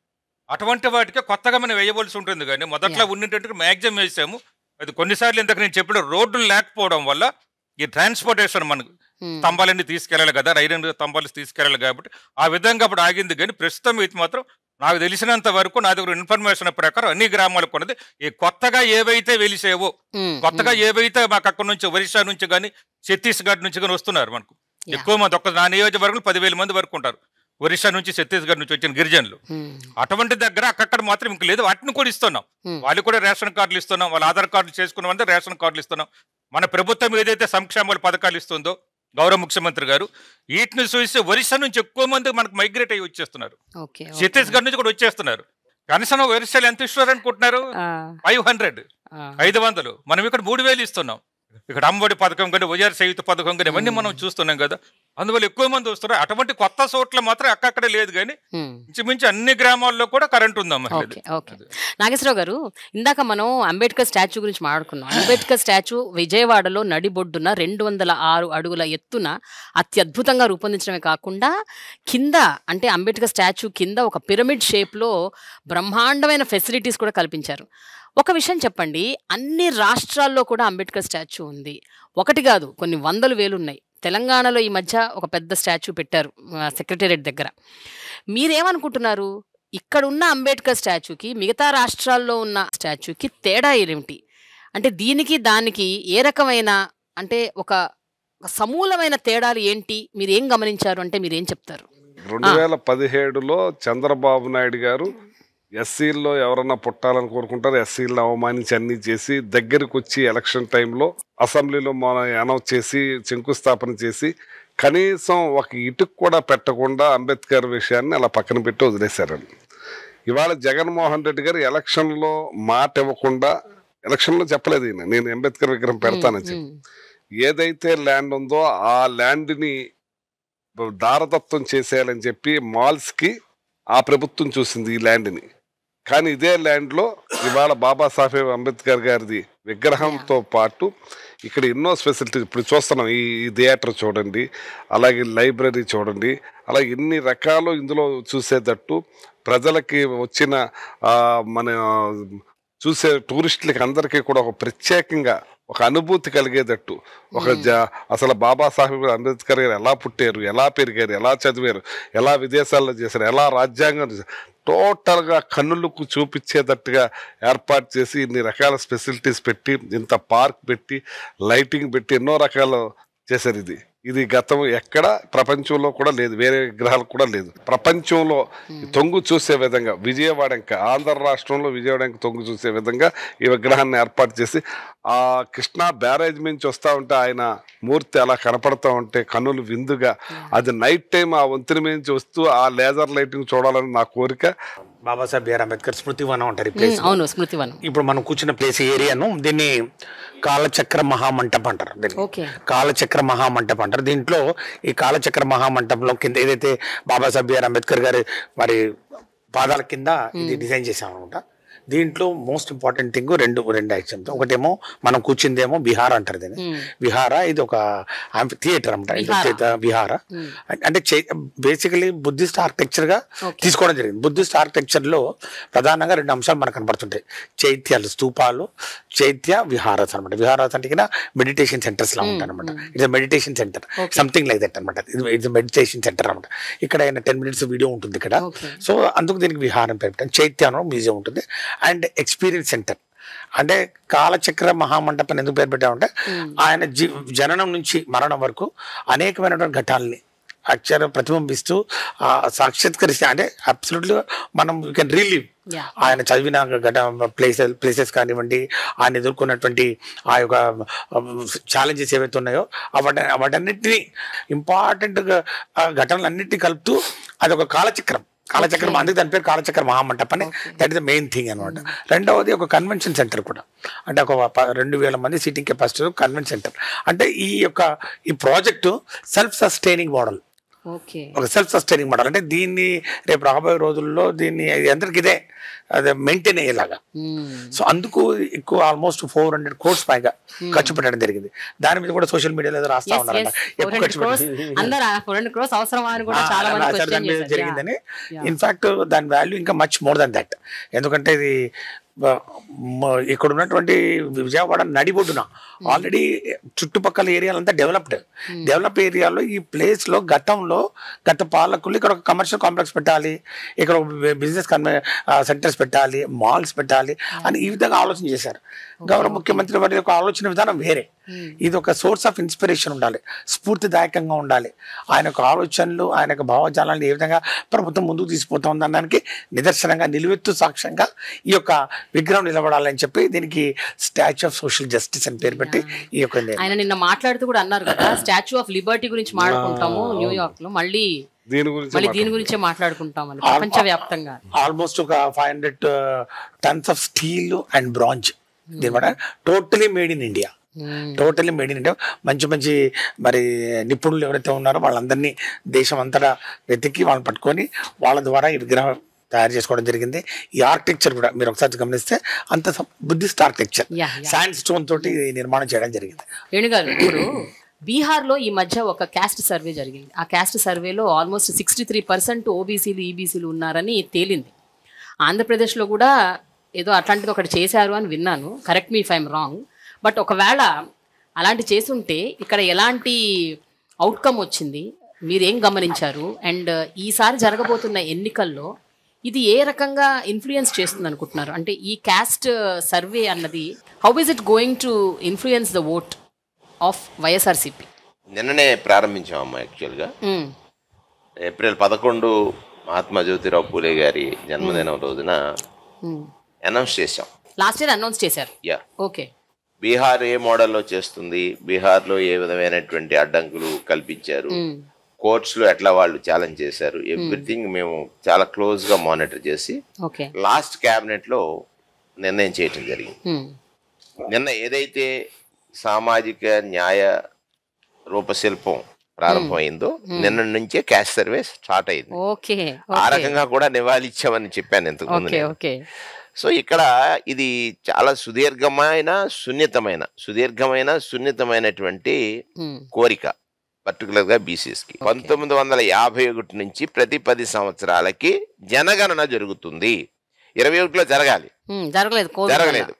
అటువంటి వాటికి కొత్తగా మనం వేయవలసి ఉంటుంది. కానీ మొదట్లో ఉన్నటువంటి మ్యాక్సిమం వేసాము. అది కొన్నిసార్లు ఇంతకు నేను చెప్పిన రోడ్లు లేకపోవడం వల్ల ఈ ట్రాన్స్పోర్టేషన్ మనకు స్తంభాలన్నీ తీసుకెళ్ళాలి కదా, రైలు స్తంభాలు తీసుకెళ్ళాలి కాబట్టి ఆ విధంగా అప్పుడు ఆగింది. కానీ ప్రస్తుతం ఇది మాత్రం నాకు తెలిసినంత వరకు నా దగ్గర ఇన్ఫర్మేషన్ ప్రకారం అన్ని గ్రామాలకు ఉన్నది. ఈ కొత్తగా ఏవైతే వెలిసేవో, కొత్తగా ఏవైతే మాకు అక్కడ నుంచి ఒరిస్సా నుంచి కానీ ఛత్తీస్గఢ్ నుంచి కానీ వస్తున్నారు, మనకు ఎక్కువ మంది ఒక్క నా నియోజకవర్గంలో 10,000 మంది వరకు ఉంటారు ఒరిస్సా నుంచి ఛత్తీస్గఢ్ నుంచి వచ్చిన గిరిజనులు. అటువంటి దగ్గర అక్కడ మాత్రం ఇంక లేదు. వాటిని కూడా ఇస్తున్నాం. వాళ్ళు కూడా రేషన్ కార్డులు ఇస్తున్నాం. వాళ్ళ ఆధార్ కార్డులు చేసుకున్న వాళ్ళంతా రేషన్ కార్డులు ఇస్తున్నాం. మన ప్రభుత్వం ఏదైతే సంక్షేమాల పథకాలు ఇస్తుందో గౌరవ ముఖ్యమంత్రి గారు, వీటిని చూసి ఒరిస్సా నుంచి ఎక్కువ మంది మనకు మైగ్రేట్ అయ్యి వచ్చేస్తున్నారు. ఛత్తీస్గఢ్ నుంచి కూడా వచ్చేస్తున్నారు. కనీసం ఒరిస్సాలు ఎంత ఇస్తున్నారు అనుకుంటున్నారు? 500. మనం ఇక్కడ 3,000 ఇస్తున్నాం. ఇక్కడ అమ్మఒడి పథకం కానీ, వైఆర్ చేయూత పథకం కానీ ఇవన్నీ మనం చూస్తున్నాం కదా. అందువల్ల ఎక్కువ మంది వస్తున్నారు. అటువంటి కొత్త చోట్ల మాత్రం అక్కడే లేదు. కానీ ఇంచుమించు అన్ని గ్రామాల్లో కూడా కరెంట్ ఉందమ్మా. నాగేశ్వరరావు గారు, ఇందాక మనం అంబేద్కర్ స్టాచ్యూ గురించి మాట్లాడుకున్నాం. అంబేద్కర్ స్టాచ్యూ విజయవాడలో నడిబొడ్డున 206 అడుగుల ఎత్తున అత్యద్భుతంగా రూపొందించడమే కాకుండా కింద అంటే అంబేద్కర్ స్టాచ్యూ కింద ఒక పిరమిడ్ షేప్లో బ్రహ్మాండమైన ఫెసిలిటీస్ కూడా కల్పించారు. ఒక విషయం చెప్పండి, అన్ని రాష్ట్రాల్లో కూడా అంబేద్కర్ స్టాచ్యూ ఉంది. ఒకటి కాదు, కొన్ని 100,000 ఉన్నాయి. తెలంగాణలో ఈ మధ్య ఒక పెద్ద స్టాచ్యూ పెట్టారు సెక్రటేరియట్ దగ్గర. మీరేమనుకుంటున్నారు, ఇక్కడ ఉన్న అంబేద్కర్ స్టాచ్యూకి మిగతా రాష్ట్రాల్లో ఉన్న స్టాచ్యూకి తేడా ఏమిటి? అంటే దీనికి దానికి ఏ రకమైన అంటే ఒక సమూలమైన తేడాలు ఏంటి? మీరు ఏం గమనించారు అంటే మీరేం చెప్తారు? 2017లో చంద్రబాబు నాయుడు గారు ఎస్సీల్లో ఎవరన్నా పుట్టాలని కోరుకుంటారు, ఎస్సీలను అవమానించి అన్ని చేసి దగ్గరికి వచ్చి ఎలక్షన్ టైంలో అసెంబ్లీలో మన అనౌన్స్ చేసి శంకుస్థాపన చేసి కనీసం ఒక ఇటుకు కూడా పెట్టకుండా అంబేద్కర్ విషయాన్ని అలా పక్కన పెట్టి వదిలేశారండి. ఇవాళ జగన్మోహన్ రెడ్డి గారు ఎలక్షన్లో మాట ఇవ్వకుండా, ఎలక్షన్లో చెప్పలేదు ఈయన నేను అంబేద్కర్ విగ్రహం పెడతానని చెప్పి, ఏదైతే ల్యాండ్ ఉందో ఆ ల్యాండ్ని దారదత్తం చేసేయాలని చెప్పి మాల్స్కి ఆ ప్రభుత్వం చూసింది ఈ ల్యాండ్ని. కానీ ఇదే ల్యాండ్లో ఇవాళ బాబాసాహెబ్ అంబేద్కర్ గారిది విగ్రహంతో పాటు ఇక్కడ ఎన్నో ఫెసిలిటీస్ ఇప్పుడు చూస్తున్నాం. ఈ థియేటర్ చూడండి, అలాగే లైబ్రరీ చూడండి, అలాగే ఎన్ని రకాలు ఇందులో చూసేటట్టు ప్రజలకి వచ్చిన మన చూసే టూరిస్టులకి అందరికీ కూడా ఒక ప్రత్యేకంగా ఒక అనుభూతి కలిగేటట్టు అసలు బాబాసాహెబ్ అంబేద్కర్ గారు ఎలా పుట్టారు, ఎలా పెరిగారు, ఎలా చదివారు, ఎలా విదేశాల్లో చేశారు, ఎలా రాజ్యాంగం టోటల్గా కన్నులకు చూపించేటట్టుగా ఏర్పాటు చేసి ఇన్ని రకాల ఫెసిలిటీస్ పెట్టి, ఇంత పార్క్ పెట్టి, లైటింగ్ పెట్టి ఎన్నో రకాలు చేశారు. ఇది గతం ఎక్కడ ప్రపంచంలో కూడా లేదు, వేరే విగ్రహాలు కూడా లేదు. ప్రపంచంలో తొంగు చూసే విధంగా విజయవాడ ఇంకా ఆంధ్ర రాష్ట్రంలో విజయవాడ ఇంకా తొంగు చూసే విధంగా ఈ విగ్రహాన్ని ఏర్పాటు చేసి ఆ కృష్ణా బ్యారేజ్ నుంచి వస్తూ ఉంటే ఆయన మూర్తి అలా కనపడతా ఉంటే కన్నులు విందుగా అది నైట్ టైం ఆ వంతెన నుంచి వస్తూ ఆ లేజర్ లైటింగ్ చూడాలని నా కోరిక. బాబాసాహెబ్ బిఆర్ అంబేద్కర్ స్మృతివనం అంటారు ఈ ప్లేస్. అవును, స్మృతివనం. ఇప్పుడు మనం కూర్చున్న ప్లేస్ ఏరియాను దీన్ని కాలచక్ర మహామంటపం అంటారు. కాలచక్ర మహామంటపం అంటారు. దీంట్లో ఈ కాలచక్ర మహామంటపంలో కింద ఏదైతే బాబాసాహెబ్ బిఆర్ అంబేద్కర్ గారి వారి పాదాల కింద ఇది డిజైన్ చేసాం అనమాట. దీంట్లో మోస్ట్ ఇంపార్టెంట్ థింగ్ రెండు ఐటమ్స్. ఒకటేమో మనం కూర్చుందేమో విహార అంటారు దీన్ని. విహార ఇది ఒక థియేటర్ అనమాట. విహార అంటే బేసికలీ బుద్ధిస్ట్ ఆర్కిటెక్చర్ గా తీసుకోవడం జరిగింది. బుద్ధిస్ట్ ఆర్కిటెక్చర్ లో ప్రధానంగా రెండు అంశాలు మనకు కనపడుతుంటాయి. చైత్యాలు, స్తూపాలు, చైత్య, విహారాస్ అనమాట. విహారాస్ అంటే మెడిటేషన్ సెంటర్స్ లా ఉంటాయి అనమాట. It's meditation centre, something like that అనమాట. ఇట్స్ మెడిటేషన్ సెంటర్ అనమాట. ఇక్కడ 10 minutes వీడియో ఉంటుంది ఇక్కడ. సో అందుకు దీనికి విహారం పేరు పెట్టాను. చైత్య మ్యూజియం ఉంటుంది అండ్ ఎక్స్పీరియన్స్ సెంటర్. అంటే కాలచక్ర మహామండపం ఎందుకు పేరు పెట్టామంటే ఆయన జననం నుంచి మరణం వరకు అనేకమైనటువంటి ఘటాలని అక్షర ప్రతిబింబిస్తూ సాక్షాత్కరిస్తే, అంటే అబ్సల్యూట్లీ మనం యూ కెన్ రిలీవ్ ఆయన చదివిన ప్లేసెస్ కానివ్వండి, ఆయన ఎదుర్కొన్నటువంటి ఆ యొక్క ఛాలెంజెస్ ఏవైతే ఉన్నాయో వాటన్నిటినీ ఇంపార్టెంట్ ఘటనలన్నిటినీ కలుపుతూ అదొక కాలచక్రం. అందుకే దాని పేరు కాలచక్ర మహామంటపం అని. That is the main thing అనమాట. రెండవది ఒక కన్వెన్షన్ సెంటర్ కూడా, అంటే ఒక 2000 మంది సీటింగ్ కెపాసిటీ కన్వెన్షన్ సెంటర్. అంటే ఈ ప్రాజెక్టు సెల్ఫ్ సస్టైనింగ్ మోడల్. ఒక సెల్ఫ్ సస్టైనింగ్ మోడల్ అంటే దీన్ని రేపు రాబోయే రోజుల్లో దీన్ని అందరికి ఇదే అదే మెయింటైన్ అయ్యేలాగా. సో అందుకు ఎక్కువ ఆల్మోస్ట్ 400 crores పైగా ఖర్చు పెట్టడం జరిగింది. దాని మీద కూడా సోషల్ మీడియాలో ఏదో రాస్తా ఉన్నారంట జరిగిందని. ఇన్ఫాక్ట్ దాని వాల్యూ ఇంకా మచ్ మోర్ దాన్ దట్. ఎందుకంటే ఇది ఇక్కడ ఉన్నటువంటి విజయవాడ నడిబొడ్డున ఆల్రెడీ చుట్టుపక్కల ఏరియాలంతా డెవలప్ ఏరియాలో ఈ ప్లేస్లో గత పాలకులు ఇక్కడ ఒక కమర్షియల్ కాంప్లెక్స్ పెట్టాలి, ఇక్కడ బిజినెస్ సెంటర్స్ పెట్టాలి, మాల్స్ పెట్టాలి అని ఈ విధంగా ఆలోచన చేశారు. గౌరవ ముఖ్యమంత్రి వారి యొక్క ఆలోచన విధానం వేరే. ఇది ఒక సోర్స్ ఆఫ్ ఇన్స్పిరేషన్ ఉండాలి, స్ఫూర్తిదాయకంగా ఉండాలి. ఆయన యొక్క ఆలోచనలు, ఆయన యొక్క భావజాలాన్ని ఏ విధంగా ప్రభుత్వం ముందుకు తీసుకుపోతా ఉందనడానికి నిదర్శనంగా, నిలువెత్తు సాక్ష్యంగా ఈ యొక్క విగ్రహం నిలబడాలని చెప్పి దీనికి స్టాచ్యూ ఆఫ్ సోషల్ జస్టిస్ అని పేరు పెట్టి ఈ యొక్క ఆయన నిన్న మాట్లాడుతూ కూడా అన్నారు కదా, స్టాచ్యూ ఆఫ్ లిబర్టీ గురించి మాట్లాడుకుంటాము న్యూయార్క్ లో, మళ్ళీ దీని గురించే మాట్లాడుకుంటామని ప్రపంచవ్యాప్తంగా. ఆల్మోస్ట్ ఒక 500 tons of steel and bronze దీని టోటలీ మేడ్ ఇన్ ఇండియా. మంచి మరి నిపుణులు ఎవరైతే ఉన్నారో వాళ్ళందరినీ దేశం అంతటా వెతికి వాళ్ళని పట్టుకొని వాళ్ళ ద్వారా ఈ విగ్రహం తయారు చేసుకోవడం జరిగింది. ఈ ఆర్కిటెక్చర్ కూడా మీరు ఒకసారి గమనిస్తే అంత బుద్ధిస్ట్ ఆర్కిటెక్చర్, శాండ్ స్టోన్ తోటి నిర్మాణం చేయడం జరిగింది. వేణుగారు, ఇప్పుడు బీహార్లో ఈ మధ్య ఒక క్యాస్ట్ సర్వే జరిగింది. ఆ క్యాస్ట్ సర్వేలో ఆల్మోస్ట్ 63% ఓబీసీలు, ఈబీసీలు ఉన్నారని తేలింది. ఆంధ్రప్రదేశ్లో కూడా ఏదో అట్లాంటిది ఒకటి చేశారు అని విన్నాను, correct me if I'm wrong. But ఒకవేళ అలాంటి చేసుంటే ఇక్కడ ఎలాంటి అవుట్కమ్ వచ్చింది, మీరేం గమనించారు? అండ్ ఈసారి జరగబోతున్న ఎన్నికల్లో ఇది ఏ రకంగా ఇన్ఫ్లుయెన్స్ చేస్తుంది అనుకుంటున్నారు? అంటే ఈ క్యాస్ట్ సర్వే అన్నది how is it going to influence the vote of YSRCP? నిన్ననే ప్రారంభించామమ్మా. యాక్చువల్గా ఏప్రిల్ 11 మహాత్మా జ్యోతిరావు పూలే గారి జన్మదినం రోజున అనౌన్స్ చేశాం. లాస్ట్ ఇయర్ అనౌన్స్ చేశారు. ఓకే. బీహార్ ఏ మోడల్లో చేస్తుంది, బీహార్లో ఏ విధమైనటువంటి అడ్డంకులు కల్పించారు, కోర్ట్స్లో ఎట్లా వాళ్ళు ఛాలెంజ్ చేశారు, ఎవ్రీథింగ్ మేము చాలా క్లోజ్గా మానిటర్ చేసి లాస్ట్ క్యాబినెట్లో నిర్ణయం చేయటం జరిగింది. నిన్న ఏదైతే సామాజిక న్యాయ రూపశిల్పం ప్రారంభమైందో నిన్న నుంచే క్యాస్ట్ సర్వే స్టార్ట్ అయింది. ఓకే, ఆ రకంగా కూడా నివాళి ఇచ్చామని చెప్పాను ఇంతకు ముందు ఓకే, నేను. ఓకే. సో ఇక్కడ ఇది చాలా సున్నితమైనటువంటి కోరిక, పర్టికులర్ గా బీసీఎస్కి. 1951 నుంచి ప్రతి 10 సంవత్సరాలకి జనగణన జరుగుతుంది. 21లో జరగాలి, జరగలేదు,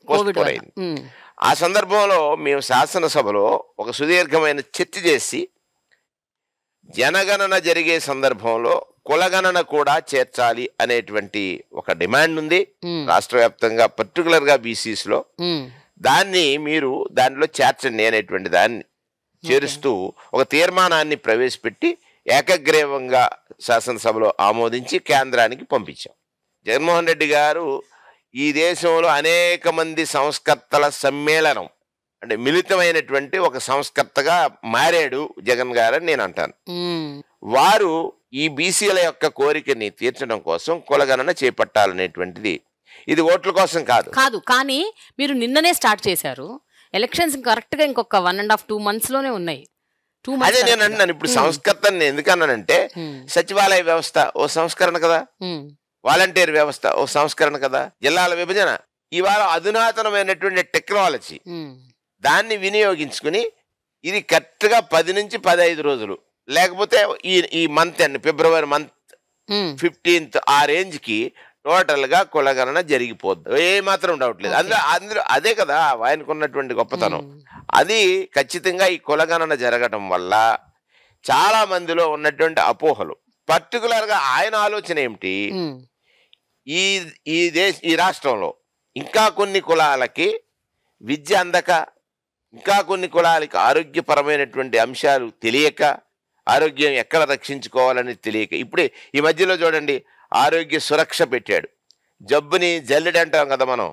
పోస్ట్ పోన్ అయింది. ఆ సందర్భంలో మేము శాసనసభలో ఒక సుదీర్ఘమైన చర్చ చేసి జనగణన జరిగే సందర్భంలో కులగణన కూడా చేర్చాలి అనేటువంటి ఒక డిమాండ్ ఉంది రాష్ట్ర వ్యాప్తంగా, పర్టికులర్ గా బీసీస్ లో. దాన్ని మీరు దానిలో చేర్చండి అనేటువంటి దాన్ని చేరుస్తూ ఒక తీర్మానాన్ని ప్రవేశపెట్టి ఏకగ్రీవంగా శాసనసభలో ఆమోదించి కేంద్రానికి పంపించాం. జగన్మోహన్ రెడ్డి గారు ఈ దేశంలో అనేక మంది సంస్కర్తల సమ్మేళనం అంటే మిళితమైనటువంటి ఒక సంస్కర్తగా మారాడు జగన్ గారు అని నేను అంటాను. వారు ఈ బీసీల యొక్క కోరికని తీర్చడం కోసం కులగణన చేపట్టాలనేటువంటిది, ఇది ఓట్ల కోసం కాదు. కానీ మీరు నిన్ననే స్టార్ట్ చేశారు. ఎలక్షన్స్ కరెక్ట్ గా ఇంకొక 1.5-2 months లోనే ఉన్నాయి. అదే నేను అన్నాను. ఇప్పుడు సంస్కర్తని ఎందుకన్నానంటే సచివాలయ వ్యవస్థ ఓ సంస్కరణ కదా, వాలంటీర్ వ్యవస్థ ఓ సంస్కరణ కదా, జిల్లాల విభజన, ఇవాళ అధునాతనమైనటువంటి టెక్నాలజీ దాన్ని వినియోగించుకుని ఇది కరెక్ట్ గా 10 నుంచి 15 రోజులు లేకపోతే ఈ మంత్ అండి ఫిబ్రవరి మంత్ 15th ఆ రేంజ్ కి టోటల్ గా కులగణన జరిగిపోద్ది, ఏ మాత్రం డౌట్ లేదు. అందులో అదే కదా ఆయనకున్నటువంటి గొప్పతనం. అది ఖచ్చితంగా ఈ కులగణన జరగటం వల్ల చాలా మందిలో ఉన్నటువంటి అపోహలు, పర్టికులర్ గా ఆయన ఆలోచన ఏమిటి, ఈ రాష్ట్రంలో ఇంకా కొన్ని కులాలకి విద్య అందక, ఇంకా కొన్ని కులాలకి ఆరోగ్యపరమైనటువంటి అంశాలు తెలియక, ఆరోగ్యం ఎక్కడ రక్షించుకోవాలని తెలియక, ఇప్పుడే ఈ మధ్యలో చూడండి ఆరోగ్య సురక్ష పెట్టాడు, జబ్బుని జల్లెడ అంటాం కదా మనం,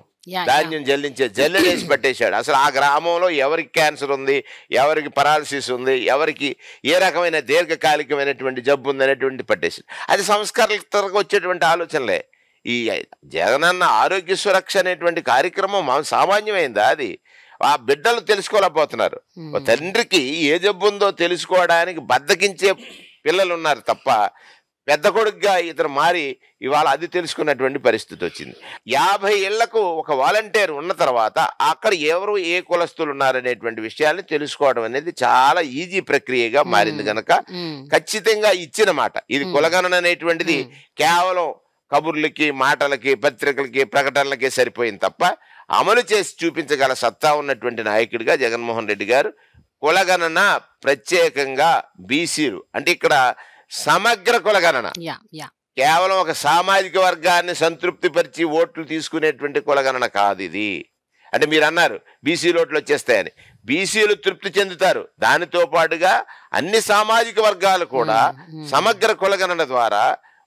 ధాన్యం జల్లించే జల్లెడేసి పెట్టేశాడు. అసలు ఆ గ్రామంలో ఎవరికి క్యాన్సర్ ఉంది, ఎవరికి పరాలసిస్ ఉంది, ఎవరికి ఏ రకమైన దీర్ఘకాలికమైనటువంటి జబ్బు ఉంది అనేటువంటి పట్టేశాడు. అది సంస్కరణకు వచ్చేటువంటి ఆలోచనలే. ఈ జగనన్న ఆరోగ్య సురక్ష అనేటువంటి కార్యక్రమం సామాన్యమైందా? అది ఆ బిడ్డలు తెలుసుకోలేకపోతున్నారు. తండ్రికి ఏ జబ్బు ఉందో తెలుసుకోవడానికి బద్దకించే పిల్లలు ఉన్నారు తప్ప పెద్ద కొడుకుగా ఇతను మారి ఇవాళ అది తెలుసుకున్నటువంటి పరిస్థితి వచ్చింది. 50 ఏళ్లకు ఒక వాలంటీర్ ఉన్న తర్వాత అక్కడ ఎవరు ఏ కులస్తులు ఉన్నారనేటువంటి విషయాన్ని తెలుసుకోవడం అనేది చాలా ఈజీ ప్రక్రియగా మారింది కనుక ఖచ్చితంగా ఇచ్చిన మాట. ఇది కులగణన అనేటువంటిది కేవలం కబుర్లకి, మాటలకి, పత్రికలకి, ప్రకటనలకి సరిపోయింది తప్ప అమలు చేసి చూపించగల సత్తా ఉన్నటువంటి నాయకుడిగా జగన్మోహన్ రెడ్డి గారు కులగణన ప్రత్యేకంగా బీసీలు అంటే ఇక్కడ సమగ్ర కులగణన, కేవలం ఒక సామాజిక వర్గాన్ని సంతృప్తిపరిచి ఓట్లు తీసుకునేటువంటి కులగణన కాదు ఇది. అంటే మీరు అన్నారు బీసీలు ఓట్లు వచ్చేస్తాయని, బీసీలు తృప్తి చెందుతారు, దానితో పాటుగా అన్ని సామాజిక వర్గాలు కూడా సమగ్ర కులగణన ద్వారా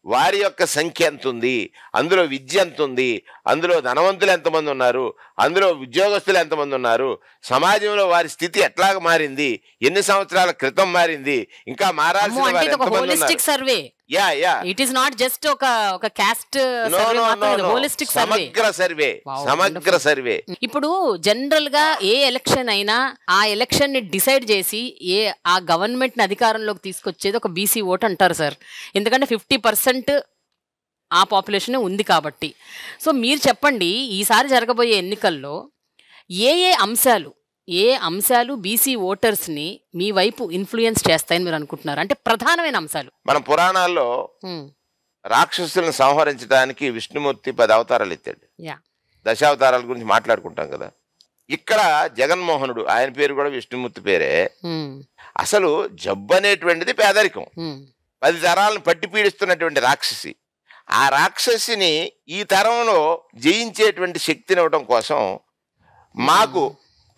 వారి యొక్క సంఖ్య ఎంత ఉంది, అందులో విద్య ఎంత ఉంది, అందులో ధనవంతులు ఎంతమంది ఉన్నారు, అందులో ఉద్యోగస్తులు ఎంతమంది ఉన్నారు, సమాజంలో వారి స్థితి ఎట్లాగ మారింది, ఎన్ని సంవత్సరాల క్రితం మారింది, ఇంకా మారాల్సిన వారు ఎంతమంది ఉన్నారు. సమగ్ర సర్వే. ఇప్పుడు జనరల్ గా ఏ ఎలక్షన్ అయినా ఆ ఎలక్షన్ ని డిసైడ్ చేసి ఆ గవర్నమెంట్ ని అధికారంలోకి తీసుకొచ్చేది ఒక బీసీ ఓట్ అంటారు సార్. ఎందుకంటే 50% ఆ పాపులేషన్ ఉంది కాబట్టి. సో మీరు చెప్పండి, ఈసారి జరగబోయే ఎన్నికల్లో ఏ అంశాలు బీసీ ఓటర్స్ ని మీ వైపు ఇన్ఫ్లుయెన్స్ చేస్తాయని మీరు అనుకుంటున్నారు? అంటే ప్రధానమైన అంశాలు. మన పురాణాల్లో రాక్షసులను సంహరించడానికి విష్ణుమూర్తి 10 అవతారాలు ఎత్తాడు. దశావతారాల గురించి మాట్లాడుకుంటాం కదా. ఇక్కడ జగన్మోహనుడు, ఆయన పేరు కూడా విష్ణుమూర్తి పేరే. అసలు జబ్బు అనేటువంటిది పేదరికం, 10 తరాలను పట్టి పీడిస్తున్నటువంటి రాక్షసి. ఆ రాక్షసిని ఈ తరంలో జయించేటువంటి శక్తిని ఇవ్వడం కోసం మాకు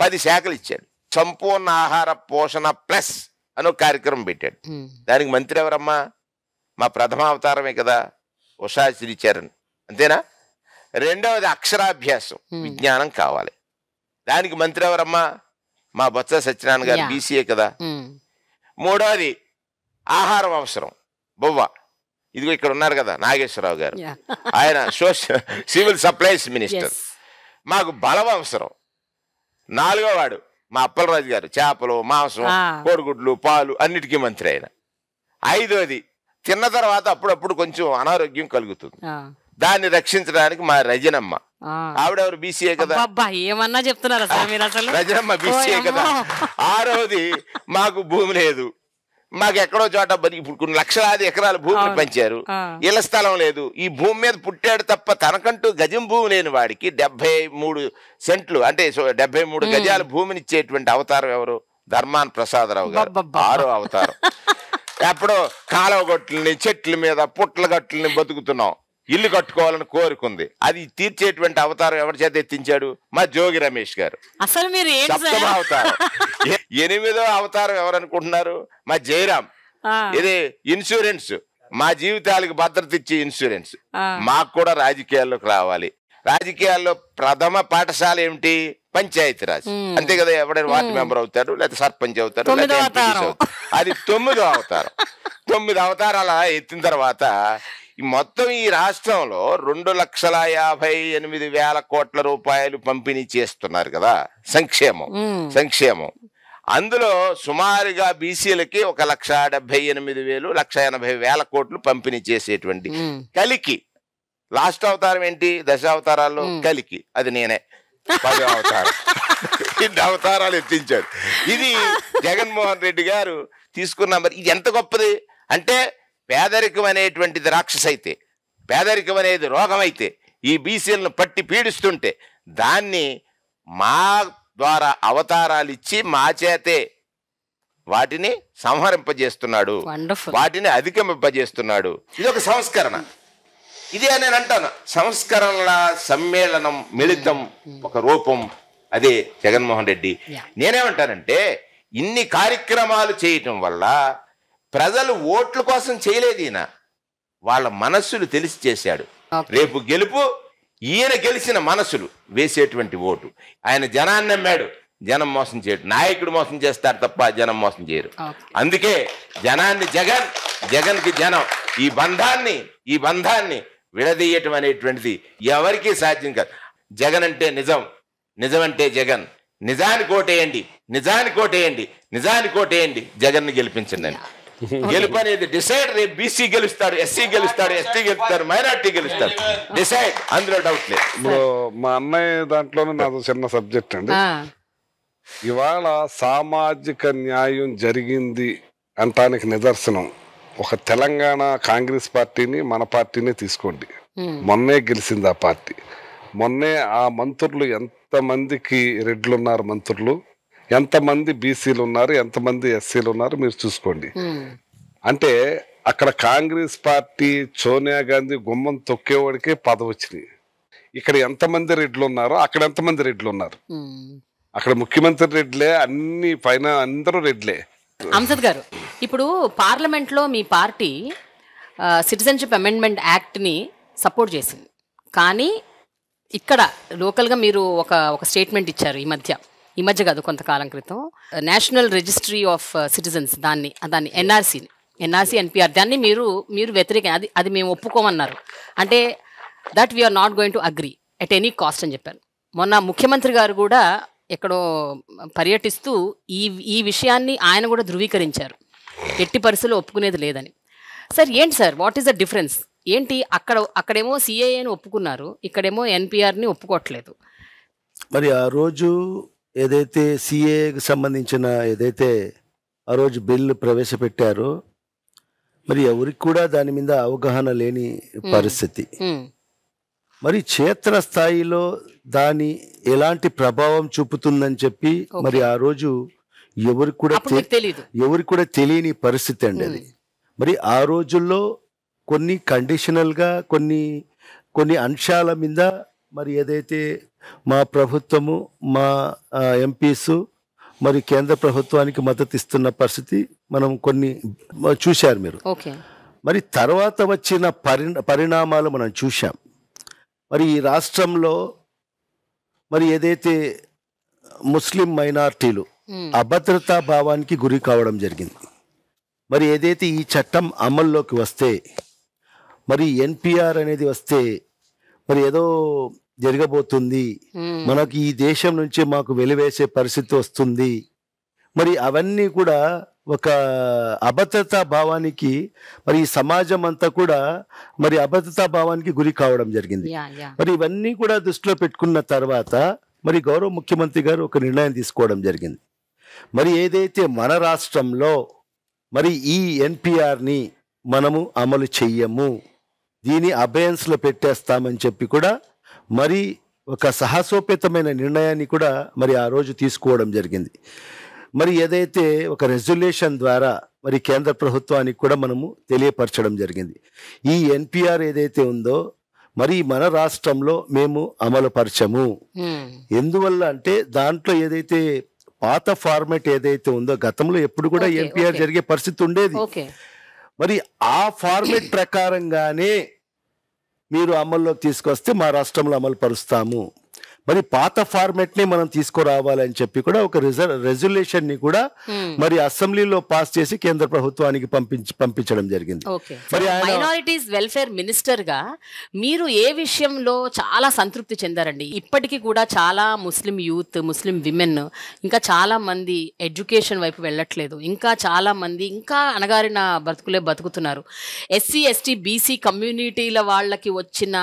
10 శాఖలు ఇచ్చాడు. సంపూర్ణ ఆహార పోషణ ప్లస్ అని ఒక కార్యక్రమం పెట్టాడు. దానికి మంత్రి ఎవరమ్మా? మా ప్రథమ అవతారమే కదా, ఉషా శ్రీచరణ్, అంతేనా? రెండవది అక్షరాభ్యాసం, విజ్ఞానం కావాలి, దానికి మంత్రి ఎవరమ్మా? మా బొత్స సత్యనారాయణ గారు, బీసీఏ కదా. మూడవది ఆహారం అవసరం, బొవ్వ, ఇదిగో ఇక్కడ ఉన్నారు కదా నాగేశ్వరరావు గారు, ఆయన సివిల్ సప్లైస్ మినిస్టర్. మాకు బలం అవసరం, 4వ వాడు మా అప్పలరాజు గారు చేపలు, మాంసం, కోడిగుడ్లు, పాలు అన్నిటికీ మంత్రి ఆయన. 5వది తిన్న తర్వాత అప్పుడప్పుడు కొంచెం అనారోగ్యం కలుగుతుంది, దాన్ని రక్షించడానికి మా రజనమ్మ, ఆవిడెవరు బీసీఏ కదా, ఏమన్నా చెప్తున్నారు రజనమ్మ బీసీఏ కదా. 6వది మాకు భూమి లేదు, మాకు ఎక్కడో చోట ఇప్పుడు కొన్ని లక్షలాది ఎకరాల భూమిని పంచారు, ఇళ్ల స్థలం లేదు. ఈ భూమి మీద పుట్టాడు తప్ప తనకంటూ గజం భూమి లేని వాడికి 73 సెంట్లు అంటే 73 గజాల భూమిని ఇచ్చేటువంటి అవతారం ఎవరు? ధర్మాన ప్రసాదరావు గారు. 6వ అవతారం. ఎప్పుడో కాలువ గొట్లని, చెట్ల మీద పుట్ల గట్లని బతుకుతున్నాం, ఇల్లు కట్టుకోవాలని కోరుకుంది, అది తీర్చేటువంటి అవతారం ఎవరి చేత ఎత్తించాడు? మా జోగి రమేష్ గారు. అసలు మీరు 7వ అవతారం. 8వ అవతారం ఎవరనుకుంటున్నారు? మా జయరాం. ఇది ఇన్సూరెన్స్, మా జీవితాలకు భద్రత ఇచ్చే ఇన్సూరెన్స్. మాకు కూడా రాజకీయాల్లోకి రావాలి. రాజకీయాల్లో ప్రథమ పాఠశాల ఏమిటి? పంచాయతీరాజ్. అంతే కదా, ఎవడైనా వార్డు మెంబర్ అవుతాడు, లేకపోతే సర్పంచ్ అవుతాడు, లేకపోతే ఎంపీటీసీ అవుతాడు. అది 9వ అవతారం. 9 అవతారాల ఎత్తిన తర్వాత మొత్తం ఈ రాష్ట్రంలో 2,58,000 కోట్ల రూపాయలు పంపిణీ చేస్తున్నారు కదా సంక్షేమం. అందులో సుమారుగా బీసీలకి 1,78,000, 1,80,000 కోట్లు పంపిణీ చేసేటువంటి కలికి. లాస్ట్ అవతారం ఏంటి? 10 అవతారాల్లో కలికి, అది నేనే. 10వ అవతారం. 2 అవతారాలు ఎత్తించాడు. ఇది జగన్మోహన్ రెడ్డి గారు తీసుకున్న. మరి ఇది ఎంత గొప్పది అంటే, పేదరికం అనేటువంటిది రాక్షసైతే, పేదరికం అనేది రోగం అయితే, ఈ బీసీలను పట్టి పీడిస్తుంటే దాన్ని మా ద్వారా అవతారాలు ఇచ్చి మా చేతే వాటిని సంహరింపజేస్తున్నాడు, వాటిని అధిగమింపజేస్తున్నాడు. ఇది ఒక సంస్కరణ. ఇదే నేను అంటాను, సంస్కరణల సమ్మేళనం, మిళితం, ఒక రూపం. అదే జగన్మోహన్ రెడ్డి. నేనేమంటానంటే, ఇన్ని కార్యక్రమాలు చేయటం వల్ల ప్రజలు ఓట్ల కోసం చేయలేదు, ఈయన వాళ్ళ మనస్సులు తెలిసి చేశాడు. రేపు గెలుపు ఈయన గెలిచిన మనసులు వేసేటువంటి ఓటు. ఆయన జనాన్ని నమ్మాడు, జనం మోసం చేయడు. నాయకుడు మోసం చేస్తాడు తప్ప జనం మోసం చేయరు. అందుకే జనాన్ని జగన్కి జనం, ఈ బంధాన్ని విడదీయటం అనేటువంటిది ఎవరికీ సాధ్యం కాదు. జగన్ అంటే నిజం, నిజం అంటే జగన్. నిజానికి ఓటేయండి, జగన్ ని గెలిపించండి అని. గెలుపు అనేది డిసైడ్. రేపు బీసీ గెలుస్తాడు, ఎస్సీ గెలుస్తాడు, ఎస్టీ గెలుస్తాడు, మైనార్టీ గెలుస్తాడు, డిసైడ్. అందులో డౌట్ లేదు. ఇప్పుడు మా అన్నయ్య దాంట్లోనే నాది చిన్న సబ్జెక్ట్ అండి. ఇవాళ సామాజిక న్యాయం జరిగింది అంటానికి నిదర్శనం ఒక తెలంగాణ కాంగ్రెస్ పార్టీని, మన పార్టీని తీసుకోండి. మొన్నే గెలిచింది ఆ పార్టీ. మొన్నే ఆ మంత్రులు ఎంతమందికి రెడ్లు ఉన్నారు, మంత్రులు ఎంతమంది బీసీలు ఉన్నారు, ఎంతమంది ఎస్సీలు ఉన్నారు మీరు చూసుకోండి. అంటే అక్కడ కాంగ్రెస్ పార్టీ సోనియా గాంధీ గుమ్మం తొక్కేవాడికే పదవి వచ్చింది. ఇక్కడ ఎంతమంది రెడ్లు ఉన్నారో అక్కడ ఎంతమంది రెడ్లు ఉన్నారు. అక్కడ ముఖ్యమంత్రి రెడ్లే, అన్ని పైన అందరూ రెడ్లే. అంసద్ గారు, ఇప్పుడు పార్లమెంట్లో మీ పార్టీ సిటిజన్షిప్ అమెండ్మెంట్ యాక్ట్ని సపోర్ట్ చేసింది, కానీ ఇక్కడ లోకల్గా మీరు ఒక స్టేట్మెంట్ ఇచ్చారు ఈ మధ్య కాదు, కొంతకాలం క్రితం. నేషనల్ రిజిస్ట్రీ ఆఫ్ సిటిజన్స్, దాన్ని ఎన్ఆర్సీ ఎన్పిఆర్, దాన్ని మీరు వ్యతిరేకం, అది మేము ఒప్పుకోమన్నారు. అంటే that we are not going to agree at any cost అని చెప్పారు. మొన్న ముఖ్యమంత్రి గారు కూడా ఎక్కడో పర్యటిస్తూ ఈ విషయాన్ని ఆయన కూడా ధృవీకరించారు, ఎట్టి పరిస్థితుల్లో ఒప్పుకునేది లేదని. సార్ ఏంటి sir, what is the difference ఏంటి? అక్కడేమో సిఏఏని ఒప్పుకున్నారు, ఇక్కడేమో ఎన్పిఆర్ని ఒప్పుకోవట్లేదు. మరి ఆ రోజు ఏదైతే సిఏకి సంబంధించిన ఏదైతే ఆ రోజు బిల్లు ప్రవేశపెట్టారో, మరి ఎవరికి కూడా దాని మీద అవగాహన లేని పరిస్థితి. మరి క్షేత్రస్థాయిలో దాని ఎలాంటి ప్రభావం చూపుతుందని చెప్పి మరి ఆ రోజు ఎవరికి కూడా తెలియని పరిస్థితి అండి అది. మరి ఆ రోజుల్లో కొన్ని కండిషనల్గా కొన్ని అంశాల మీద మరి ఏదైతే మా ప్రభుత్వము, మా ఎంపీస్ మరి కేంద్ర ప్రభుత్వానికి మద్దతు ఇస్తున్న పరిస్థితి మనం కొన్ని చూశారు మీరు. మరి తర్వాత వచ్చిన పరిణామాలు మనం చూశాం. మరి ఈ రాష్ట్రంలో మరి ఏదైతే ముస్లిం మైనార్టీలు అభద్రతా భావానికి గురి కావడం జరిగింది. మరి ఏదైతే ఈ చట్టం అమల్లోకి వస్తే, మరి ఎన్పిఆర్ అనేది వస్తే, మరి ఏదో జరగబోతుంది, మనకి ఈ దేశం నుంచి మాకు వెలివేసే పరిస్థితి వస్తుంది, మరి అవన్నీ కూడా ఒక అభద్రతా భావానికి, మరి ఈ సమాజం అంతా కూడా మరి అభద్రతా భావానికి గురి కావడం జరిగింది. మరి ఇవన్నీ కూడా దృష్టిలో పెట్టుకున్న తర్వాత మరి గౌరవ ముఖ్యమంత్రి గారు ఒక నిర్ణయం తీసుకోవడం జరిగింది. మరి ఏదైతే మన రాష్ట్రంలో మరి ఈ ఎన్పిఆర్ని మనము అమలు చెయ్యము, దీని అబయన్స్లో పెట్టేస్తామని చెప్పి కూడా మరి ఒక సాహసోపేతమైన నిర్ణయాన్ని కూడా మరి ఆ రోజు తీసుకోవడం జరిగింది. మరి ఏదైతే ఒక రెజల్యూషన్ ద్వారా మరి కేంద్ర ప్రభుత్వానికి కూడా మనము తెలియపరచడం జరిగింది. ఈ ఎన్పిఆర్ ఏదైతే ఉందో మరి మన రాష్ట్రంలో మేము అమలు పరచము. ఎందువల్ల అంటే దాంట్లో ఏదైతే పాత ఫార్మేట్ ఏదైతే ఉందో, గతంలో ఎప్పుడు కూడా ఎన్పిఆర్ జరిగే పరిస్థితి ఉండేది. మరి ఆ ఫార్మేట్ ప్రకారంగానే మీరు అమల్లోకి తీసుకొస్తే మా రాష్ట్రంలో అమలు పరుస్తాము. మరి పాత ఫార్మేట్ ని మనం తీసుకురావాలని చెప్పి కూడా ఒక రెజల్యూషన్ ని కూడా మరి అసెంబ్లీలో పాస్ చేసి కేంద్ర ప్రభుత్వానికి పంపించడం జరిగింది. మరి మైనారిటీస్ వెల్ఫేర్ మినిస్టర్ గా మీరు ఏ విషయంలో చాలా సంతృప్తి చెందారండి? ఇప్పటికీ కూడా చాలా ముస్లిం యూత్, ముస్లిం విమెన్ ఇంకా చాలా మంది ఎడ్యుకేషన్ వైపు వెళ్ళట్లేదు, ఇంకా చాలా మంది ఇంకా అణగారిన బతుకులే బతుకుతున్నారు. ఎస్సీ ఎస్టీ బీసీ కమ్యూనిటీల వాళ్ళకి వచ్చిన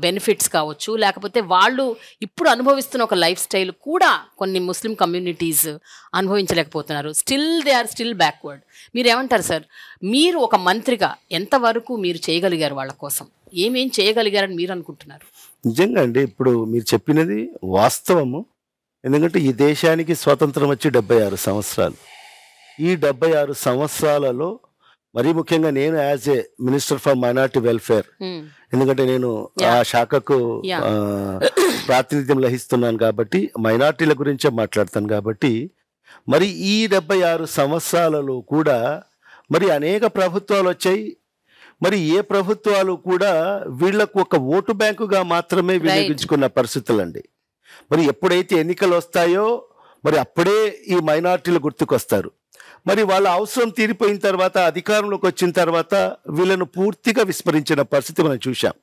బెనిఫిట్స్ కావచ్చు, లేకపోతే వాళ్ళు ఇప్పుడు అనుభవిస్తున్న ఒక లైఫ్ స్టైల్ కూడా కొన్ని ముస్లిం కమ్యూనిటీస్ అనుభవించలేకపోతున్నారు. They are still backward. మీరు ఏమంటారు సార్? మీరు ఒక మంత్రిగా ఎంతవరకు మీరు చేయగలిగారు వాళ్ళ కోసం? ఏమేం చేయగలిగారని మీరు అనుకుంటున్నారు? నిజంగా అండి, ఇప్పుడు మీరు చెప్పినది వాస్తవము. ఎందుకంటే ఈ దేశానికి స్వాతంత్రం వచ్చి 76 సంవత్సరాలు. ఈ 76 సంవత్సరాలలో మరీ ముఖ్యంగా నేను as a minister for minority welfare, ఎందుకంటే నేను ఆ శాఖకు ప్రాతినిధ్యం వహిస్తున్నాను కాబట్టి మైనారిటీల గురించే మాట్లాడతాను కాబట్టి, మరి ఈ 76 సంవత్సరాలలో కూడా మరి అనేక ప్రభుత్వాలు వచ్చాయి. మరి ఏ ప్రభుత్వాలు కూడా వీళ్లకు ఒక ఓటు బ్యాంకుగా మాత్రమే వినియోగించుకున్న పరిస్థితులండి. మరి ఎప్పుడైతే ఎన్నికలు వస్తాయో మరి అప్పుడే ఈ మైనారిటీలు గుర్తుకొస్తారు. మరి వాళ్ళ అవసరం తీరిపోయిన తర్వాత, అధికారంలోకి వచ్చిన తర్వాత వీళ్ళను పూర్తిగా విస్మరించిన పరిస్థితి మనం చూసాం.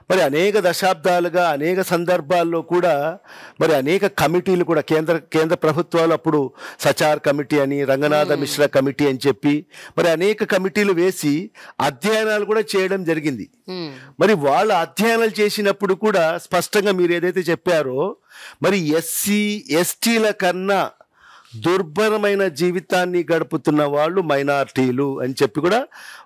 మరి అనేక దశాబ్దాలుగా అనేక సందర్భాల్లో కూడా మరి అనేక కమిటీలు కూడా కేంద్ర ప్రభుత్వాలు అప్పుడు సచార్ కమిటీ అని, రంగనాథ మిశ్రా కమిటీ అని చెప్పి మరి అనేక కమిటీలు వేసి అధ్యయనాలు కూడా చేయడం జరిగింది. మరి వాళ్ళ అధ్యయనాలు చేసినప్పుడు కూడా స్పష్టంగా మీరు ఏదైతే చెప్పారో మరి ఎస్సీ ఎస్టీల కన్నా దుర్భరమైన జీవితాన్ని గడుపుతున్న వాళ్ళు మైనారిటీలు అని చెప్పి కూడా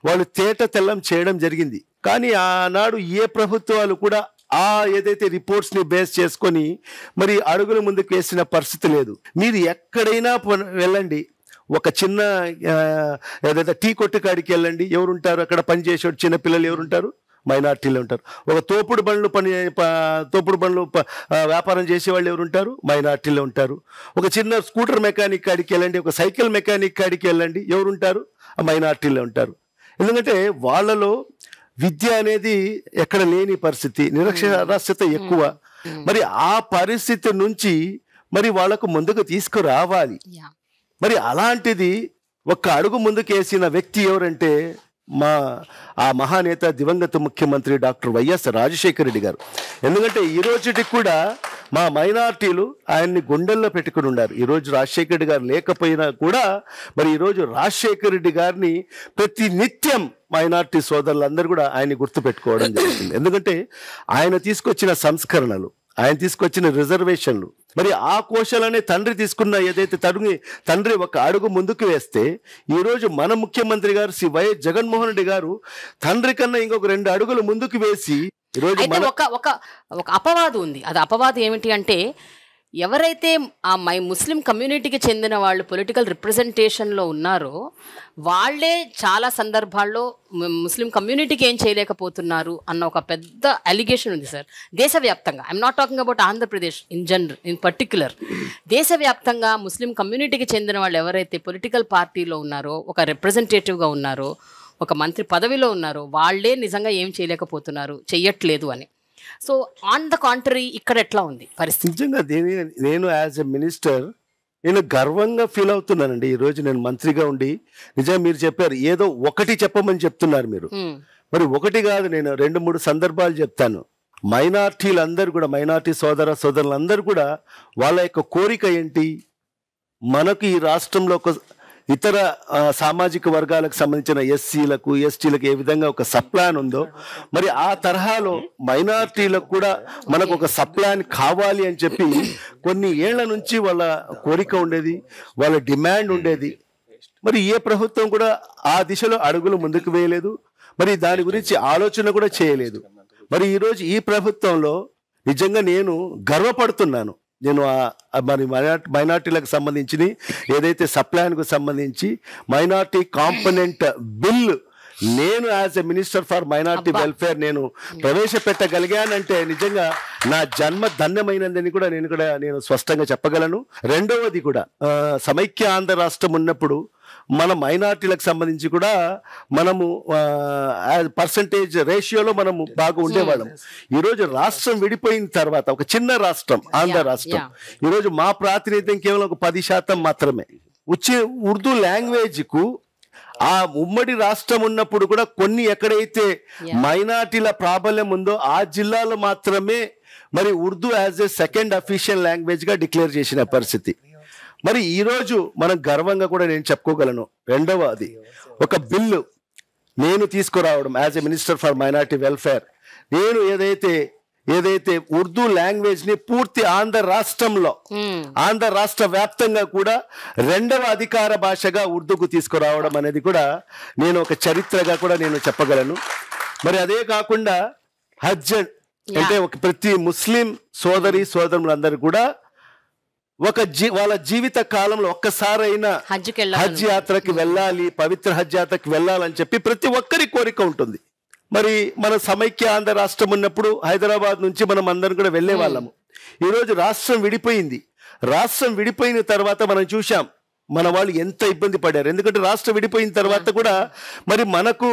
వాళ్ళు తేట తెల్లం చేయడం జరిగింది. కానీ ఆనాడు ఏ ప్రభుత్వాలు కూడా ఆ ఏదైతే రిపోర్ట్స్ ని బేస్ చేసుకొని మరి అడుగుల ముందుకు వేసిన పరిస్థితి లేదు. మీరు ఎక్కడైనా వెళ్ళండి, ఒక చిన్న ఏదైతే టీ కొట్టు కాడికి వెళ్ళండి, ఎవరుంటారు అక్కడ పనిచేసే చిన్నపిల్లలు ఎవరుంటారు? మైనార్టీలు ఉంటారు. ఒక తోపుడు బండ్లు వ్యాపారం చేసేవాళ్ళు ఎవరుంటారు? మైనార్టీలు ఉంటారు. ఒక చిన్న స్కూటర్ మెకానిక్ కాడికి వెళ్ళండి, ఒక సైకిల్ మెకానిక్ కాడికి వెళ్ళండి, ఎవరుంటారు? మైనార్టీలు ఉంటారు. ఎందుకంటే వాళ్ళలో విద్య అనేది ఎక్కడ లేని పరిస్థితి, నిరక్షరాస్యత ఎక్కువ. మరి ఆ పరిస్థితి నుంచి మరి వాళ్ళకు ముందుకు తీసుకురావాలి. మరి అలాంటిది ఒక అడుగు ముందుకేసిన వ్యక్తి ఎవరంటే ఆ మహానేత దివంగత ముఖ్యమంత్రి డాక్టర్ వైఎస్ రాజశేఖర రెడ్డి గారు. ఎందుకంటే ఈ రోజుకి కూడా మా మైనార్టీలు ఆయన్ని గుండెల్లో పెట్టుకుని ఉన్నారు. ఈరోజు రాజశేఖర రెడ్డి గారు లేకపోయినా కూడా మరి ఈరోజు రాజశేఖర రెడ్డి గారిని ప్రతి నిత్యం మైనార్టీ సోదరులందరూ కూడా ఆయన్ని గుర్తుపెట్టుకోవడం జరుగుతుంది. ఎందుకంటే ఆయన తీసుకొచ్చిన సంస్కరణలు, ఆయన తీసుకొచ్చిన రిజర్వేషన్లు, మరి ఆ కోశాలనే తండ్రి తీసుకున్న ఏదైతే తండ్రి ఒక అడుగు ముందుకు వేస్తే ఈరోజు మన ముఖ్యమంత్రి గారు శ్రీ వైఎస్ జగన్మోహన్ రెడ్డి గారు తండ్రి కన్నా ఇంకొక 2 అడుగులు ముందుకు వేసి ఈరోజు ఒక అపవాదు ఉంది. అది అపవాదు ఏమిటి అంటే, ఎవరైతే ఆ ముస్లిం కమ్యూనిటీకి చెందిన వాళ్ళు పొలిటికల్ రిప్రజెంటేషన్లో ఉన్నారో వాళ్ళే చాలా సందర్భాల్లో ముస్లిం కమ్యూనిటీకి ఏం చేయలేకపోతున్నారు అన్న ఒక పెద్ద అలిగేషన్ ఉంది సార్ దేశవ్యాప్తంగా. I'm not talking about Andhra Pradesh in particular. దేశవ్యాప్తంగా ముస్లిం కమ్యూనిటీకి చెందిన వాళ్ళు ఎవరైతే పొలిటికల్ పార్టీలో ఉన్నారో, ఒక రిప్రజెంటేటివ్గా ఉన్నారో, ఒక మంత్రి పదవిలో ఉన్నారో వాళ్ళే నిజంగా ఏం చేయలేకపోతున్నారు, చెయ్యట్లేదు అని. సో ఆన్ ద కాంట్రరీ ఇక్కడ ఎట్లా ఉంది పరిస్థితి? నిజంగా నేను యాజ్ ఎ మినిస్టర్ నేను గర్వంగా ఫీల్ అవుతున్నానండి. ఈరోజు నేను మంత్రిగా ఉండి నిజంగా మీరు చెప్పారు ఏదో ఒకటి చెప్పమని చెప్తున్నారు మీరు. మరి ఒకటి కాదు, నేను 2-3 సందర్భాలు చెప్తాను. మైనార్టీలందరూ కూడా, మైనార్టీ సోదరులందరూ కూడా వాళ్ళ యొక్క కోరిక ఏంటి, మనకు ఈ రాష్ట్రంలో ఒక ఇతర సామాజిక వర్గాలకు సంబంధించిన ఎస్సీలకు ఎస్టీలకు ఏ విధంగా ఒక సప్లాన్ ఉందో, మరి ఆ తరహాలో మైనార్టీలకు కూడా మనకు ఒక సప్లాన్ కావాలి అని చెప్పి కొన్ని ఏళ్ల నుంచి వాళ్ళ కోరిక ఉండేది, వాళ్ళ డిమాండ్ ఉండేది. మరి ఏ ప్రభుత్వం కూడా ఆ దిశలో అడుగులు ముందుకు వేయలేదు, మరి దాని గురించి ఆలోచన కూడా చేయలేదు. మరి ఈరోజు ఈ ప్రభుత్వంలో నిజంగా నేను గర్వపడుతున్నాను. నేను మరి మైనార్టీలకు సంబంధించి ఏదైతే సప్లాన్కు సంబంధించి మైనార్టీ కాంపోనెంట్ బిల్ నేను as a minister for minority welfare నేను ప్రవేశపెట్టగలిగానంటే నిజంగా నా జన్మ ధన్యమైనదని కూడా నేను స్పష్టంగా చెప్పగలను. రెండవది కూడా సమైక్య ఆంధ్ర రాష్ట్రం ఉన్నప్పుడు మన మైనార్టీలకు సంబంధించి కూడా మనము పర్సంటేజ్ రేషియోలో మనము బాగా ఉండేవాళ్ళం. ఈరోజు రాష్ట్రం విడిపోయిన తర్వాత ఒక చిన్న రాష్ట్రం ఆంధ్ర రాష్ట్రం, ఈరోజు మా ప్రాతినిధ్యం కేవలం ఒక 10% మాత్రమే. ఉర్దూ లాంగ్వేజ్కు ఆ ఉమ్మడి రాష్ట్రం ఉన్నప్పుడు కూడా కొన్ని ఎక్కడైతే మైనార్టీల ప్రాబల్యం ఉందో ఆ జిల్లాలో మాత్రమే మరి Urdu as a second official language గా డిక్లేర్ చేసిన పరిస్థితి. మరి ఈరోజు మనం గర్వంగా కూడా నేను చెప్పుకోగలను. రెండవది ఒక బిల్లు నేను తీసుకురావడం as a minister for minority welfare, నేను ఏదైతే ఉర్దూ లాంగ్వేజ్ ని పూర్తి ఆంధ్ర రాష్ట్ర వ్యాప్తంగా కూడా 2వ అధికార భాషగా ఉర్దూకు తీసుకురావడం అనేది కూడా నేను ఒక చరిత్రగా కూడా నేను చెప్పగలను. మరి అదే కాకుండా హజ్ అంటే ఒక ప్రతి ముస్లిం సోదరులందరూ కూడా వాళ్ళ జీవిత కాలంలో ఒక్కసారైనా హజ్ యాత్రకి వెళ్ళాలి, పవిత్ర హజ్ యాత్రకి వెళ్ళాలని చెప్పి ప్రతి ఒక్కరి కోరిక ఉంటుంది. మరి మన సమైక్య ఆంధ్ర రాష్ట్రం ఉన్నప్పుడు హైదరాబాద్ నుంచి మనం అందరం కూడా వెళ్ళే వాళ్ళము. ఈరోజు రాష్ట్రం విడిపోయిన తర్వాత మనం చూసాం మన వాళ్ళు ఎంత ఇబ్బంది పడ్డారు. ఎందుకంటే రాష్ట్రం విడిపోయిన తర్వాత కూడా మరి మనకు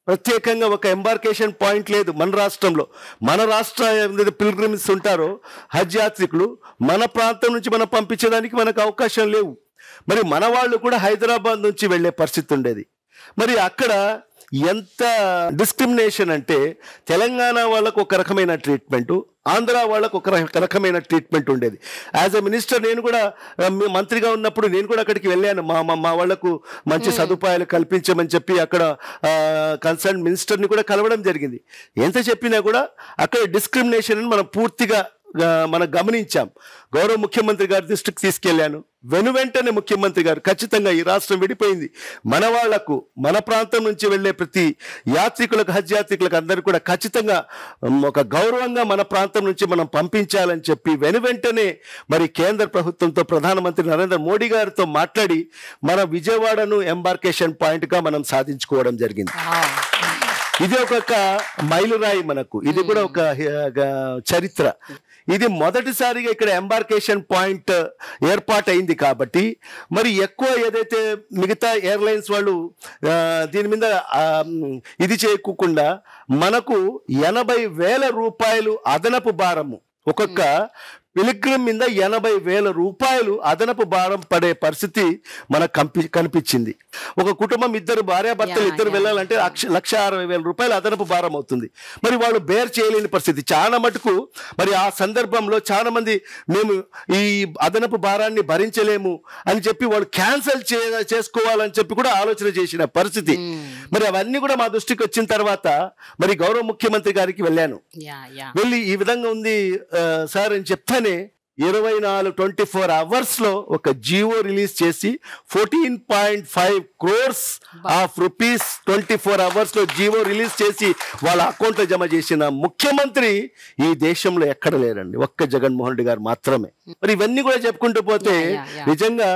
ప్రత్యేకంగా ఒక ఎంబార్కేషన్ పాయింట్ లేదు మన రాష్ట్రంలో. మన రాష్ట్ర పిల్గ్రిమ్స్ ఉంటారో హజ్ యాత్రికులు మన ప్రాంతం నుంచి మనం పంపించడానికి మనకు అవకాశం లేవు. మరి మన వాళ్ళు కూడా హైదరాబాద్ నుంచి వెళ్ళే పరిస్థితి ఉండేది. మరి అక్కడ ఎంత డిస్క్రిమినేషన్ అంటే తెలంగాణ వాళ్ళకు ఒక రకమైన ట్రీట్మెంటు, ఆంధ్ర వాళ్ళకు ఒక రకమైన ట్రీట్మెంట్ ఉండేది. యాజ్ ఎ మినిస్టర్ నేను కూడా మంత్రిగా ఉన్నప్పుడు నేను కూడా అక్కడికి వెళ్ళాను. మా వాళ్లకు మంచి సదుపాయాలు కల్పించమని చెప్పి అక్కడ కన్సర్న్ మినిస్టర్ని కూడా కలవడం జరిగింది. ఎంత చెప్పినా కూడా అక్కడ డిస్క్రిమినేషన్ మనం పూర్తిగా మనం గమనించాం. గౌరవ ముఖ్యమంత్రి గారి దృష్టికి తీసుకెళ్లాను. వెంటనే ముఖ్యమంత్రి గారు ఖచ్చితంగా ఈ రాష్ట్రం విడిపోయింది, మన వాళ్లకు మన ప్రాంతం నుంచి వెళ్లే ప్రతి యాత్రికులకు హజ్ యాత్రికులకు అందరూ కూడా ఖచ్చితంగా ఒక గౌరవంగా మన ప్రాంతం నుంచి మనం పంపించాలని చెప్పి వెంటనే మరి కేంద్ర ప్రభుత్వంతో ప్రధానమంత్రి నరేంద్ర మోడీ గారితో మాట్లాడి మన విజయవాడను ఎంబార్కేషన్ పాయింట్ గా మనం సాధించుకోవడం జరిగింది. ఇది ఒక మైలురాయి మనకు, ఇది కూడా ఒక చరిత్ర. ఇది మొదటిసారిగా ఇక్కడ ఎంబార్కేషన్ పాయింట్ ఏర్పాటైంది కాబట్టి మరి ఎక్కువ ఏదైతే మిగతా ఎయిర్లైన్స్ వాళ్ళు దీని మీద ఇది చేయకుండా మనకు 80,000 రూపాయలు అదనపు భారము, ఒక్కొక్క పిలిగ్రిమ్ మీద 80,000 రూపాయలు అదనపు భారం పడే పరిస్థితి మనకు కనిపించింది. ఒక కుటుంబం భార్యాభర్తలు వెళ్ళాలంటే 1,60,000 రూపాయలు అదనపు భారం అవుతుంది. మరి వాళ్ళు బేర్ చేయలేని పరిస్థితి చాలా మటుకు. మరి ఆ సందర్భంలో చాలా మంది మేము ఈ అదనపు భారాన్ని భరించలేము అని చెప్పి వాళ్ళు క్యాన్సిల్ చేసుకోవాలని చెప్పి కూడా ఆలోచన చేసిన పరిస్థితి. మరి అవన్నీ కూడా మా దృష్టికి వచ్చిన తర్వాత మరి గౌరవ ముఖ్యమంత్రి గారికి వెళ్ళాను. వెళ్ళి ఈ విధంగా ఉంది సార్ అని చెప్తానే 24 అవర్స్ లో ఒక జియో రిలీజ్ చేసి 14.5 crores ఆఫ్ రూపీస్ 24 అవర్స్ లో జియో రిలీజ్ చేసి వాళ్ళ అకౌంట్ లో జమ చేసిన ముఖ్యమంత్రి ఈ దేశంలో ఎక్కడ లేరండి, ఒక్క జగన్మోహన్ రెడ్డి గారు మాత్రమే. మరి ఇవన్నీ కూడా చెప్పుకుంటూ పోతే నిజంగా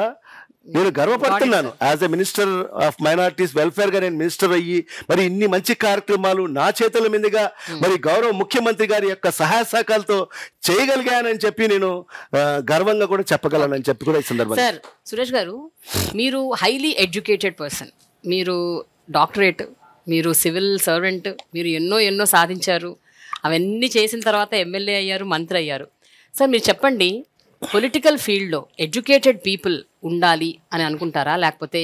నేను గర్వపడుతున్నాను. As a minister of minorities welfare గా నేను మినిస్టర్ అయ్యి మరి ఇన్ని మంచి కార్యక్రమాలు నా చేతుల మీదుగా మరి గౌరవ ముఖ్యమంత్రి గారి యొక్క సహాయ సహకారాలతో చేయగలిగానని చెప్పి నేను గర్వంగా కూడా చెప్పగలనని చెప్పి కూడా ఈ సందర్భంగా. సార్ సురేష్ గారు, మీరు హైలీ ఎడ్యుకేటెడ్ పర్సన్, మీరు డాక్టరేట్, మీరు సివిల్ సర్వెంట్, మీరు ఎన్నో సాధించారు. అవన్నీ చేసిన తర్వాత ఎమ్మెల్యే అయ్యారు, మంత్రి అయ్యారు. సార్ మీరు చెప్పండి, పొలిటికల్ ఫీల్డ్లో ఎడ్యుకేటెడ్ పీపుల్ ఉండాలి అని అనుకుంటారా, లేకపోతే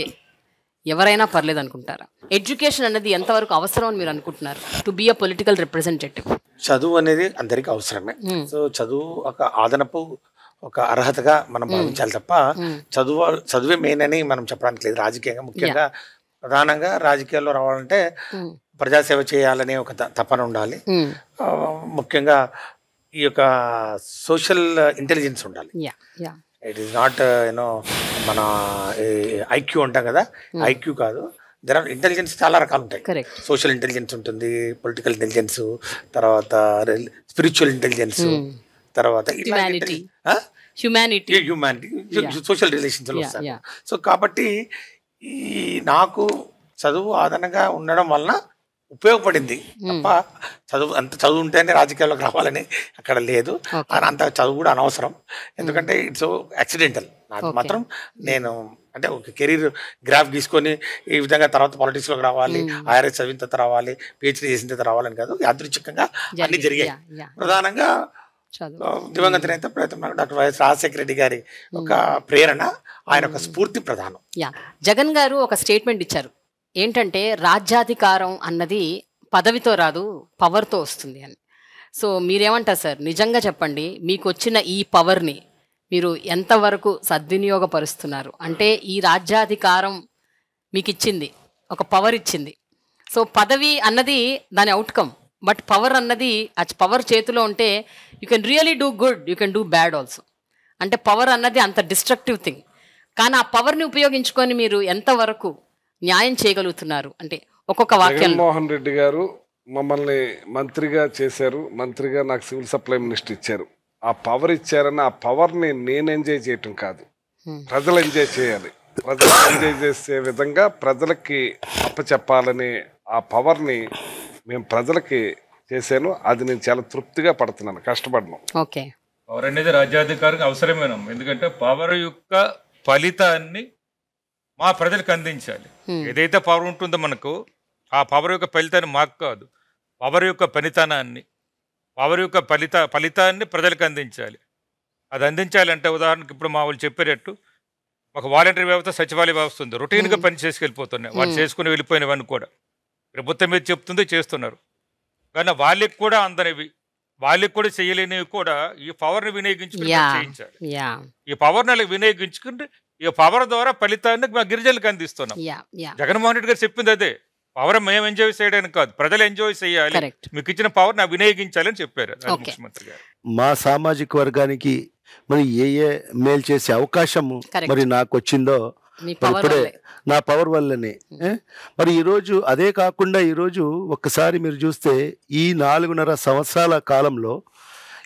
ఎవరైనా పర్లేదు అనుకుంటారా? ఎడ్యుకేషన్ అన్నది ఎంతవరకు అవసరం అని మీరు అనుకుంటున్నారు to be a political representative? చదువు అనేది అందరికీ అవసరమే. సో చదువు ఒక అదనపు ఒక అర్హతగా మనం భావించాలి తప్ప చదువే మెయిన్ అని మనం చెప్పడానికి లేదు. రాజకీయంగా ముఖ్యంగా ప్రధానంగా రాజకీయాల్లో రావాలంటే ప్రజాసేవ చేయాలనే ఒక తపన ఉండాలి. ముఖ్యంగా ఈ యొక్క సోషల్ ఇంటెలిజెన్స్ ఉండాలి. ఇట్ ఈస్ నాట్ యూనో మన ఐక్యూ అంటాం కదా, ఐక్యూ కాదు. దర్ ఆర్ ఇంటెలిజెన్స్ చాలా రకాలు ఉంటాయి. సోషల్ ఇంటెలిజెన్స్ ఉంటుంది, పొలిటికల్ ఇంటెలిజెన్స్, తర్వాత స్పిరిచువల్ ఇంటెలిజెన్స్, తర్వాత హ్యూమానిటీ, సోషల్ రిలేషన్స్ వస్తాయి. సో కాబట్టి ఈ నాకు చదువు ఆదరణగా ఉండడం వలన ఉపయోగపడింది తప్ప అంత చదువు ఉంటేనే రాజకీయాల్లోకి రావాలని అక్కడ లేదు. అంత చదువు కూడా అనవసరం, ఎందుకంటే ఇట్స్ యాక్సిడెంటల్. నాకు మాత్రం నేను అంటే ఒక కెరీర్ గ్రాఫ్ గీసుకొని ఈ విధంగా తర్వాత పాలిటిక్స్లోకి రావాలి, ఐఆర్ఎస్ చదివిన తర్వాత రావాలి, పిహెచ్డీ చేసిన తర్వాత రావాలని కాదు, యాదృచ్ఛికంగా అన్ని జరిగాయి. ప్రధానంగా దివంగత నేత ప్రయత్నం డాక్టర్ వైఎస్ రాజశేఖర రెడ్డి గారి ఒక ప్రేరణ, ఆయన ఒక స్ఫూర్తి ప్రధానం. జగన్ గారు ఒక స్టేట్మెంట్ ఇచ్చారు ఏంటంటే, రాజ్యాధికారం అన్నది పదవితో రాదు, పవర్తో వస్తుంది అని. సో మీరేమంటారు సార్? నిజంగా చెప్పండి, మీకు వచ్చిన ఈ పవర్ని మీరు ఎంతవరకు సద్వినియోగపరుస్తున్నారు? అంటే ఈ రాజ్యాధికారం మీకు ఇచ్చింది, ఒక పవర్ ఇచ్చింది. సో పదవి అన్నది దాని అవుట్కమ్, బట్ పవర్ అన్నది ఆ పవర్ చేతిలో ఉంటే you can really do good, you can do bad also. అంటే పవర్ అన్నది అంత డిస్ట్రక్టివ్ థింగ్, కానీ ఆ పవర్ని ఉపయోగించుకొని మీరు ఎంతవరకు న్యాయం చేయగలుగుతున్నారు? అంటే ఒక్కొక్క వాక్యం. జగన్మోహన్ రెడ్డి గారు మమ్మల్ని మంత్రిగా చేశారు, మంత్రిగా నాకు సివిల్ సప్లై మినిస్టర్ ఇచ్చారు. ఆ పవర్ ఇచ్చారని ఆ పవర్ని నేను ఎంజాయ్ చేయటం కాదు, ప్రజలు ఎంజాయ్ చేయాలి. ప్రజలు ఎంజాయ్ చేసే విధంగా ప్రజలకి అప్పచెప్పాలని ఆ పవర్ని మేము ప్రజలకి చేశాను. అది నేను చాలా తృప్తిగా పడుతున్నాను, కష్టపడను. ఓకే, పవర్ అనేది రాజ్యాధికారికి అవసరమేనా? ఎందుకంటే పవర్ యొక్క ఫలితాన్ని మా ప్రజలకు అందించాలి. ఏదైతే పవర్ ఉంటుందో మనకు, ఆ పవర్ యొక్క ఫలితాన్ని మాకు కాదు, పవర్ యొక్క పనితనాన్ని, పవర్ యొక్క ఫలితాన్ని ప్రజలకు అందించాలి. అది అందించాలంటే ఉదాహరణకు ఇప్పుడు మా వాళ్ళు చెప్పేటట్టు ఒక వాలంటీర్ వ్యవస్థ, సచివాలయ వ్యవస్థ ఉంది, రొటీన్గా పని చేసుకెళ్ళిపోతున్నాయి. వాళ్ళు చేసుకుని వెళ్ళిపోయినవన్నీ కూడా ప్రభుత్వం మీద చెప్తుంది, చేస్తున్నారు. కానీ వాళ్ళకి కూడా అందనివి, వాళ్ళకి కూడా చేయలేనివి కూడా ఈ పవర్ని వినియోగించుకుని చేయించాలి. ఈ పవర్ని వినియోగించుకుంటే ఈ పవర్ ద్వారా ఫలితాన్ని మా గిరిజనులకు అందిస్తున్నాం. జగన్మోహన్ రెడ్డి గారు చెప్పింది అదే, పవర్ మేము ఎంజాయ్ చేయడానికి కాదు, ప్రజలు ఎంజాయ్ చేయాలి, మీకు ఇచ్చిన పవర్ నా వినియోగించాలని చెప్పారు ముఖ్యమంత్రి గారు. మా సామాజిక వర్గానికి మరి ఏ మేలు చేసే అవకాశం మరి నాకు వచ్చిందో ఇప్పుడే నా పవర్ వల్లనే. మరి ఈరోజు అదే కాకుండా ఈరోజు ఒక్కసారి మీరు చూస్తే ఈ 4.5 సంవత్సరాల కాలంలో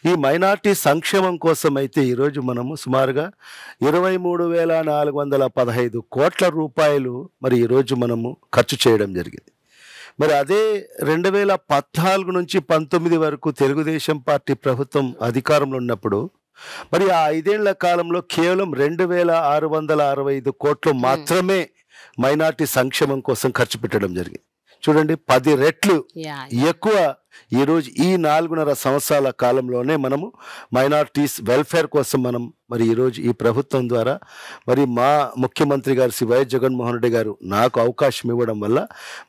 ఈ మైనార్టీ సంక్షేమం కోసం అయితే ఈరోజు మనము సుమారుగా 23,415 కోట్ల రూపాయలు మరి ఈరోజు మనము ఖర్చు చేయడం జరిగింది. మరి అదే 2014 నుంచి 19 వరకు తెలుగుదేశం పార్టీ ప్రభుత్వం అధికారంలో ఉన్నప్పుడు మరి ఆ 5 ఏళ్ల కాలంలో కేవలం 2,665 కోట్లు మాత్రమే మైనార్టీ సంక్షేమం కోసం ఖర్చు పెట్టడం జరిగింది. చూడండి, 10 రెట్లు ఎక్కువ ఈరోజు ఈ 4.5 సంవత్సరాల కాలంలోనే మనము మైనారిటీస్ వెల్ఫేర్ కోసం మనం మరి ఈరోజు ఈ ప్రభుత్వం ద్వారా మరి మా ముఖ్యమంత్రి గారు శ్రీ వైఎస్ జగన్మోహన్ రెడ్డి గారు నాకు అవకాశం ఇవ్వడం వల్ల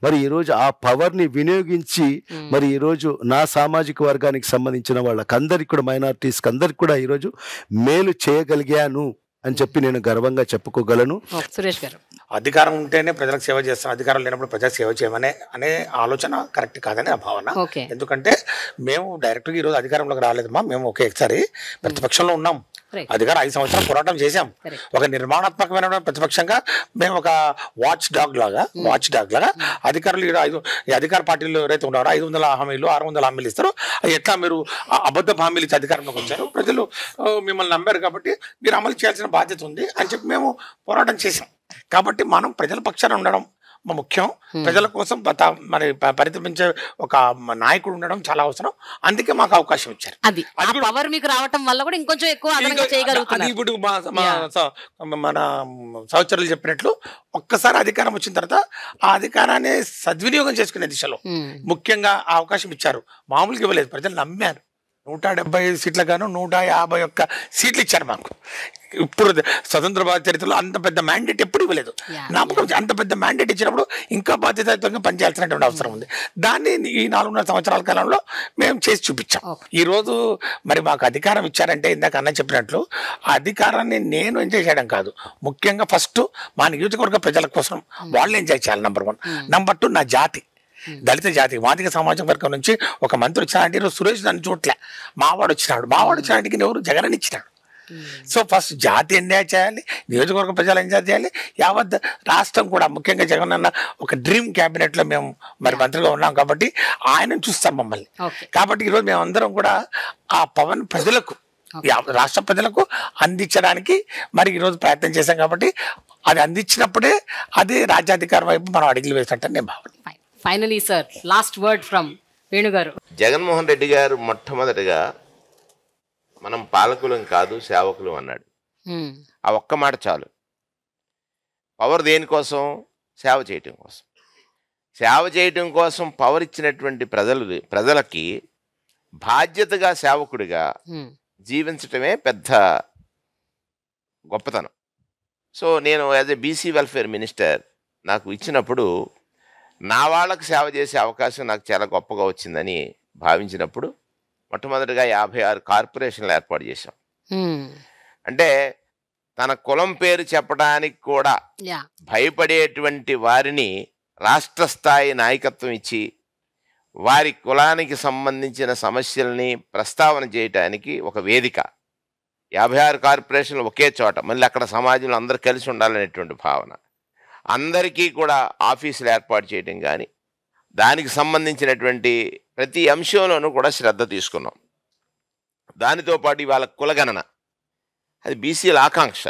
మరి ఈరోజు ఆ పవర్ని వినియోగించి మరి ఈరోజు నా సామాజిక వర్గానికి సంబంధించిన వాళ్ళకందరికీ కూడా, మైనారిటీస్కి అందరికి కూడా ఈరోజు మేలు చేయగలిగాను అని చెప్పి నేను గర్వంగా చెప్పుకోగలను. సురేష్ గారు, అధికారం ఉంటేనే ప్రజలకు సేవ చేస్తాం, అధికారం లేనప్పుడు ప్రజలకు సేవ చేయమనే ఆలోచన కరెక్ట్ కాదని ఆ భావన. ఎందుకంటే మేము డైరెక్ట్గా ఈరోజు అధికారంలోకి రాలేదమ్మా, మేము ఒకేసారి ప్రతిపక్షంలో ఉన్నాం, అధికారం 5 సంవత్సరాలు పోరాటం చేశాం. ఒక నిర్మాణాత్మకమైన ప్రతిపక్షంగా మేము ఒక వాచ్ డాగ్ లాగా అధికారులు ఈ అధికార పార్టీలు ఎవరైతే ఉన్నారో 500 హామీలు 600 హామీలు ఇస్తారో ఎట్లా మీరు అబద్ధ హామీలు ఇచ్చి అధికారంలోకి వచ్చారు, ప్రజలు మిమ్మల్ని నమ్మారు కాబట్టి మీరు అమలు చేయాల్సిన బాధ్యత ఉంది అని చెప్పి మేము పోరాటం చేశాం. కాబట్టి మనం ప్రజల పక్షాన ఉండడం ముఖ్యం, ప్రజల కోసం మరి పరితపించే ఒక నాయకుడు ఉండడం చాలా అవసరం. అందుకే మాకు అవకాశం ఇచ్చారు. అది పవర్ మీకు రావటం వల్ల కూడా ఇంకొంచెం ఎక్కువ చేయగలుగుతున్నారు. ఇప్పుడు మన సహచరులు చెప్పినట్లు ఒక్కసారి అధికారం వచ్చిన తర్వాత ఆ అధికారాన్ని సద్వినియోగం చేసుకునే దిశలో ముఖ్యంగా ఆ అవకాశం ఇచ్చారు. మామూలుగా ఇవ్వలేదు, ప్రజలు నమ్మారు. 175 సీట్ల గాను 151 సీట్లు ఇచ్చారు మాకు. ఇప్పుడు స్వతంత్ర భారత చరిత్రలో అంత పెద్ద మ్యాండేట్ ఎప్పుడు ఇవ్వలేదు. నమ్మకం అంత పెద్ద మ్యాండేట్ ఇచ్చినప్పుడు ఇంకా బాధ్యతాయుతంగా పనిచేయాల్సినటువంటి అవసరం ఉంది. దాన్ని ఈ 4.5 సంవత్సరాల కాలంలో మేము చేసి చూపించాం. ఈరోజు మరి మాకు అధికారం ఇచ్చారంటే ఇందాక అన్న చెప్పినట్లు ఆ అధికారాన్ని నేను ఎంజాయ్ చేయడం కాదు, ముఖ్యంగా ఫస్ట్ మా నియోజకవర్గ ప్రజల కోసం వాళ్ళు ఎంజాయ్ చేయాలి. నంబర్ 1. నంబర్ 2 నా జాతి, దళిత జాతి మాదిక సమాజం వర్గం నుంచి ఒక మంత్రి వచ్చినాడంటే ఈరోజు సురేష్ నన్ను చూడలే, మావాడు వచ్చినాడికి ఎవరు జగన్ ఇచ్చినాడు. సో ఫస్ట్ జాతి ఎంజాయ్ చేయాలి, నియోజకవర్గ ప్రజలు ఎంజాయ్ చేయాలి, యావత్ రాష్ట్రం కూడా. ముఖ్యంగా జగన్ అన్న ఒక డ్రీమ్ క్యాబినెట్లో మేము మరి మంత్రిగా ఉన్నాం కాబట్టి ఆయన చూస్తాం మమ్మల్ని. కాబట్టి ఈరోజు మేమందరం కూడా ఆ పవన్ ప్రజలకు, రాష్ట్ర ప్రజలకు అందించడానికి మరి ఈరోజు ప్రయత్నం చేశాం. కాబట్టి అది అందించినప్పుడే అది రాజ్యాధికారం వైపు మనం అడుగులు వేసినట్టు నేను భావన. Finally sir, last word from Venu గారు. జగన్మోహన్ రెడ్డి గారు మొట్టమొదటిగా మనం పాలకులం కాదు సేవకులు అన్నాడు. ఆ ఒక్క మాట చాలు. పవర్ దేనికోసం? సేవ చేయటం కోసం. సేవ చేయటం కోసం పవర్ ఇచ్చినటువంటి ప్రజలకి బాధ్యతగా సేవకుడిగా జీవించటమే పెద్ద గొప్పతనం. సో నేను as a BC welfare minister నాకు ఇచ్చినప్పుడు నా వాళ్ళకు సేవ చేసే అవకాశం నాకు చాలా గొప్పగా వచ్చిందని భావించినప్పుడు మొట్టమొదటిగా 56 కార్పొరేషన్లు ఏర్పాటు చేశాం. అంటే తన కులం పేరు చెప్పడానికి కూడా భయపడేటువంటి వారిని రాష్ట్ర స్థాయి నాయకత్వం ఇచ్చి వారి కులానికి సంబంధించిన సమస్యల్ని ప్రస్తావన చేయటానికి ఒక వేదిక. 56 కార్పొరేషన్లు ఒకే చోట, మళ్ళీ అక్కడ సమాజంలో అందరూ కలిసి ఉండాలనేటువంటి భావన. అందరికీ కూడా ఆఫీసులు ఏర్పాటు చేయడం కానీ దానికి సంబంధించినటువంటి ప్రతి అంశంలోనూ కూడా శ్రద్ధ తీసుకున్నాం. దానితో పాటు ఇవాళ కులగణన, అది బీసీల ఆకాంక్ష,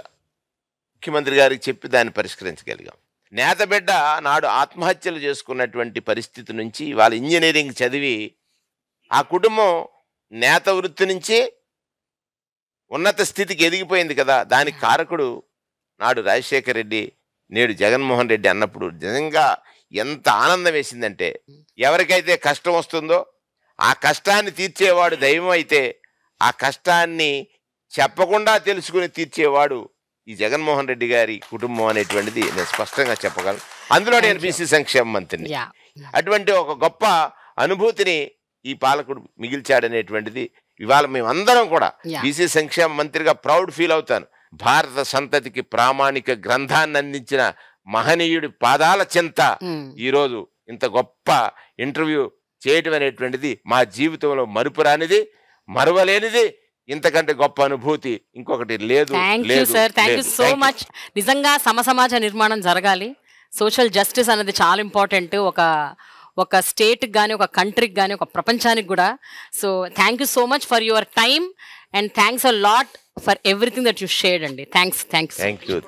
ముఖ్యమంత్రి గారికి చెప్పి దాన్ని పరిష్కరించగలిగాం. నేతబిడ్డ నాడు ఆత్మహత్యలు చేసుకున్నటువంటి పరిస్థితి నుంచి ఇవాళ ఇంజనీరింగ్ చదివి ఆ కుటుంబం నేత వృత్తి నుంచి ఉన్నత స్థితికి ఎదిగిపోయింది కదా. దానికి కారకుడు నాడు రాజశేఖర్ రెడ్డి, నేడు జగన్మోహన్ రెడ్డి అన్నప్పుడు నిజంగా ఎంత ఆనందం వేసిందంటే, ఎవరికైతే కష్టం వస్తుందో ఆ కష్టాన్ని తీర్చేవాడు దైవం అయితే ఆ కష్టాన్ని చెప్పకుండా తెలుసుకుని తీర్చేవాడు ఈ జగన్మోహన్ రెడ్డి గారి కుటుంబం అనేటువంటిది నేను స్పష్టంగా చెప్పగలను. అందులో నేను బీసీ సంక్షేమ మంత్రిని. అటువంటి ఒక గొప్ప అనుభూతిని ఈ పాలకుడు మిగిల్చాడనేటువంటిది ఇవాళ మేమందరం కూడా బీసీ సంక్షేమ మంత్రిగా ప్రౌడ్ ఫీల్ అవుతాను. భారత సంతతికి ప్రామాణిక గ్రంథాన్ని అందించిన మహనీయుడి పాదాల చెంత ఈరోజు ఇంత గొప్ప ఇంటర్వ్యూ చేయటం అనేటువంటిది మా జీవితంలో మరుపురానిది, మరువలేనిది. ఇంతకంటే గొప్ప అనుభూతి ఇంకొకటి లేదు. Thank you so much. నిజంగా సమాజ నిర్మాణం జరగాలి. సోషల్ జస్టిస్ అనేది చాలా ఇంపార్టెంట్, ఒక స్టేట్కి కానీ, ఒక కంట్రీకి కానీ, ఒక ప్రపంచానికి కూడా. So thank you so much for your time and thanks a lot for everything that you shared అండి. థ్యాంక్స్. Thank you.